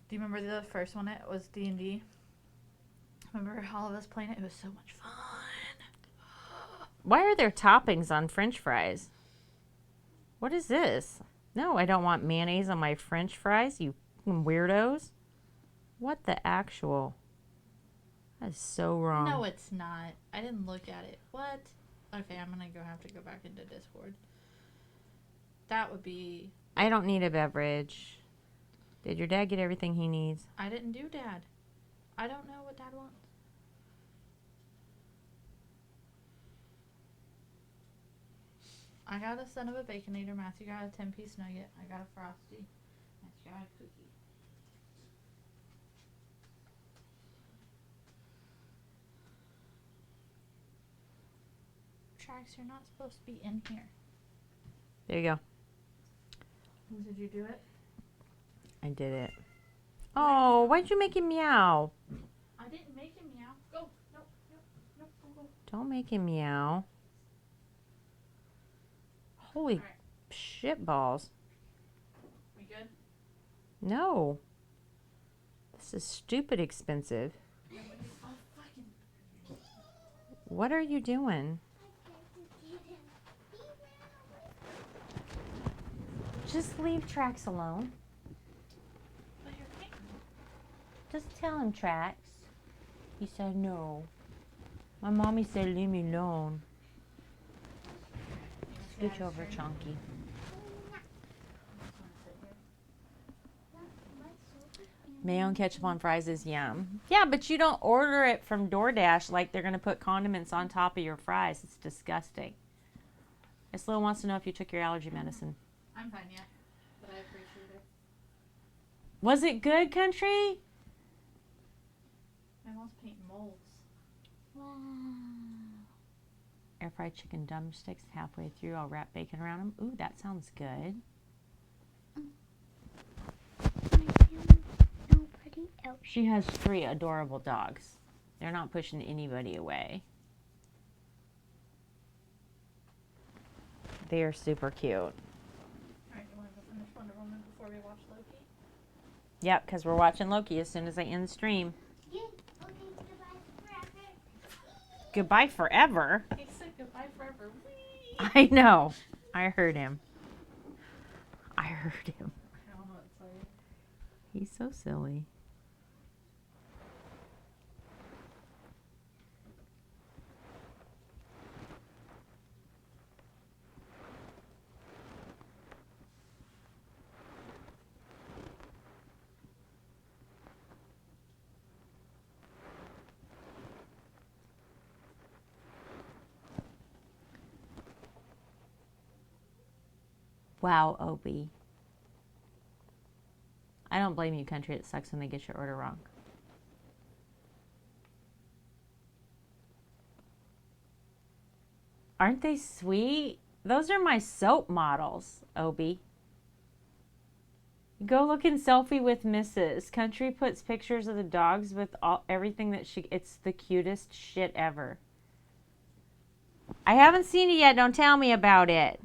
Do you remember the first one? It was D&D. Remember all of us playing it? It was so much fun. Why are there toppings on French fries? What is this? No, I don't want mayonnaise on my French fries, you fucking weirdos. What the actual? That is so wrong. No, it's not. I didn't look at it. What? Okay, I'm gonna have to go back into Discord. That would be. I don't need a beverage. Did your dad get everything he needs? I didn't do Dad. I don't know what Dad wants. I got a son of a Baconator. Matthew got a 10-piece nugget. I got a Frosty. Matthew got a cookie. Trax, you're not supposed to be in here. There you go. Did you do it? I did it. Oh, why'd you make him meow? I didn't make him meow. Go. No, no, no, go, go. Don't make him meow. Holy Alright. shit balls. We good? No. This is stupid expensive. Oh, fucking. What are you doing? Just leave Trax alone. But you're pink. Just tell him, Trax. He said no. My mommy said leave me alone. Scooch over, Chunky. Mayo and ketchup on fries is yum. Yeah, but you don't order it from DoorDash like they're going to put condiments on top of your fries. It's disgusting. Isla wants to know if you took your allergy medicine. I'm fine, yeah. But I appreciate it. Was it good, Country? My mom's painting molds. Wow. Air fried chicken drumsticks halfway through. I'll wrap bacon around them. Ooh, that sounds good. Nobody else. She has 3 adorable dogs. They're not pushing anybody away. They are super cute. Alright, you want to go finish Wonder Woman before we watch Loki? Yep, because we're watching Loki as soon as I end the stream. Yeah, okay, goodbye forever. Goodbye forever. He said goodbye forever. Whee! I know. I heard him. I heard him. I don't know what to tell you. He's so silly. Wow, Opie. I don't blame you, Country. It sucks when they get your order wrong. Aren't they sweet? Those are my soap models, Obi. Go look in Selfie with Mrs. Country puts pictures of the dogs with everything that she... It's the cutest shit ever. I haven't seen it yet. Don't tell me about it.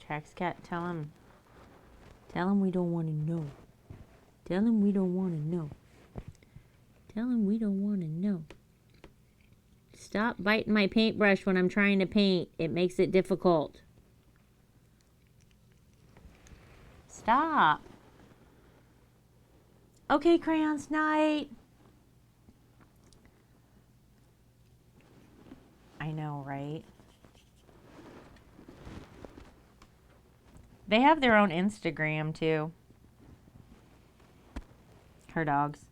Trax Cat, tell him. Tell him we don't want to know. Tell him we don't want to know. Tell him we don't want to know. Stop biting my paintbrush when I'm trying to paint. It makes it difficult. Stop. Okay, crayons night. I know, right? They have their own Instagram too. Her dogs.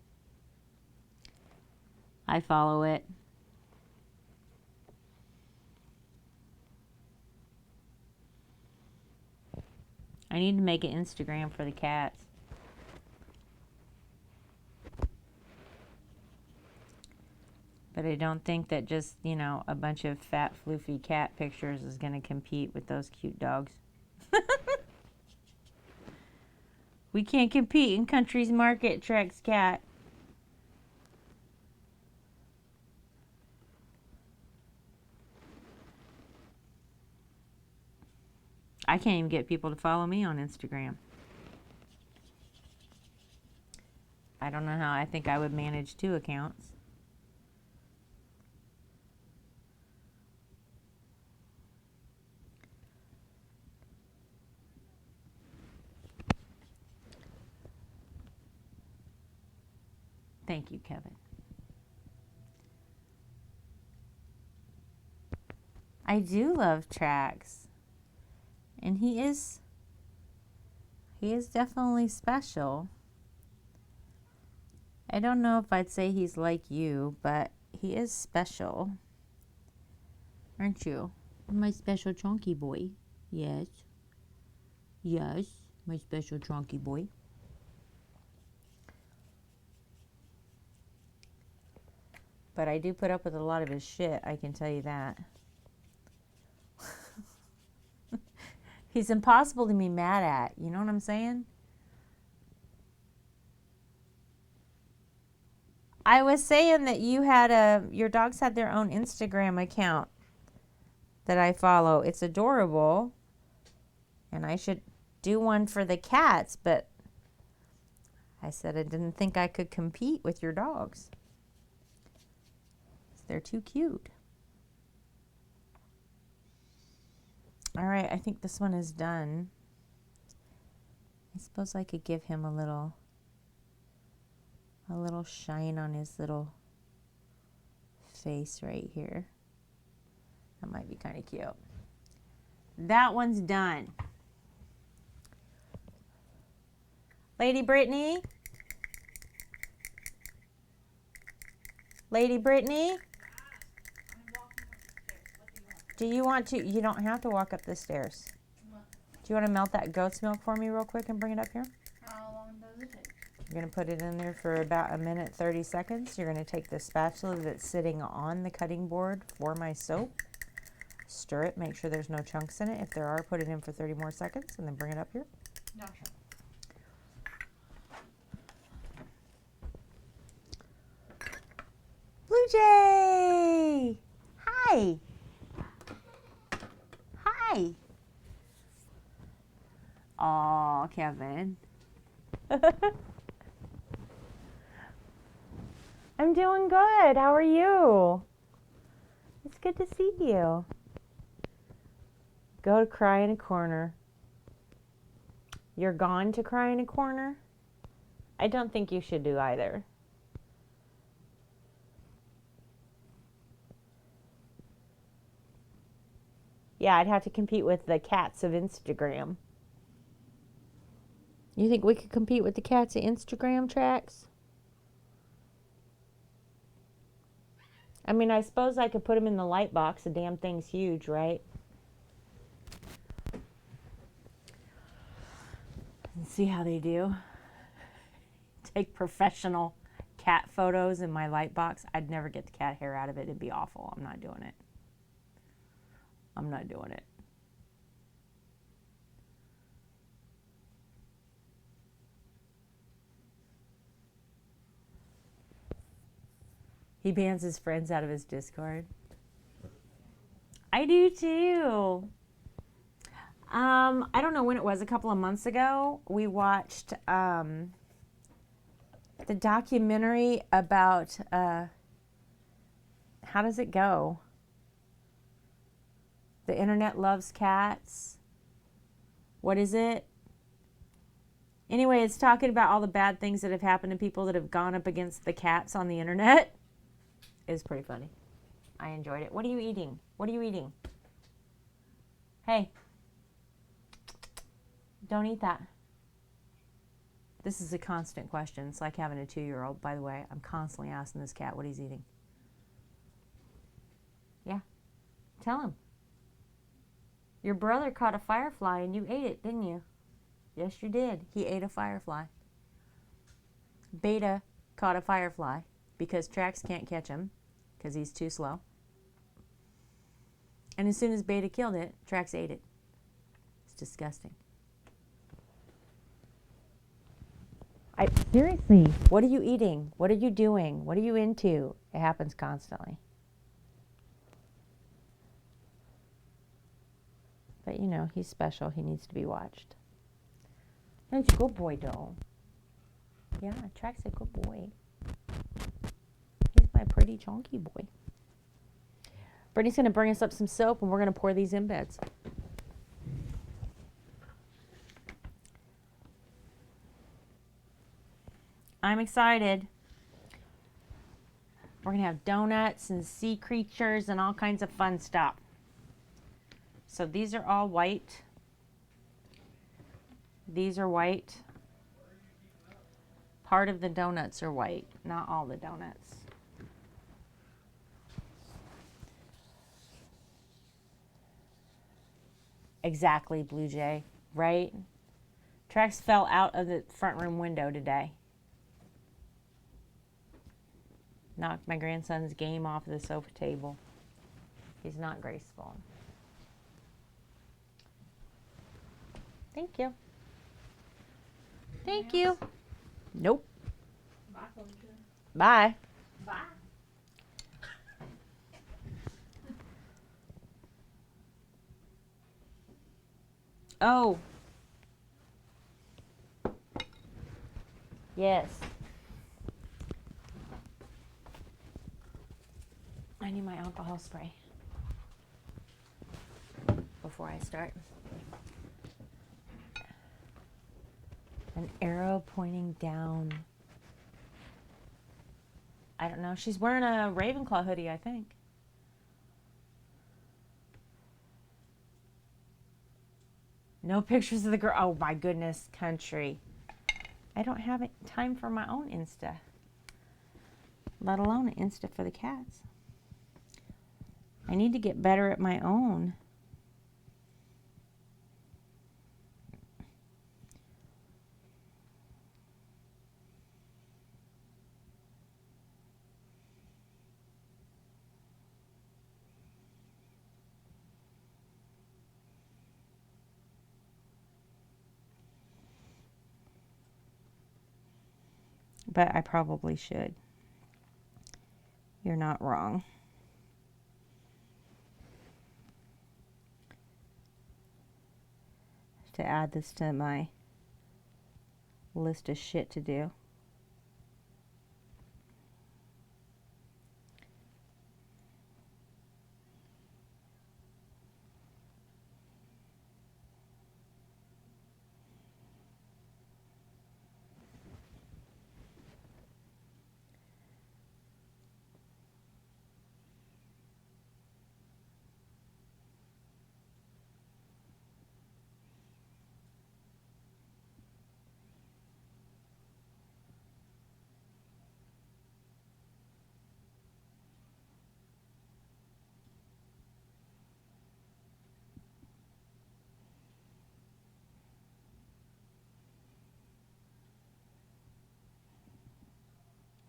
I follow it. I need to make an Instagram for the cats. But I don't think that just, you know, a bunch of fat, floofy cat pictures is going to compete with those cute dogs. We can't compete in Country's market, Trax Cat. I can't even get people to follow me on Instagram. I don't know how I think I would manage 2 accounts. Thank you, Kevin. I do love Trax. And he is definitely special. I don't know if I'd say he's like you, but he is special. Aren't you? My special chunky boy. Yes. Yes, my special chunky boy. But I do put up with a lot of his shit, I can tell you that. He's impossible to be mad at, you know what I'm saying? I was saying that your dogs had their own Instagram account that I follow. It's adorable. And I should do one for the cats, but I said I didn't think I could compete with your dogs. They're too cute. All right, I think this one is done. I suppose I could give him a little shine on his little face right here. That might be kind of cute. That one's done. Lady Brittany? Lady Brittany? Do you want to? You don't have to walk up the stairs. Do you want to melt that goat's milk for me real quick and bring it up here? How long does it take? You're going to put it in there for about 1:30 minutes. You're going to take the spatula that's sitting on the cutting board for my soap. Stir it. Make sure there's no chunks in it. If there are, put it in for 30 more seconds and then bring it up here. Gotcha. Blue Jay! Hi! Hi! Aw, Kevin. I'm doing good. How are you? It's good to see you. Go to cry in a corner. You're gone to cry in a corner? I don't think you should do either. Yeah, I'd have to compete with the cats of Instagram. You think we could compete with the cats of Instagram, Trax? I mean, I suppose I could put them in the light box. The damn thing's huge, right? And see how they do. Take professional cat photos in my light box. I'd never get the cat hair out of it. It'd be awful. I'm not doing it. I'm not doing it. He bans his friends out of his Discord. I do too. I don't know when it was, a couple of months ago, we watched the documentary about, how does it go? The internet loves cats. What is it? Anyway, it's talking about all the bad things that have happened to people that have gone up against the cats on the internet. It's pretty funny. I enjoyed it. What are you eating? What are you eating? Hey. Don't eat that. This is a constant question. It's like having a 2-year-old, by the way. I'm constantly asking this cat what he's eating. Yeah. Tell him. Your brother caught a firefly and you ate it, didn't you? Yes, you did. He ate a firefly. Beta caught a firefly because Trax can't catch him because he's too slow. And as soon as Beta killed it, Trax ate it. It's disgusting. Seriously, what are you eating? What are you doing? What are you into? It happens constantly. But you know, he's special. He needs to be watched. That's a good boy, though. Yeah, Track's a good boy. He's my pretty chunky boy. Brittany's going to bring us up some soap and we're going to pour these in beds. I'm excited. We're going to have donuts and sea creatures and all kinds of fun stuff. So these are all white. These are white. Part of the donuts are white, not all the donuts. Exactly, Blue Jay, right? Trax fell out of the front room window today. Knocked my grandson's game off the sofa table. He's not graceful. Thank you. Thank you. Nope. Bye. Bye. Oh. Yes. I need my alcohol spray before I start. An arrow pointing down. I don't know. She's wearing a Ravenclaw hoodie, I think. No pictures of the girl. Oh my goodness, country. I don't have time for my own Insta, let alone an Insta for the cats. I need to get better at my own. But I probably should. You're not wrong. To add this to my list of shit to do.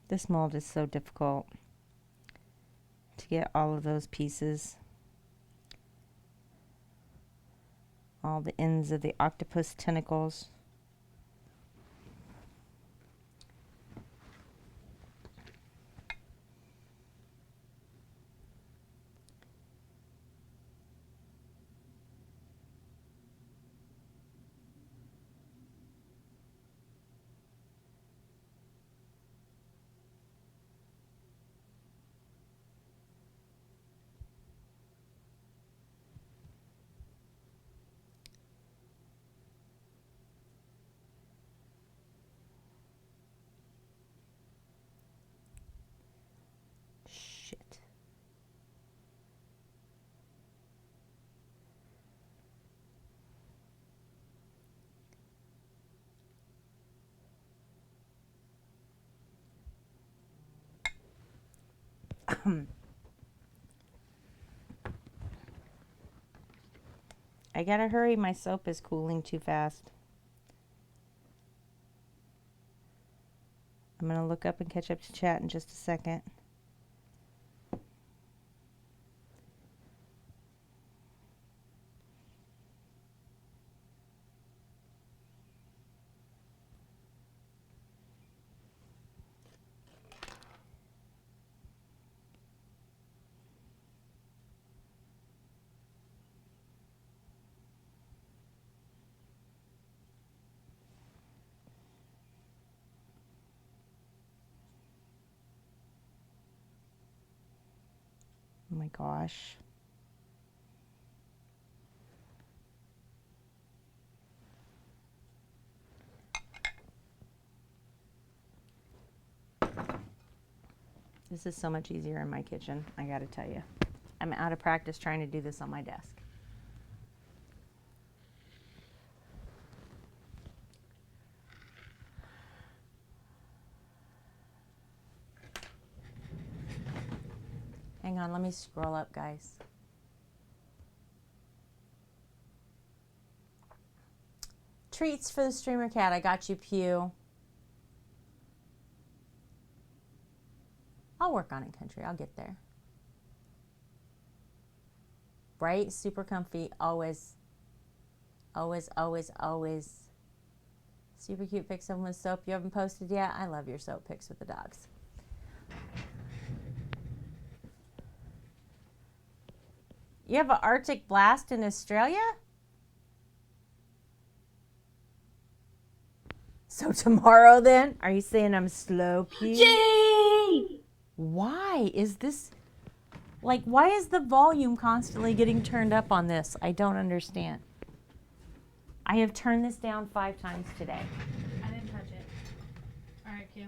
This mold is so difficult to get all of those pieces. All the ends of the octopus tentacles. Shit. I gotta hurry, my soap is cooling too fast. I'm gonna look up and catch up to chat in just a second. Oh my gosh. This is so much easier in my kitchen, I gotta tell you. I'm out of practice trying to do this on my desk. Hang on, let me scroll up, guys. Treats for the streamer cat. I got you, Pew. I'll work on it, Country. I'll get there. Right? Super comfy. Always. Always, always, always. Super cute pics of them with soap you haven't posted yet. I love your soap pics with the dogs. You have an Arctic blast in Australia? So tomorrow then? Are you saying I'm slow, Pew? Jay! Why is this, like, why is the volume constantly getting turned up on this? I don't understand. I have turned this down 5 times today. I didn't touch it. Alright, Q.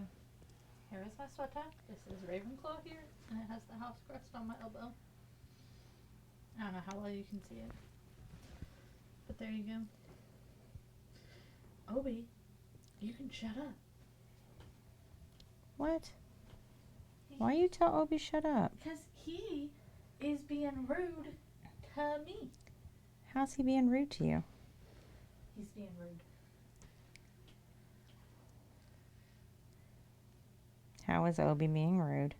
Here is my sweater. This is Ravenclaw here, and it has the house crest on my elbow. I don't know how well you can see it. But there you go. Obi, you can shut up. What? Why you tell Obi shut up? Because he is being rude to me. How's he being rude to you? He's being rude. How is Obi being rude?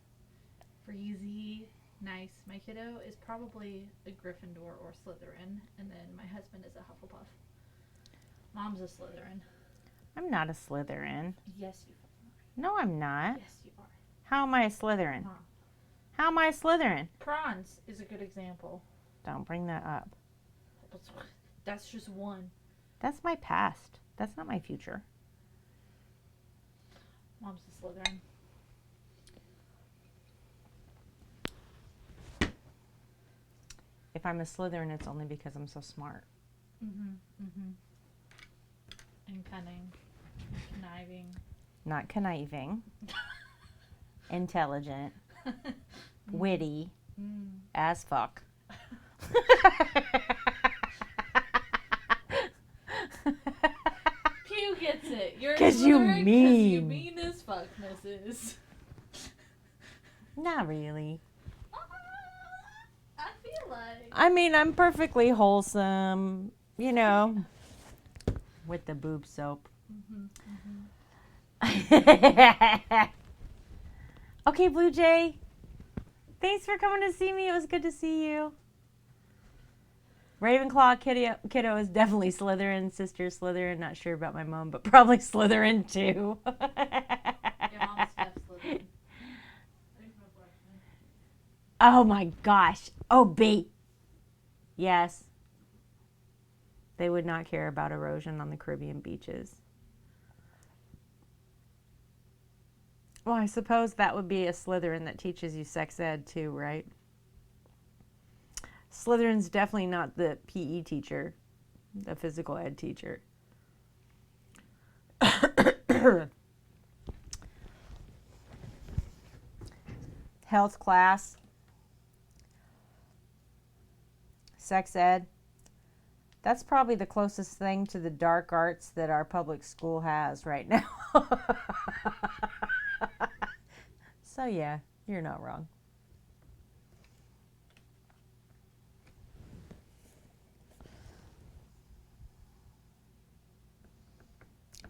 Freezy. Nice. My kiddo is probably a Gryffindor or Slytherin, and then my husband is a Hufflepuff. Mom's a Slytherin. I'm not a Slytherin. Yes, you fucking No, I'm are. not. Yes, you are. How am I a Slytherin? Mom. How am I a Slytherin? Prawns is a good example. Don't bring that up. That's just one. That's my past. That's not my future. Mom's a Slytherin. If I'm a Slytherin, it's only because I'm so smart. And cunning. Conniving. Not conniving. Intelligent. Witty. As fuck. Pew gets it. You're 'Cause you Slytherin 'cause you mean. mean as fuck, missus. Not really. I feel like. I mean, I'm perfectly wholesome, you know, with the boob soap. Okay, Blue Jay. Thanks for coming to see me. It was good to see you. Ravenclaw kiddo is definitely Slytherin. Sister Slytherin. Not sure about my mom, but probably Slytherin too. Your mom's Steph Slytherin. There's no question. Oh my gosh. Oh, bait. Yes. They would not care about erosion on the Caribbean beaches. Well, I suppose that would be a Slytherin that teaches you sex ed too, right? Slytherin's definitely not the PE teacher, the physical ed teacher. Health class. Sex ed. That's probably the closest thing to the dark arts that our public school has right now. So yeah, you're not wrong.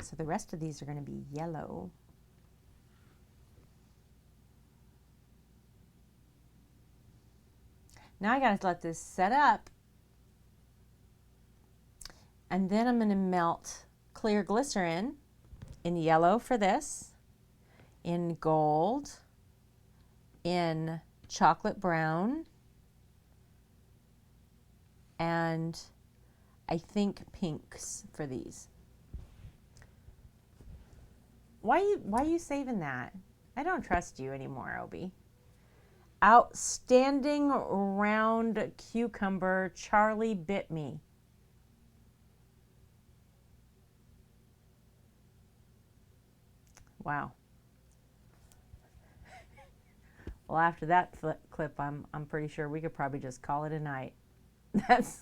So the rest of these are going to be yellow. Now I got to let this set up. And then I'm going to melt clear glycerin in yellow for this, in gold, in chocolate brown, and I think pinks for these. Why are you saving that? I don't trust you anymore, Obi. Outstanding round cucumber. Charlie bit me. Wow. Well, after that clip, I'm pretty sure we could probably just call it a night. That's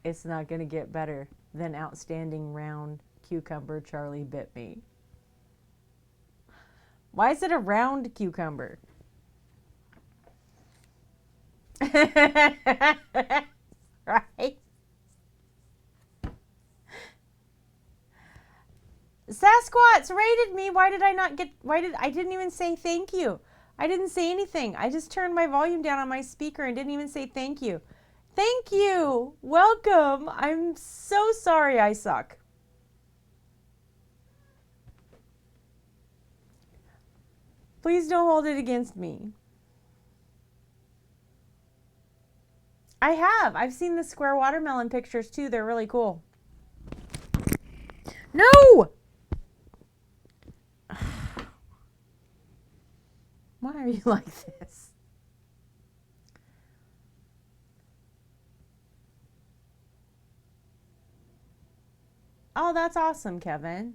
it's not going to get better than outstanding round cucumber. Charlie bit me. Why is it a round cucumber? Right? Sasquatch rated me. Why did I didn't even say thank you. I didn't say anything. I just turned my volume down on my speaker and didn't even say thank you. Thank you. Welcome. I'm so sorry I suck. Please don't hold it against me. I have. I've seen the square watermelon pictures too. They're really cool. No! Why are you like this? Oh, that's awesome, Kevin.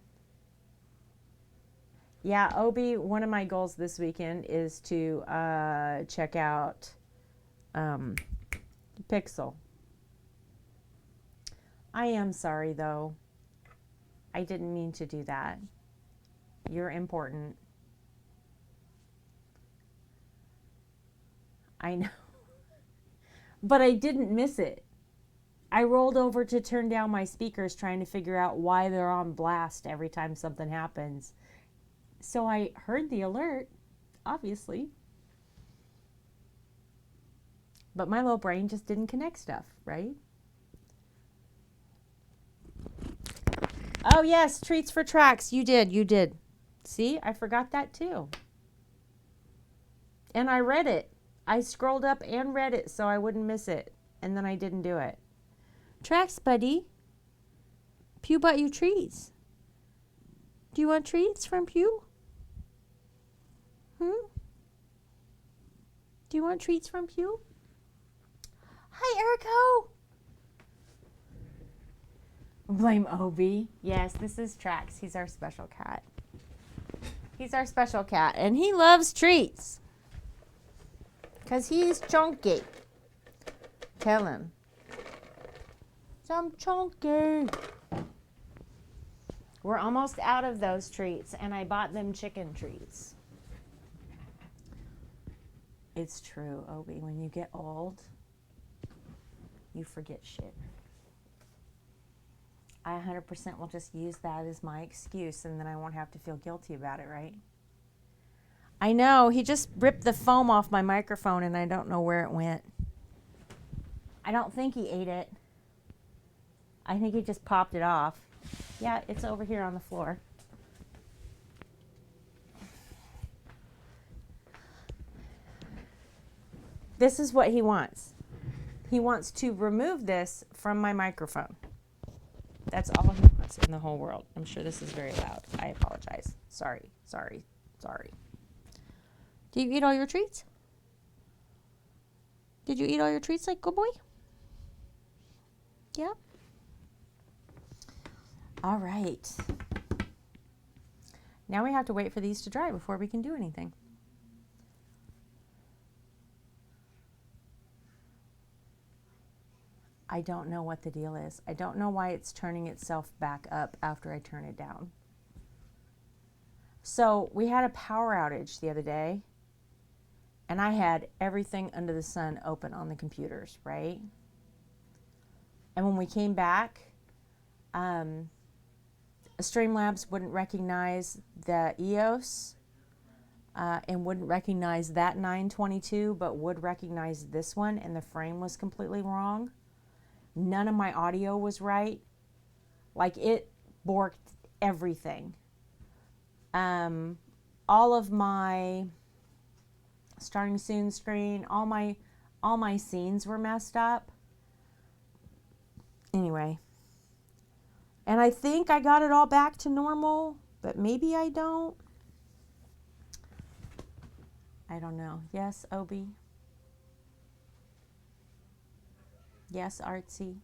Yeah, Obi, one of my goals this weekend is to check out Pixel. I am sorry, though. I didn't mean to do that. You're important. I know. But I didn't miss it. I rolled over to turn down my speakers trying to figure out why they're on blast every time something happens. So I heard the alert, obviously. But my little brain just didn't connect stuff, right? Oh, yes, treats for tracks. You did. See, I forgot that too. And I read it. I scrolled up and read it so I wouldn't miss it. And then I didn't do it. Tracks, buddy. Pew bought you treats. Do you want treats from Pew? Do you want treats from Pew? Hi, Erico. Blame Obi. Yes, this is Trax. He's our special cat. He's our special cat, and he loves treats. Because he's chunky. Tell him. I'm chunky. We're almost out of those treats, and I bought them chicken treats. It's true, Obi. When you get old, you forget shit. I 100% will just use that as my excuse, and then I won't have to feel guilty about it, right? I know. He just ripped the foam off my microphone, and I don't know where it went. I don't think he ate it. I think he just popped it off. Yeah, it's over here on the floor. This is what he wants. He wants to remove this from my microphone. That's all he wants in the whole world. I'm sure this is very loud. I apologize. Sorry. Do you eat all your treats? Did you eat all your treats like good boy? Yeah? All right. Now we have to wait for these to dry before we can do anything. I don't know what the deal is. I don't know why it's turning itself back up after I turn it down. So we had a power outage the other day, and I had everything under the sun open on the computers, right? And when we came back, Streamlabs wouldn't recognize the EOS and wouldn't recognize that 922, but would recognize this one, and the frame was completely wrong. None of my audio was right. Like, it borked everything. All of my starting soon screen, all my scenes were messed up. Anyway. And I think I got it all back to normal, but maybe I don't. I don't know. Yes, Obi. Yes, Artsy.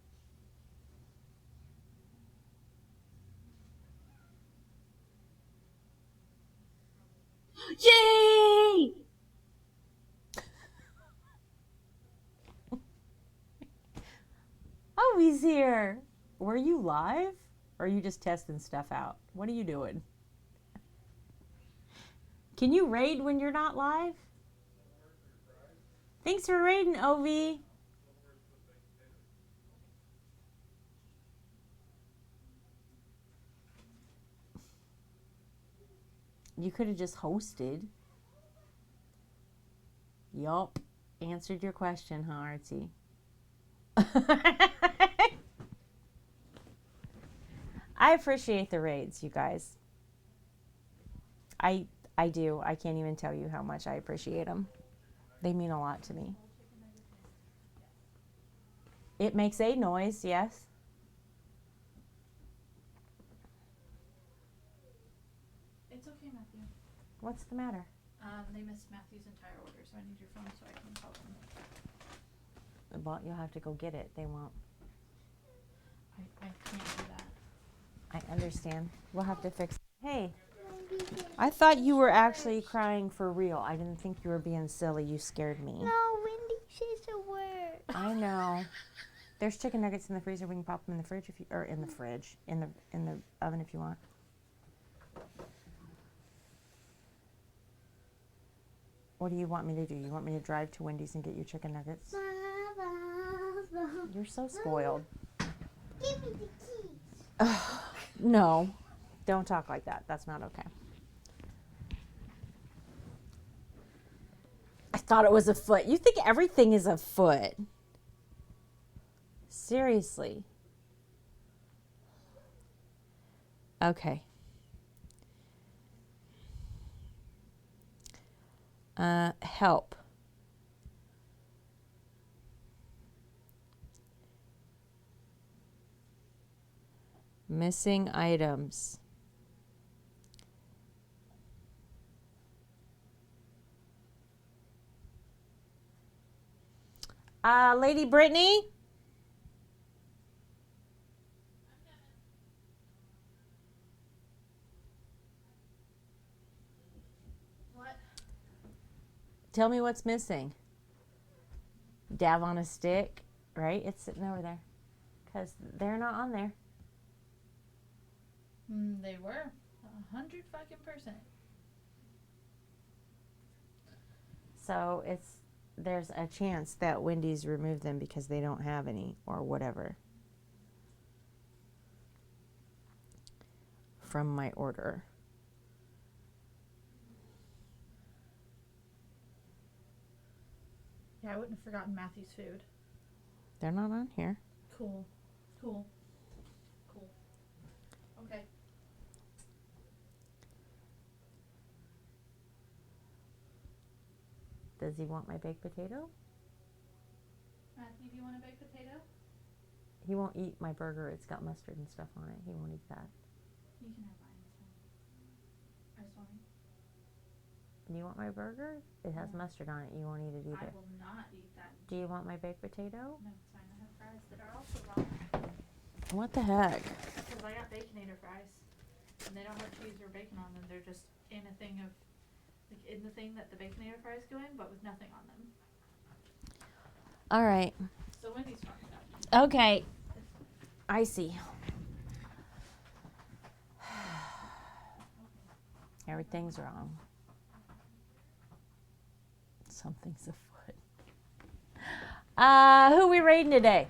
Yay! Obi's here. Were you live? Or are you just testing stuff out? What are you doing? Can you raid when you're not live? Thanks for raiding, Ovi. You could have just hosted. Yup. Answered your question, huh, Artsy? I appreciate the raids, you guys. I do. I can't even tell you how much I appreciate them. They mean a lot to me. It makes a noise, yes. It's okay, Matthew. What's the matter? They missed Matthew's entire order, so I need your phone so I can call them. Well, you'll have to go get it. They won't. I can't do that. I understand. We'll have to fix it. Hey, I thought you were actually crying for real. I didn't think you were being silly. You scared me. No, Wendy says a word. I know. There's chicken nuggets in the freezer. We can pop them in the fridge if you, or in the fridge, in the oven if you want. What do you want me to do? You want me to drive to Wendy's and get you chicken nuggets? You're so spoiled. Give me the keys. No, don't talk like that. That's not okay. I thought it was a foot. You think everything is a foot? Seriously. Okay. Help. Missing items. Lady Brittany? What? Tell me what's missing. Dav on a stick, right? It's sitting over there. Because they're not on there. They were 100% fucking. So there's a chance that Wendy's removed them because they don't have any or whatever from my order. Yeah, I wouldn't have forgotten Matthew's food. They're not on here. Cool. Okay. Does he want my baked potato? Matthew, do you want a baked potato? He won't eat my burger. It's got mustard and stuff on it. He won't eat that. You can have mine. It's fine. I just want to. Do you want my burger? It has mustard on it. You won't eat it I either. will not eat that. Do you want my baked potato? No, it's fine. I have fries that are also wrong. What the heck? Because I got Baconator fries. And they don't have cheese or bacon on them. They're just in a thing of, like in the thing that the Baconator fries go in, but with nothing on them. All right. So Wendy's fucked up. Okay. I see. Everything's wrong. Something's afoot. Who we raiding today?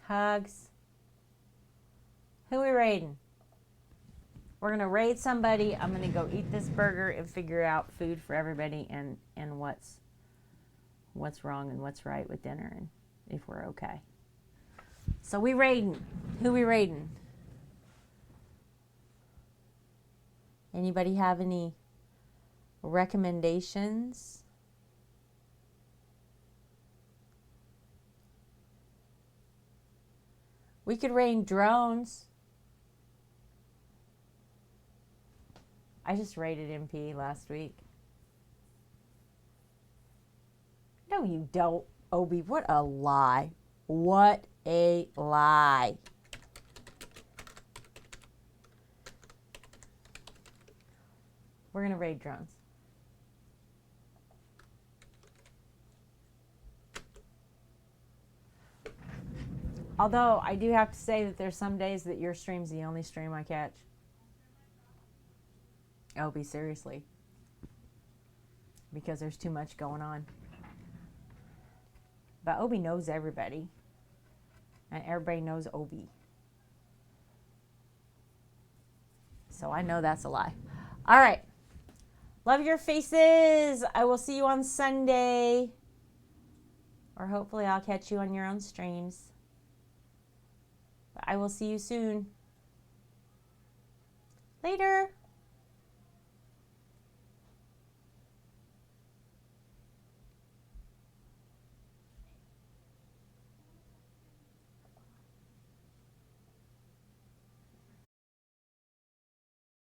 Hugs. Who we raiding? We're gonna raid somebody. I'm gonna go eat this burger and figure out food for everybody and what's wrong and what's right with dinner and if we're okay. So we raiding. Who we raiding? Anybody have any recommendations? We could raid drones. I just raided MP last week. No, you don't, Obi. What a lie. What a lie. We're going to raid drones. Although I do have to say that there's some days that your stream's the only stream I catch. Obi, seriously. Because there's too much going on. But Obi knows everybody. And everybody knows Obi. So I know that's a lie. All right. Love your faces. I will see you on Sunday. Or hopefully I'll catch you on your own streams. But I will see you soon. Later.